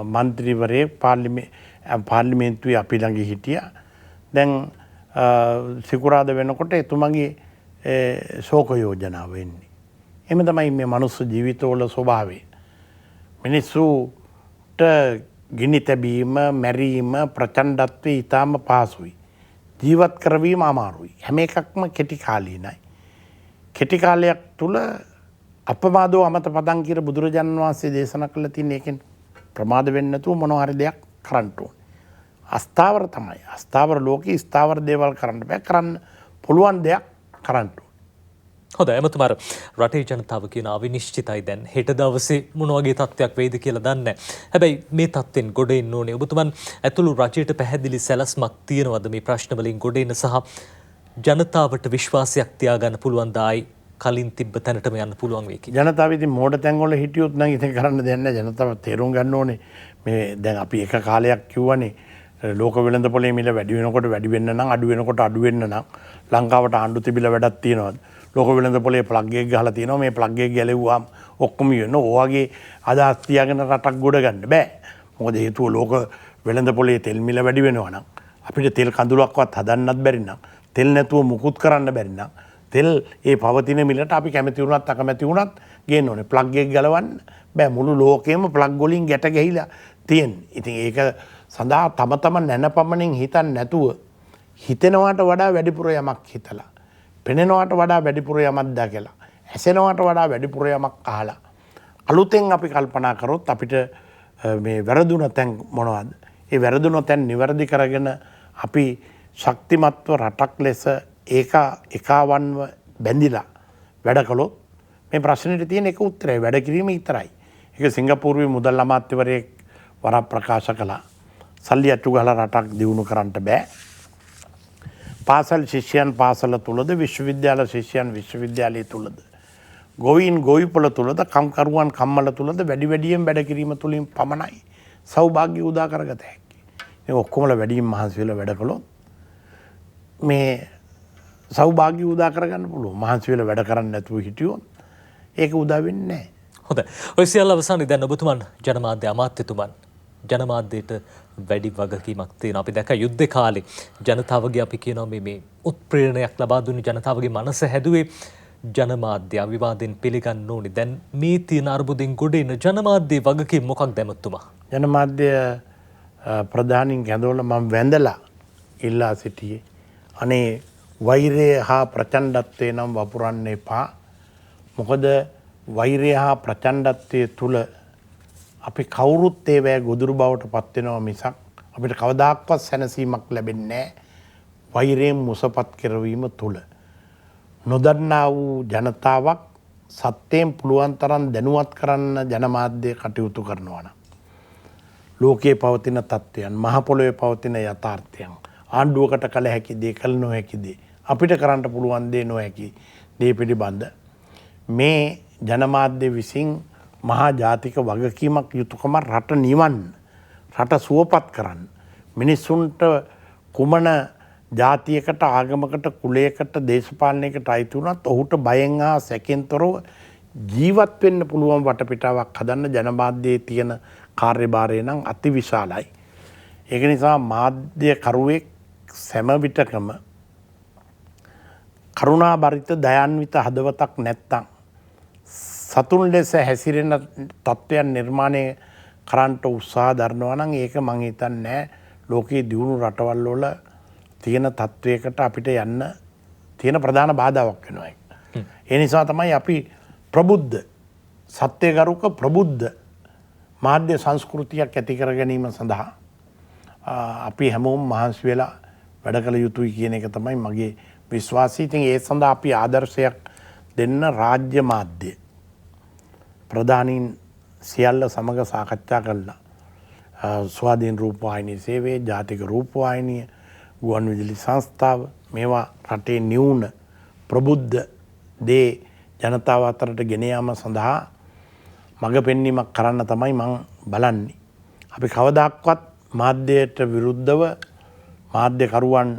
Speaker 2: മന്ത്രിවරේ පාර්ලිමේන්තුවේ අපි ළඟ හිටියා. දැන් සිකුරාද වෙනකොට එතුමගේ ශෝක යෝජනාව වෙන්නේ. එමෙ තමයි මේ මනුස්ස ජීවිතවල ස්වභාවය. මිනිස්සුට ගිනි තැබීම, මැරීම, ප්‍රචණ්ඩත්වය ඊටාම පහසුයි. ජීවත් කරවීම අමාරුයි. හැම එකක්ම කෙටි කාලීනයි. කෙටි කාලයක් තුල අපමාදෝ අමත පදං කියලා බුදුරජාණන් වහන්සේ දේශනා කළා තියෙන එකෙන් ප්‍රමාද වෙන්නේ නැතුව මොනවා හරි දෙයක් කරන්න ඕනේ. අස්ථාවර තමයි. අස්ථාවර ලෝකේ ස්ථාවර දේවල් කරන්න බෑ. කරන්න පුළුවන් දෙයක් කරන්න ඕනේ.
Speaker 1: හොඳයි එමතුමාර රටේ ජනතාව කියන අවිනිශ්චිතයි දැන් හෙට දවසේ මොන වගේ තත්ත්වයක් වෙයිද කියලා දන්නේ නැහැ. හැබැයි මේ තත්ත්වෙන් ගොඩ එන්න ඕනේ. ඔබතුමන් ඇතුළු රජයට පැහැදිලි සැලැස්මක් තියනවද මේ ප්‍රශ්න වලින් ගොඩ එන්න සහ ජනතාවට විශ්වාසයක් තියාගන්න පුළුවන් දායි කලින් තිබ්බ තැනටම යන්න පුළුවන් වෙයි කියලා.
Speaker 2: ජනතාව ඉතින් මෝඩ තැන් වල හිටියොත් නම් ඉතින් කරන්න දෙයක් නැහැ. ජනතාව තේරුම් ගන්න ඕනේ මේ දැන් අපි එක කාලයක් කිව්වනේ ලෝක වෙළඳපොලේ මිල වැඩි වෙනකොට වැඩි වෙන්න නම් අඩු වෙනකොට අඩු වෙන්න නම් ලංකාවට ආණ්ඩු තිබිලා වැඩක් තියනවාද? ලෝක වෙළඳපොලේ ප්ලග් එක ගහලා තියෙනවා. මේ ප්ලග් එක ගැලෙව්වාම ඔක්කොම වෙන ඔයගේ අදහස් තියාගෙන රටක් ගොඩ ගන්න බෑ. මොකද හේතුව ලෝක වෙළඳපොලේ තෙල් මිල වැඩි වෙනවා නම් අපිට තෙල් කඳුලක්වත් හදන්නත් බැරි නම් තෙල් නැතුව මුකුත් කරන්න බැරි නම් තෙල් ඒ පවතින මිලට අපි කැමති වුණත් අකමැති වුණත් ගේන්න ඕනේ. ප්ලග් එක ගලවන්න බෑ. මුළු ලෝකෙම ප්ලග් වලින් ගැට ගැහිලා තියෙන්නේ. ඉතින් ඒක සඳහා තම නැනපමණින් හිතන්නේ නැතුව හිතෙනවට වඩා වැඩිපුර යමක් හිතලා පෙනෙනවට වඩා වැඩිපුර යමක් දැකලා ඇසෙනවට වඩා වැඩිපුර යමක් අහලා අලුතෙන් අපි කල්පනා කරොත් අපිට මේ වැරදුන තැන් මොනවද? ඒ වැරදුන තැන් නිවැරදි කරගෙන අපි ශක්තිමත්ව රටක් ලෙස ඒකාවන්ව බැඳිලා වැඩ කළොත් මේ ප්‍රශ්නෙට තියෙන එක උත්තරය වැඩ කිරීම විතරයි. ඒක සිංගප්පූරුවේ මුදල් අමාත්‍යවරයෙක් වරක් ප්‍රකාශ කළා. සල්ලි අච්චු ගහලා රටක් දියුණු කරන්න බෑ. පාසල් ශිෂ්‍යයන් පාසල තුලද විශ්වවිද්‍යාල ශිෂ්‍යයන් විශ්වවිද්‍යාලය තුලද ගෝවීන් ගෝවිපොළ තුලද කම්කරුවන් කම්මල තුලද වැඩි වැඩියෙන් වැඩ කිරීම තුලින් පමණයි සෞභාග්‍ය උදා කරගත හැකි. මේ ඔක්කොමල වැඩියෙන් මහන්සි වෙලා වැඩ කළොත් මේ සෞභාග්‍ය උදා කරගන්න පුළුවන්. මහන්සි වෙලා වැඩ කරන්නේ නැතුව හිටියොත් ඒක උදා වෙන්නේ නැහැ.
Speaker 1: හොඳයි. ඔය සියල්ල අවසානයේ දැන් ඔබතුමන් ජනමාධ්‍ය අමාත්‍යතුමන් ජනමාධ්‍යයට වැඩි වගකීමක් තියෙනවා. අපි දැක්ක යුද්ධ කාලේ ජනතාවගේ අපි කියනවා මේ උත්ප්‍රේරණයක් ලබා දුන්නේ ජනතාවගේ මනස හැදුවේ ජනමාධ්‍ය අවිවාදෙන් පිළිගන්න ඕනේ. දැන් මේ තියෙන අර්බුදෙන් ගොඩ එන ජනමාධ්‍යයේ වගකීම මොකක්ද එමතුමා?
Speaker 2: ජනමාධ්‍ය ප්‍රධානින් ගැඳවල මම වැඳලා ඉල්ලා සිටියේ. අනේ වෛරය හා ප්‍රචණ්ඩත්වය නම් වපුරන්න එපා. මොකද වෛරය හා ප්‍රචණ්ඩත්වයේ තුල අපි කවුරුත් ඒවැ ගොදුරු බවට පත් වෙනවා මිසක් අපිට කවදාක්වත් සැනසීමක් ලැබෙන්නේ නැහැ. වෛරයෙන් මුසපත් කරවීම තුල නොදන්නා වූ ජනතාවක් සත්‍යයෙන් පුළුවන් තරම් දැනුවත් කරන්න ජනමාධ්‍ය කටයුතු කරනවා නම් ලෝකයේ පවතින තත්ත්වයන් මහ පොළොවේ පවතින යථාර්ථයන් ආණ්ඩුවකට කළ හැකි දේ කළ නොහැකි දේ අපිට කරන්න පුළුවන් දේ නොහැකි දේ පිළිබඳ මේ ජනමාධ්‍ය විසින් මහා ජාතික වගකීමක් යුතුකම රට නිවන්න රට සුවපත් කරන්න මිනිස්සුන්ට කුමන ජාතියකට ආගමකට කුලයකට දේශපාලනයකට අයිති වුණත් ඔහුට බයෙන් හා සැකෙන් තොරව ජීවත් වෙන්න පුළුවන් වටපිටාවක් හදන්න ජනමාධ්‍යයේ තියෙන කාර්යභාරය නම් අතිවිශාලයි. ඒක නිසා මාධ්‍ය කරුවෙක් සෑම විටකම කරුණාබරිත දයාන්විත හදවතක් නැත්තම් සතුන් ලෙස හැසිරෙන තත්ත්වයන් නිර්මාණය කරන්නට උත්සාහ දරනවා නම් ඒක මං හිතන්නේ නැහැ ලෝකයේ දියුණු රටවල් වල තියෙන තත්ත්වයකට අපිට යන්න තියෙන ප්‍රධාන බාධාවක් වෙනවා ඒක. ඒ නිසා තමයි අපි ප්‍රබුද්ධ සත්‍යගරුක ප්‍රබුද්ධ මාධ්‍ය සංස්කෘතියක් ඇති කර ගැනීම සඳහා අපි හැමෝම මහන්සි වෙලා වැඩ කළ යුතුයි කියන එක තමයි මගේ විශ්වාසය. ඉතින් ඒ සඳහා අපි ආදර්ශයක් දෙන්න රාජ්‍ය මාධ්‍ය ප්‍රධානීන් සියල්ල සමග සාකච්ඡා කළා. ස්වාධීන රූපවාහිනී සේවය, ජාතික රූපවාහිනිය, ගුවන් විදුලි සංස්ථාව මේවා රටේ නිවුන ප්‍රබුද්ධ දේ ජනතාව අතරට ගෙන යාම සඳහා මඟ පෙන්වීමක් කරන්න තමයි මං බලන්නේ. අපි කවදාක්වත් මාධ්‍යයට විරුද්ධව මාධ්‍යකරුවන්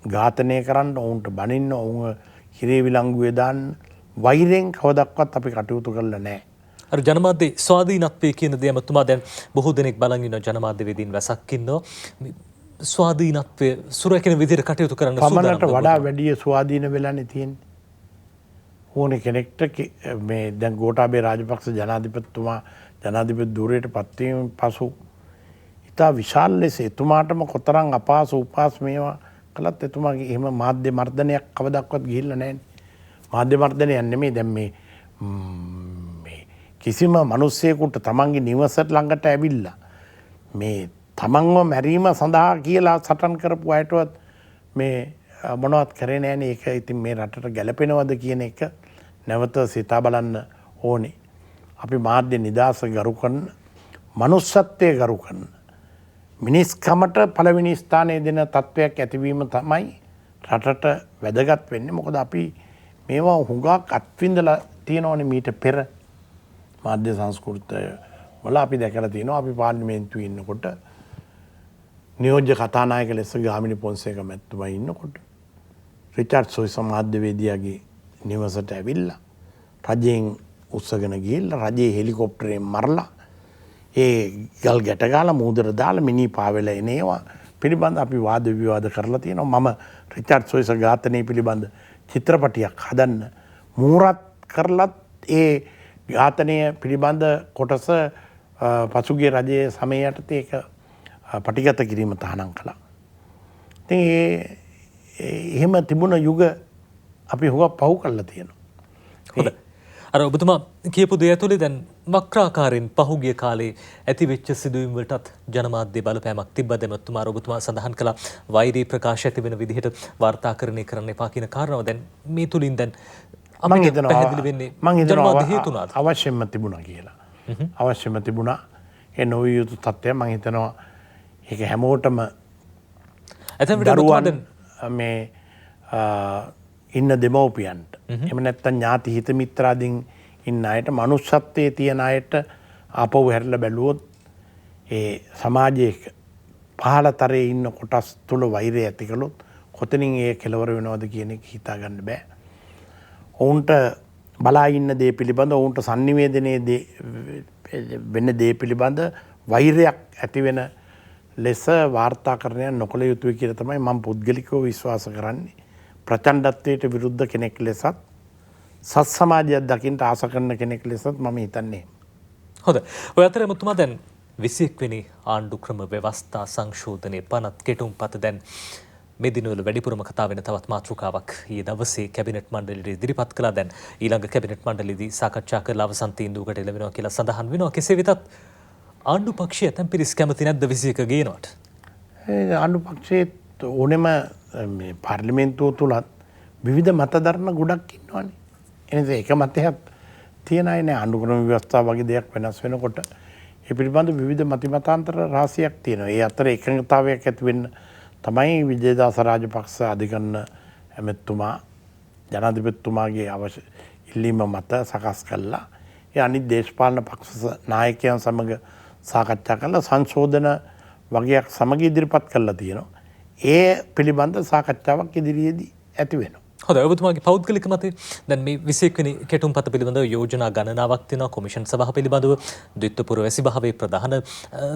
Speaker 2: ඝාතනය කරන්න, ඔවුන්ට බනින්න, ඔවුන් හිරේ විලංගුවේ දාන්න වෛරයෙන් කවදාක්වත් අපි කටයුතු කරලා නැහැ.
Speaker 1: අර ජනමාධ්‍ය ස්වාධීනත්වය කියන දේ මතුමා දැන් බොහෝ දෙනෙක් බලන් ඉන්න ජනමාධ්‍යවේදීන් වැසක් ඉන්නවා. ස්වාධීනත්වය සුරකින විදිහට කටයුතු කරන්න
Speaker 2: පමණට වඩා වැඩි ස්වාධීන වෙලානේ තියෙන්නේ. ඕනේ කෙනෙක්ට මේ දැන් ගෝඨාභය රාජපක්ෂ ජනාධිපතිතුමා ජනාධිපති ධුරයට පත්වීමෙන් පසු ඉතා විශාල ලෙස එතුමාටම කොතරම් අපහසු උපහාස මේවා කළත් එතුමාගේ එහෙම මාධ්‍ය මර්ධනයක් කවදාවත් ගිහිල්ලා නැහැනේ. මාධ්‍ය මර්ධනයක් නෙමෙයි දැන් මේ කිසිම මිනිස්සෙකුට තමන්ගේ නිවසට ළඟට ඇවිල්ලා මේ තමන්ව මැරීම සඳහා කියලා සටන් කරපු අයටවත් මේ මොනවත් කරේ නැහැනේ. ඒක ඉතින් මේ රටට ගැලපෙනවද කියන එක නැවත සිතා බලන්න ඕනේ. අපි මාධ්‍ය නිදහස ගරු කරන, මනුස්සත්වය ගරු කරන, මිනිස්කමට පළවෙනි ස්ථානය දෙන තත්ත්වයක් ඇතිවීම තමයි රටට වැදගත් වෙන්නේ. මොකද අපි මේවා හුඟක් අත්විඳලා තියෙනවනේ මීට පෙර. මාධ්‍ය සංස්කෘතිය වල අපි දැකලා තියෙනවා. අපි පාර්ලිමේන්තුවේ ඉන්නකොට නියෝජ්‍ය කතානායක ලෙස ගාමිණී පොන්සේක මැතිතුමා ඉන්නකොට රිචාඩ් සොයිස මාධ්‍යවේදියාගේ නිවසට ඇවිල්ලා රජයෙන් උස්සගෙන ගිහිල්ලා රජයේ හෙලිකොප්ටරයෙන් මරලා ඒ ගල් ගැට ගාලා මූදර දාලා මිනි පාවෙලා එන ඒවා පිළිබඳ අපි වාද විවාද කරලා තියෙනවා. මම රිචාඩ් සොයිස ඝාතනය පිළිබඳ චිත්‍රපටියක් හදන්න මූරත් කරලත් ඒ ඝාතනය පිළිබඳ කොටස පසුගිය රජයේ සමය යටතේ ඒක පටිගත කිරීම තහනම් කළා. ඉතින් එහෙම තිබුණ යුග අපි හුඟක් පහු කරලා තියෙනවා.
Speaker 1: හොඳයි. අර ඔබතුමා කියපු දේ ඇතුලේ දැන් වක්‍රාකාරයෙන් පහුගිය කාලේ ඇතිවෙච්ච සිදුවීම් වලටත් ජනමාධ්‍ය බලපෑමක් තිබ්බද එමත්තුමා ඔබතුමා සඳහන් කළා වෛරී ප්‍රකාශ ඇති වෙන විදිහට වාර්තාකරණය කරන්න එපා කියන කාරණාව. දැන් මේ තුලින් දැන් අපිට පැහැදිලි වෙන්නේ ජනමාධ්‍ය හේතු උනාද?
Speaker 2: අවශ්‍යම තිබුණා කියලා. අවශ්‍යම තිබුණා. ඒ නොවිය යුතු තත්ත්වය මම හිතනවා ඒක හැමෝටම දරුවන් මේ ඉන්න දෙමව්පියන්ට එහෙම නැත්නම් ඥාති හිත මිත්‍රාදීන් ඉන්න අයට මනුෂ්‍යත්වයේ තියෙන අයට ආපහු හැරිලා බැලුවොත් ඒ සමාජයේ පහළතරේ ඉන්න කොටස් තුල වෛරය ඇති කළොත් කොතනින් ඒ කෙලවර වෙනවද කියන එක හිතා ගන්න බෑ. ඔවුන්ට බලා ඉන්න දේ පිළිබඳ ඔවුන්ට sannivedanaya වෙන දේ පිළිබඳ වෛරයක් ඇති වෙන ලෙස වාර්තාකරණය නොකළ යුතුයි කියලා තමයි මම පුද්ගලිකව විශ්වාස කරන්නේ. ප්‍රචණ්ඩත්වයට විරුද්ධ කෙනෙක් ලෙසත් සත් සමාජයක් දකින්න ආස කරන කෙනෙක් ලෙසත් මම හිතන්නේ.
Speaker 1: හොඳයි. ඔය අතරේ මුතුමා දැන් 21 වෙනි ආණ්ඩු ක්‍රම ව්‍යවස්ථා සංශෝධනයේ පනත් කෙටුම්පත දැන් මේ දිනවල වැඩිපුරම කතා වෙන තවත් මාතෘකාවක් ඊයේ දවසේ කැබිනට් මණ්ඩලයේ ඉදිරිපත් කළා. දැන් ඊළඟ කැබිනට් මණ්ඩලයේදී සාකච්ඡා කරලා අවසන් තීන්දුවකට එළවෙනවා කියලා සඳහන් වෙනවා. කෙසේ වෙතත් ආණ්ඩු පක්ෂය ඇතැම් පිරිස් කැමති නැද්ද 21 ගේනවට?
Speaker 2: ආණ්ඩු පක්ෂයේ ඕනෙම මේ පාර්ලිමේන්තුව තුලත් විවිධ මතධර්ම ගොඩක් ඉන්නවනේ. එනිසා එක මතයක් තියන අය නෑ. ආණ්ඩු ක්‍රම ව්‍යවස්ථාව වගේ දෙයක් වෙනස් වෙනකොට ඒ පිළිබඳ විවිධ මතිමතාන්තර රාශියක් තියෙනවා. ඒ අතර එකඟතාවයක් ඇති වෙන්න තමයි විජේදාස රාජපක්ෂ අධිකරණ ඇමතුමා ජනාධිපතිතුමාගේ අවශ්‍ය ඉල්ලීම මත සකස් කළා. ඒ අනිත් දේශපාලන පක්ෂ නායකයන් සමග සාකච්ඡා කරලා සංශෝධන වගේක් සමග ඉදිරිපත් කරලා තියෙනවා. ඒ පිළිබඳ සාකච්ඡාවක් ඉදිරියේදී ඇති වෙනවා.
Speaker 1: හොඳයි. ඔබතුමාගේ පෞද්ගලික මතය දැන් මේ 21 වෙනි කෙටුම්පත පිළිබඳව යෝජනා ගණනාවක් තියෙනවා. කොමිෂන් සභාව පිළිබඳව ද්විත්වපූර්ව වැසිභාවයේ ප්‍රධාන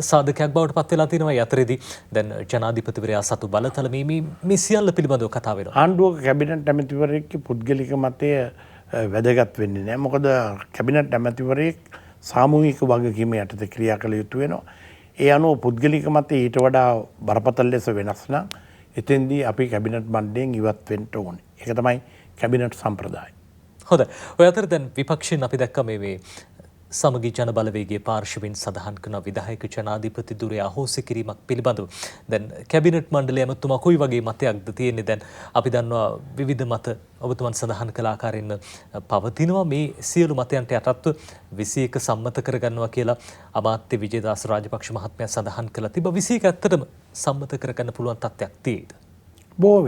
Speaker 1: සාධකයක් බවට පත් වෙලා තියෙනවා. ඒ අතරේදී දැන් ජනාධිපතිවරයා සතු බලතල මේ සියල්ල පිළිබඳව කතා වෙනවා.
Speaker 2: ආණ්ඩුවක කැබිනට් ඇමතිවරයෙක්ගේ පුද්ගලික මතය වැදගත් වෙන්නේ නැහැ. මොකද කැබිනට් ඇමතිවරයෙක් සාමූහික වගකීම යටතේ ක්‍රියා කළ යුතු වෙනවා. ඒ අනුව පුද්ගලික මත ඊට වඩා බරපතල ලෙස වෙනස් නම් එතෙන්දී අපි කැබිනට් මණ්ඩලයෙන් ඉවත් වෙන්න ඕනේ. ඒක තමයි කැබිනට් සම්ප්‍රදාය.
Speaker 1: හොඳයි. ඔය අතර දැන් විපක්ෂයෙන් අපි දැක්ක මේ සමගි ජන බලවේගයේ පාර්ශවයෙන් සඳහන් කරන විධායක ජනාධිපති දුරේ අහෝසි කිරීමක් පිළිබඳව දැන් කැබිනට් මණ්ඩලය ඇමතුමා කොයි වගේ මතයක්ද තියෙන්නේ? දැන් අපි දන්නවා විවිධ මත ඔබතුමන් සඳහන් කළ ආකාරයෙන් පවතිනවා. මේ සියලු මතයන්ට යටත්ව 21 සම්මත කරගන්නවා කියලා අමාත්‍ය විජේදාස රාජපක්ෂ මහත්මයා සඳහන් කළා. තිබ 21 ඇත්තටම සම්මත කරගන්න පුළුවන් තත්ත්වයක් තියෙයිද?
Speaker 2: බොහෝ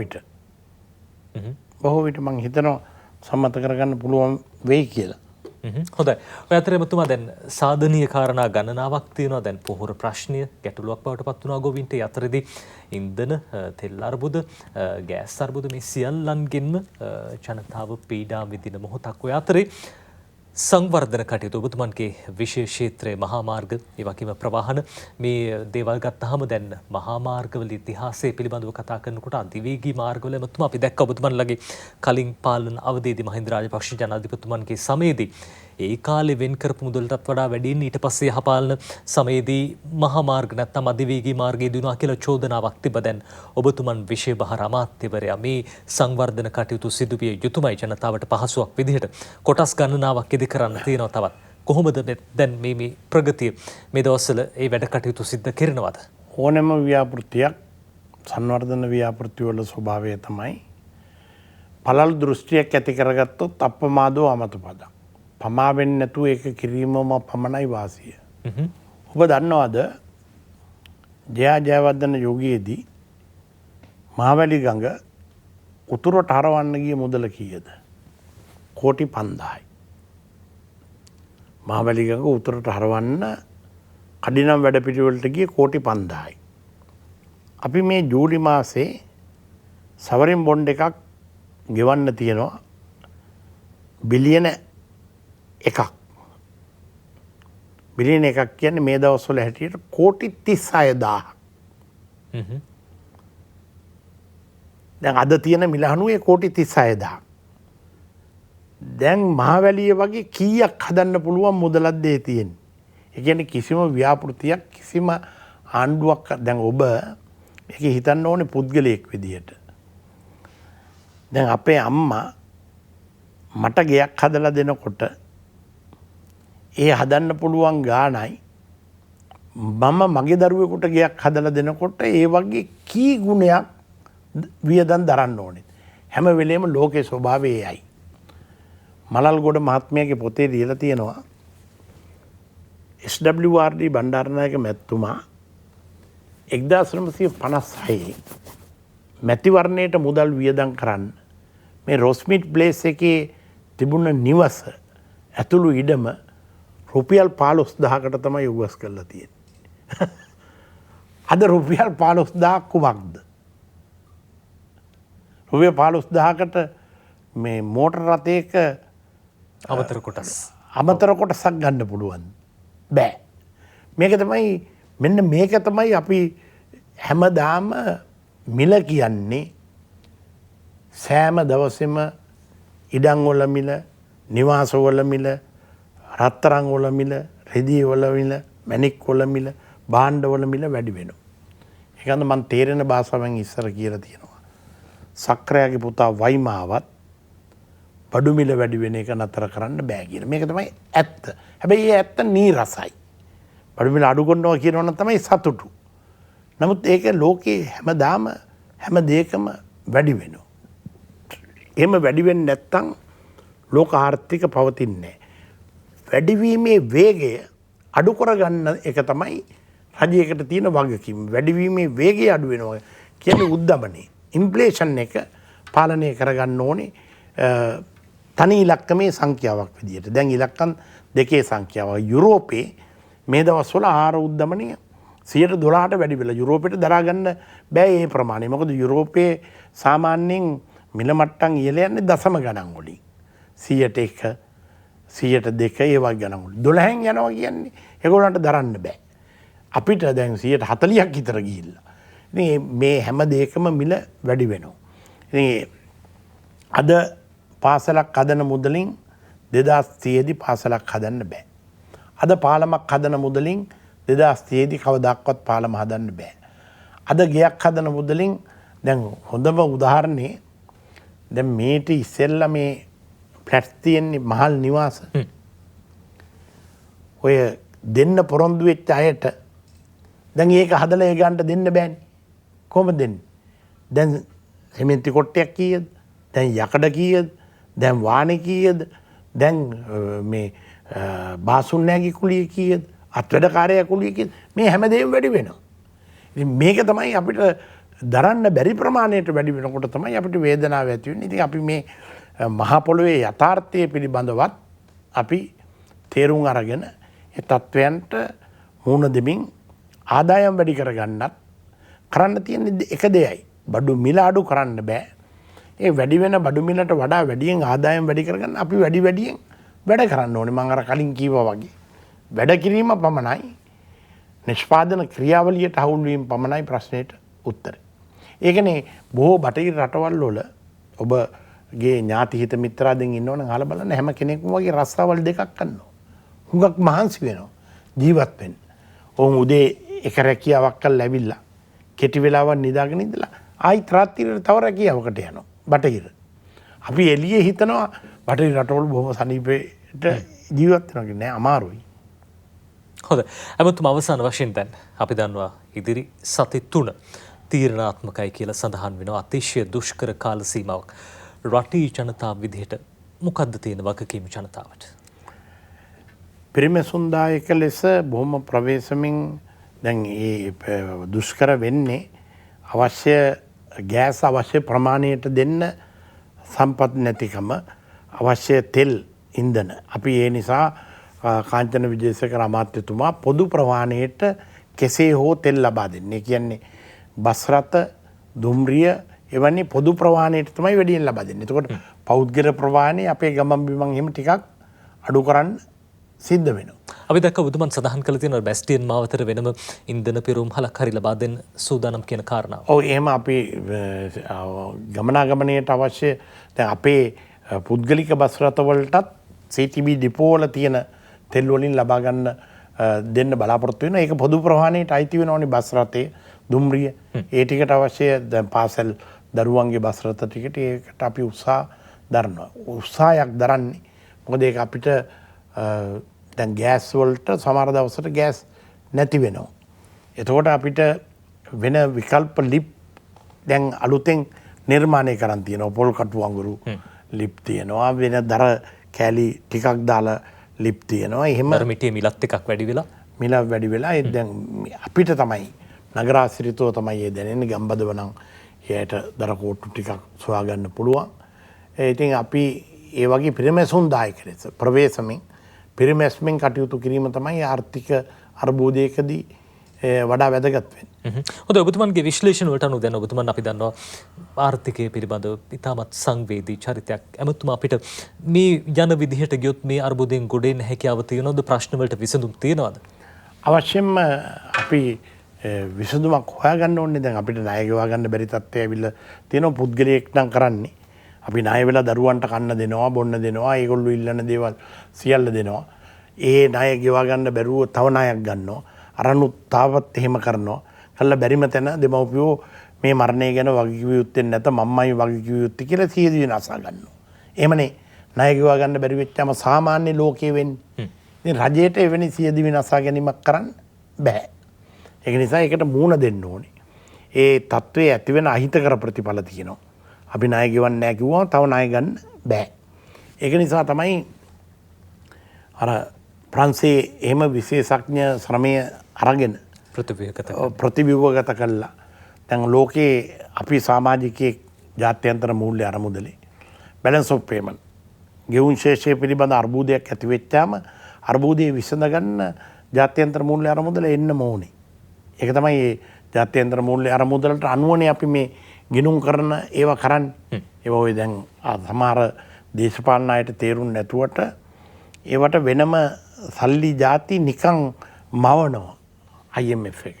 Speaker 2: විට මම හිතනවා සම්මත කරගන්න පුළුවන් වෙයි කියලා.
Speaker 1: හොඳයි. ඔය අතරේ මතුමා දැන් සාධනීය කාරණා ගණනාවක් තියෙනවා. දැන් පොහොර ප්‍රශ්නය ගැටලුවක් බවට පත් වුණා ගොවින්ට. ඒ අතරේදී ඉන්ධන, තෙල් අර්බුද, ගෑස් අර්බුද මේ සියල්ලන්ගෙන්ම ජනතාව පීඩා විඳින මොහොතක්. ඔය අතරේ සංවර්ධන කටයුතු ඔබතුමන්ගේ විශේෂ ක්ෂේත්‍රයේ මහා මාර්ග, ඒ වගේම ප්‍රවාහන මේ දේවල් ගත්තාම දැන් මහා මාර්ගවල ඉතිහාසය පිළිබඳව කතා කරනකොට අධිවේගී මාර්ගවල මතුම අපි දැක්ක ඔබතුමන්ලගේ කලින් පාලන අවධියේදී මහින්ද රාජපක්ෂ ජනාධිපතිතුමන්ගේ සමයේදී ඒ කාලේ වෙන් කරපු මුදලටත් වඩා වැඩියෙන් ඊට පස්සේ යහපාලන සමයේදී මහා මාර්ග නැත්නම් අධිවේගී මාර්ගයේ දිනුවා කියලා චෝදනාවක් තිබ්බ. දැන් ඔබතුමන් විශේෂ බහර අමාත්‍යවරයා මේ සංවර්ධන කටයුතු සිදුවිය යුතුමයි ජනතාවට පහසුවක් විදිහට කොටස් ගණනාවක් ඉදි කරන්න තියෙනවා. තවත් කොහොමද දැන් මේ ප්‍රගතිය මේ දවස්වල ඒ වැඩ කටයුතු සිද්ධ කරනවද?
Speaker 2: ඕනෑම ව්‍යාපෘතියක් සංවර්ධන ව්‍යාපෘති වල ස්වභාවය තමයි පළල් දෘෂ්ටියක් ඇති කරගත්තොත් අප්‍රමාදෝ අමතපදක්. පමා වෙන්නේ නැතුව ඒක කිරීමම පමණයි වාසිය. ඔබ දන්නවද ජයවර්ධන යුගයේදී මහවැලි ගඟ උතුරට හරවන්න ගිය මුදල කීයද? කෝටි 5000යි. මහවැලි ගඟ උතුරට හරවන්න කඩිනම් වැඩපිළිවෙලට ගිය කෝටි 5000යි. අපි මේ ජූලි මාසේ සවරින් බොන්ඩ් එකක් ගෙවන්න තියෙනවා බිලියන එකක්. බිලියන එකක් කියන්නේ මේ දවස්වල හැටියට කෝටි 36000ක්. දැන් අද තියෙන මිලහනුවේ කෝටි 36000ක්. දැන් මහවැලිය වගේ කීයක් හදන්න පුළුවන් මුදලක් දෙය තියෙන්නේ. ඒ කියන්නේ කිසිම ව්‍යාපෘතියක් කිසිම ආණ්ඩුවක් දැන් ඔබ ඒක හිතන්න ඕනේ පුද්ගලයෙක් විදියට. දැන් අපේ අම්මා මට ගෙයක් හදලා දෙනකොට ඒ හදන්න පුළුවන් ගාණයි මම මගේ දරුවෙකුට ගෙයක් හදලා දෙනකොට ඒ වගේ කී ගුණයක් වියදම් දරන්න ඕනේ. හැම වෙලේම ලෝකේ ස්වභාවය එයයි. මලල්ගොඩ මහත්මයාගේ පොතේ ලියලා තියෙනවා SWRD බණ්ඩාරනායක මැතිතුමා 1956 මැතිවරණයට මුදල් වියදම් කරන්න මේ රොස්මිට් ප්ලේස් එකේ තිබුණ නිවස ඇතුළු ඉඩම රුපියල් 15000කට තමයි උගස් කරලා තියෙන්නේ. අද රුපියල් 15000 කුමක්ද? රුපියල් 15000කට මේ මෝටර රථයක අමතර කොටසක් ගන්න පුළුවන්. බෑ. මේක තමයි අපි හැමදාම මිල කියන්නේ. සෑම දවසෙම ඉඩම් වල මිල, නිවාස වල මිල, රත්තරන් වල මිල, රෙදි වල මිල, මැණික් වල මිල, භාණ්ඩ වල මිල වැඩි වෙනවා. ඒකන්ද මම තේරෙන භාෂාවෙන් ඉස්සර කියලා තියෙනවා. සක්‍රයාගේ පුතා වයිමාවත් බඩු මිල වැඩි වෙන එක නතර කරන්න බෑ කියලා. මේක තමයි ඇත්ත. හැබැයි ඒ ඇත්ත නීරසයි. බඩු මිල අඩු කරනවා කියනවනම් තමයි සතුටු. නමුත් ඒක ලෝකේ හැමදාම හැම දෙයකම වැඩි වෙනවා. එහෙම වැඩි වෙන්නේ නැත්තම් ලෝක ආර්ථික පවතින්නේ නැහැ. වැඩිවීමේ වේගය අඩු කරගන්න එක තමයි රජයකට තියෙන වගකීම. වැඩිවීමේ වේගය අඩු වෙනවා කියන්නේ උද්දමනය. ඉන්ෆ්ලේෂන් එක පාලනය කරගන්න ඕනේ තනි ඉලක්කමේ සංඛ්‍යාවක් විදියට. දැන් ඉලක්කම් දෙකේ සංඛ්‍යාව. යුරෝපේ මේ දවස්වල ආහාර උද්දමනය 12%ට වැඩි වෙලා. යුරෝපෙට දරා ගන්න බෑ ඒ ප්‍රමාණය. මොකද යුරෝපයේ සාමාන්‍යයෙන් මිල මට්ටම් ඉහළ යන්නේ දශම ගණන් වලින්. 100ට 1, 102 ඒ වගේ ගණන් වලින්. 12න් යනවා කියන්නේ ඒගොල්ලන්ට දරන්න බෑ. අපිට දැන් 140ක් විතර ගිහිල්ලා. ඉතින් මේ හැම දෙයකම මිල වැඩි වෙනවා. ඉතින් අද පාසලක් හදන මුදලින් 2030 පාසලක් හදන්න බෑ. අද පාලමක් හදන මුදලින් 2030 කවදාවත් පාලම හදන්න බෑ. අද ගෙයක් හදන මුදලින් දැන් හොඳම උදාහරණේ දැන් මේට ඉස්සෙල්ලා මේ ෆ්ලැට්ස් තියෙන්නේ මහල් නිවාස. ඔය දෙන්න පොරොන්දු වෙච්ච අයට දැන් ඒක හදලා ඒ ගන්නට දෙන්න බෑනේ. කොහොමද දෙන්නේ? දැන් සිමෙන්ති කොට්ටයක් කීයද? දැන් යකඩ කීයද? දැන් වාණි කීයද? දැන් මේ බාසුන් නැගි කුලිය කීයද? අත්වැඩකාරයා කුලිය කීයද? මේ හැමදේම වැඩි වෙනවා. ඉතින් මේක තමයි අපිට දරන්න බැරි ප්‍රමාණයට වැඩි වෙනකොට තමයි අපිට වේදනාව ඇති වෙන්නේ. ඉතින් අපි මේ මහ පොළොවේ යථාර්ථය පිළිබඳවත් අපි තේරුම් අරගෙන ඒ තත්වයන්ට මුහුණ දෙමින් ආදායම් වැඩි කරගන්නත් කරන්න තියෙන එක දෙයයි. බඩු මිල අඩු කරන්න බෑ. ඒ වැඩි වෙන බඩු මිලට වඩා වැඩියෙන් ආදායම් වැඩි කරගන්න අපි වැඩියෙන් වැඩ කරන්න ඕනේ. මම අර කලින් කිව්වා වගේ. වැඩ කිරීම පමණයි නිෂ්පාදන ක්‍රියාවලියට හවුල් වීම පමණයි ප්‍රශ්නෙට උත්තරේ. ඒකනේ බොහෝ බටහිර රටවල් වල ඔබගේ ඥාති හිත මිත්‍රාදීන් ඉන්නවනම් අහලා බලන්න හැම කෙනෙක්ම වගේ රස්සාවල් දෙකක් කරනවා. හුඟක් මහන්සි වෙනවා ජීවත් වෙන්න. ඔවුන් උදේ එක රැකියාවක් කරලා ඇවිල්ලා කෙටි වෙලාවක් නිදාගෙන ඉඳලා ආයිත් රාත්‍රියට තව රැකියාවකට යනවා බටහිර. අපි එළියේ හිතනවා බටහිර රටවල බොහොම සනීපෙට ජීවත් වෙනවා කියන්නේ අමාරුයි.
Speaker 1: හොඳ. අමුතුම අවසාන වශයෙන් දැන් අපි දන්නවා ඉදිරි සති 3 තීරණාත්මකයි කියලා සඳහන් වෙනවා. අතිශය දුෂ්කර කාල සීමාවක්. රටේ ජනතාව විදිහට මොකද්ද තියෙන වගකීම ජනතාවට?
Speaker 2: පිරිමැසුම්දායක ලෙස බොහොම ප්‍රවේශමින් දැන් ඒ දුෂ්කර වෙන්නේ අවශ්‍ය ගෑස් අවශ්‍ය ප්‍රමාණයට දෙන්න සම්පත් නැතිකම අවශ්‍ය තෙල් ඉන්ධන. අපි ඒ නිසා කාංචන විජේසේකර අමාත්‍යතුමා පොදු ප්‍රවාහණයට කෙසේ හෝ තෙල් ලබා දෙන්නේ. කියන්නේ බස් රථ, දුම්රිය එවැනි පොදු ප්‍රවාහණයට තමයි වැඩියෙන් ලබා දෙන්නේ. එතකොට පෞද්ගල ප්‍රවාහණය අපේ ගමන් බිමන් එහෙම ටිකක් අඩු කරන්න සිද්ධ වෙනවා.
Speaker 1: අපි දැක්ක බුදුමන් සඳහන් කළ තියෙනවා බැස්ටියන් මාවතට වෙනම ඉන්ධන පිරුම් හලක් හරි ලබා දෙන්න සූදානම් කියන කාරණාව.
Speaker 2: ඔව් එහෙම අපි ගමනාගමනයට අවශ්‍ය දැන් අපේ පුද්ගලික බස් රථවලටත් CTB ඩිපෝ වල තියෙන තෙල් වලින් ලබා ගන්න දෙන්න බලාපොරොත්තු වෙනවා. ඒක පොදු ප්‍රවාහණයට අයිති වෙනවනේ බස් රථේ, දුම්රිය. ඒ ටිකට අවශ්‍ය දැන් පාසල් දරුවන්ගේ බස් රථ ටිකට ඒකට අපි උත්සාහ දරනවා. උත්සාහයක් දරන්නේ. මොකද ඒක අපිට දැන් ගෑස් වලට සමහර දවසට ගෑස් නැති වෙනවා. එතකොට අපිට වෙන විකල්ප ලිප් දැන් අලුතෙන් නිර්මාණය කරන් තියෙනවා. පොල් කටු අඟුරු ලිප් තියෙනවා. වෙන දර කෑලි ටිකක් දාලා ලිප් තියෙනවා. එහෙම
Speaker 1: මිටියේ මිලත් ටිකක් වැඩි වෙලා
Speaker 2: මිල වැඩි වෙලා ඒ දැන් අපිට තමයි නගරාශ්‍රිතව තමයි ඒ දැනෙන්නේ. ගම්බදව නම් එයාට දර කෝට්ටු ටිකක් සොයා ගන්න පුළුවන්. ඉතින් අපි ඒ වගේ පිරිමැසුම් දායක ලෙස ප්‍රවේශමින් පිරිමැස්මෙන් කටයුතු කිරීම තමයි ආර්ථික අර්බුදයකදී වඩා වැදගත් වෙන්නේ.
Speaker 1: හොඳයි, ඔබතුමන්ගේ විශ්ලේෂණ වලට අනුව දැන් ඔබතුමන් අපි දන්නවා ආර්ථිකය පිළිබඳව ඉතාමත් සංවේදී චරිතයක්. එමුතුම අපිට මේ යන විදිහට ගියොත් මේ අර්බුදයෙන් ගොඩ එන්න හැකියාව තියෙනවද? ප්‍රශ්න වලට විසඳුම් තියෙනවද?
Speaker 2: අවශ්‍යයෙන්ම අපි විසඳුමක් හොයාගන්න ඕනේ. දැන් අපිට ණය ගෙවා ගන්න බැරි තත්ත්වය ඇවිල්ලා තියෙනවා. පුද්ගලයෙක් නම් කරන්නේ අපි ණය වෙලා දරුවන්ට කන්න දෙනවා, බොන්න දෙනවා, ඒගොල්ලෝ ඉල්ලන දේවල් සියල්ල දෙනවා. ඒ ණය ගෙවා ගන්න බැරුව තව ණයක් ගන්නවා. අරනුත් තාවත් එහෙම කරනවා. කළා බැරිම තැන දෙමව්පියෝ මේ මරණය ගැන වගකිව යුත්තේ නැත, මම්මයි වගකිව යුත්තේ කියලා සියදිවි නසා ගන්නවා. එහෙමනේ ණය ගෙවා ගන්න බැරි වෙච්චාම සාමාන්‍ය ලෝකයේ වෙන්නේ. ඉතින් රජයට එවැනි සියදිවි නසා ගැනීමක් කරන්න බෑ. ඒක නිසා ඒකට මූණ දෙන්න ඕනේ. ඒ තත්ත්වයේ ඇති වෙන අහිතකර ප්‍රතිඵල තියෙනවා. අපි ණය ගෙවන්නේ නැහැ කිව්වම තව ණය ගන්න බෑ. ඒක නිසා තමයි අර ප්‍රංශයේ එහෙම විශේෂඥ ශ්‍රමය අරගෙන ප්‍රතිව්‍යුහගත කළා. දැන් ලෝකේ අපි සමාජිකයේ ජාත්‍යන්තර මූල්‍ය අරමුදලේ බැලන්ස් ඔෆ් පේමන්ට් ගෙවුම් ශේෂය පිළිබඳ අර්බුදයක් ඇති වෙච්චාම අර්බුදයේ විසඳ ගන්න ජාත්‍යන්තර මූල්‍ය අරමුදල එන්න ඕනේ. ඒක තමයි ජාත්‍යන්තර මූල්‍ය අරමුදලට අනුවනේ අපි මේ ගිනුම් කරන ඒවා කරන්නේ. ඒවා ඔය දැන් සමහර දේශපාලන අයට තේරුම් නැතුවට ඒවට වෙනම සල්ලි ಜಾති නිකන් මවනවා IMF එක.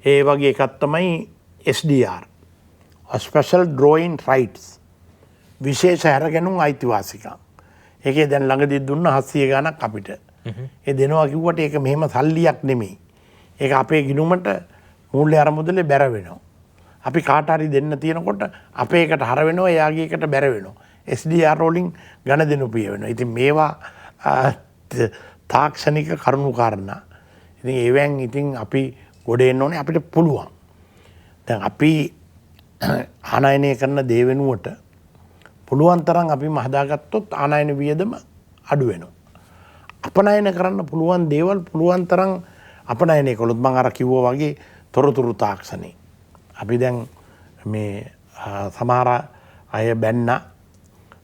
Speaker 2: ඒ වගේ එකක් තමයි SDR. Special Drawing Rights. විශේෂ හැරගැනුම් අයිතිවාසිකම්. ඒකේ දැන් ළඟදී දුන්න 700 ගණක් අපිට. ඒ දෙනවා කිව්වට ඒක මෙහෙම සල්ලියක් නෙමෙයි. ඒක අපේ ගිණුමට මූල්‍ය අරමුදලේ බැර වෙනවා. අපි කාට හරි දෙන්න තියෙනකොට අපේ එකට හර වෙනවා එයාගේ එකට බැර වෙනවා. SDR වලින් ගණදෙනු පිය වෙනවා. ඉතින් මේවා තාක්ෂණික කරුණු කාරණා. ඉතින් ඒවෙන් ඉතින් අපි ගොඩ එන්න ඕනේ අපිට පුළුවන්. දැන් අපි ආනයනය කරන දේ වෙනුවට පුළුවන් තරම් අපි හදාගත්තොත් ආනයන වියදම අඩු වෙනවා. අපනයන කරන්න පුළුවන් දේවල් පුළුවන් තරම් අපනයනය කළොත් මම අර කිව්වා වගේ තොරතුරු තාක්ෂණේ. අපි දැන් මේ සමහර අය බැන්න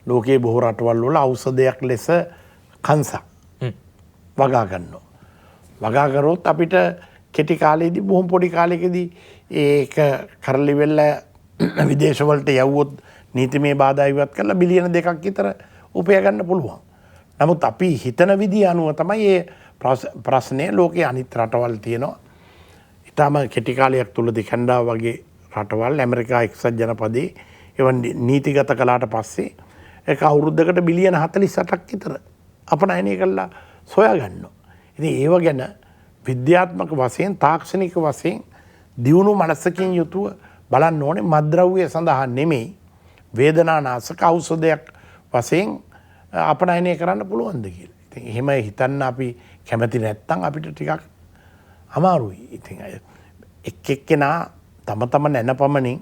Speaker 2: ලෝකයේ බොහෝ රටවල් වල ඖෂධයක් ලෙස කංශ වගා ගන්නවා. වගා කරොත් අපිට කෙටි කාලෙදී බොහොම පොඩි කාලයකදී ඒක කරලි වෙලා විදේශ වලට යවුවොත් නීතිමය බාධා ඉවත් කරලා බිලියන 2ක් විතර උපය ගන්න පුළුවන්. නමුත් අපි හිතන විදිය අනුව තමයි මේ ප්‍රශ්නේ ලෝකයේ අනිත් රටවල් තියෙනවා. ඊටම කෙටි කාලයක් තුලදී කැනඩා වගේ රටවල් ඇමරිකා එක්සත් ජනපදයේ එවන් නීතිගත කළාට පස්සේ ඒක අවුරුද්දකට බිලියන 48ක් විතර අපනයනය කළා සොයා ගන්නවා. ඉතින් ඒව ගැන විද්‍යාත්මක වශයෙන් තාක්ෂණික වශයෙන් දියුණු මනසකින් යුතුව බලන්න ඕනේ. මත්ද්‍රව්‍ය සඳහා නෙමෙයි වේදනානාශක ඖෂධයක් වශයෙන් අපනයනය කරන්න පුළුවන්ද කියලා. ඉතින් එහෙම හිතන්න අපි කැමති නැත්නම් අපිට ටිකක් අමාරුයි. ඉතින් එක් එක්කෙනා තම තම නැනපමණින්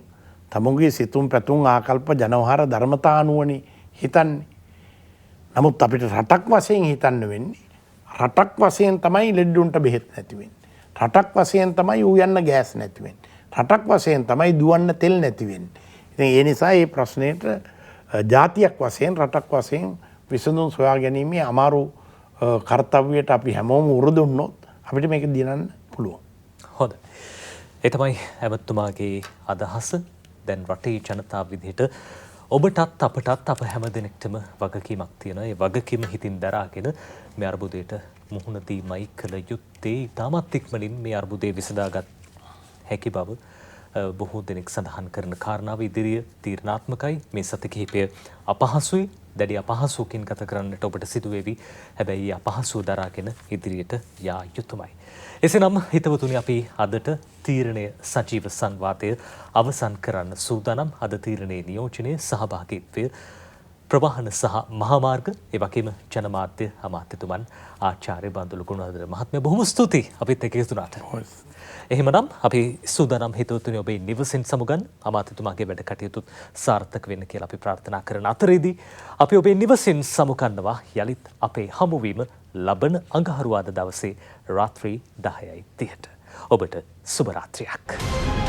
Speaker 2: තමුන්ගේ සිතුම් පැතුම් ආකල්ප ජනවහර ධර්මතා අනුවනේ හිතන්නේ. නමුත් අපිට රටක් වශයෙන් හිතන්න වෙන්නේ. රටක් වශයෙන් තමයි ලෙඩුන්ට බෙහෙත් නැති වෙන්නේ. රටක් වශයෙන් තමයි උයන්න ගෑස් නැති වෙන්නේ. රටක් වශයෙන් තමයි දුවන්න තෙල් නැති වෙන්නේ. ඉතින් ඒ නිසා මේ ප්‍රශ්නෙට ජාතියක් වශයෙන් රටක් වශයෙන් විසඳුම් සොයා ගැනීමේ අමාරු කර්තව්‍යයට අපි හැමෝම උරු දුන්නොත් අපිට මේක දිනන්න පුළුවන්.
Speaker 1: හොඳයි. ඒ තමයි ඇමතුමාගේ අදහස. දැන් රටේ ජනතාව විදිහට ඔබටත් අපටත් අප හැම දෙනෙක්ටම වගකීමක් තියෙනවා. ඒ වගකීම හිතින් දරාගෙන මේ අර්බුදයට මුහුණ දීමයි කළ යුත්තේ. ඊටමත් ඉක්මනින් මේ අර්බුදය විසඳාගත් හැකි බව බොහෝ දෙනෙක් සඳහන් කරන කාරණාව ඉදිරිය තීරණාත්මකයි. මේ සති කිහිපය අපහසුයි. දැඩි අපහසුවකින් ගත කරන්නට ඔබට සිදුවේවි. හැබැයි අපහසුව දරාගෙන ඉදිරියට යා යුතුමයි. එසේනම් හිතවතුනි අපි අදට තීරණය සජීව සංවාදය අවසන් කරන්න සූදානම්. අද තීරණයේ නියෝජනයේ සහභාගීත්වය ප්‍රවාහන සහ මහාමාර්ග ඒ වගේම ජනමාධ්‍ය අමාත්‍යතුමන් ආචාර්ය බන්දුල ගුණවර්ධන මහත්මයා බොහොම ස්තුතියි අපිත් එක්ක එකතුනාට. එහෙමනම් අපි සූදානම් හිතවතුනි ඔබේ නිවසින් සමුගන්න අමාත්‍යතුමාගේ වැඩ කටයුතු සාර්ථක වෙන්න කියලා අපි ප්‍රාර්ථනා කරන අතරේදී අපි ඔබේ නිවසින් සමුගන්නවා යලිත් අපේ හමුවීම ලබන අඟහරුවාදා දවසේ රාත්‍රී 10:30ට. ඔබට සුබ රාත්‍රියක්.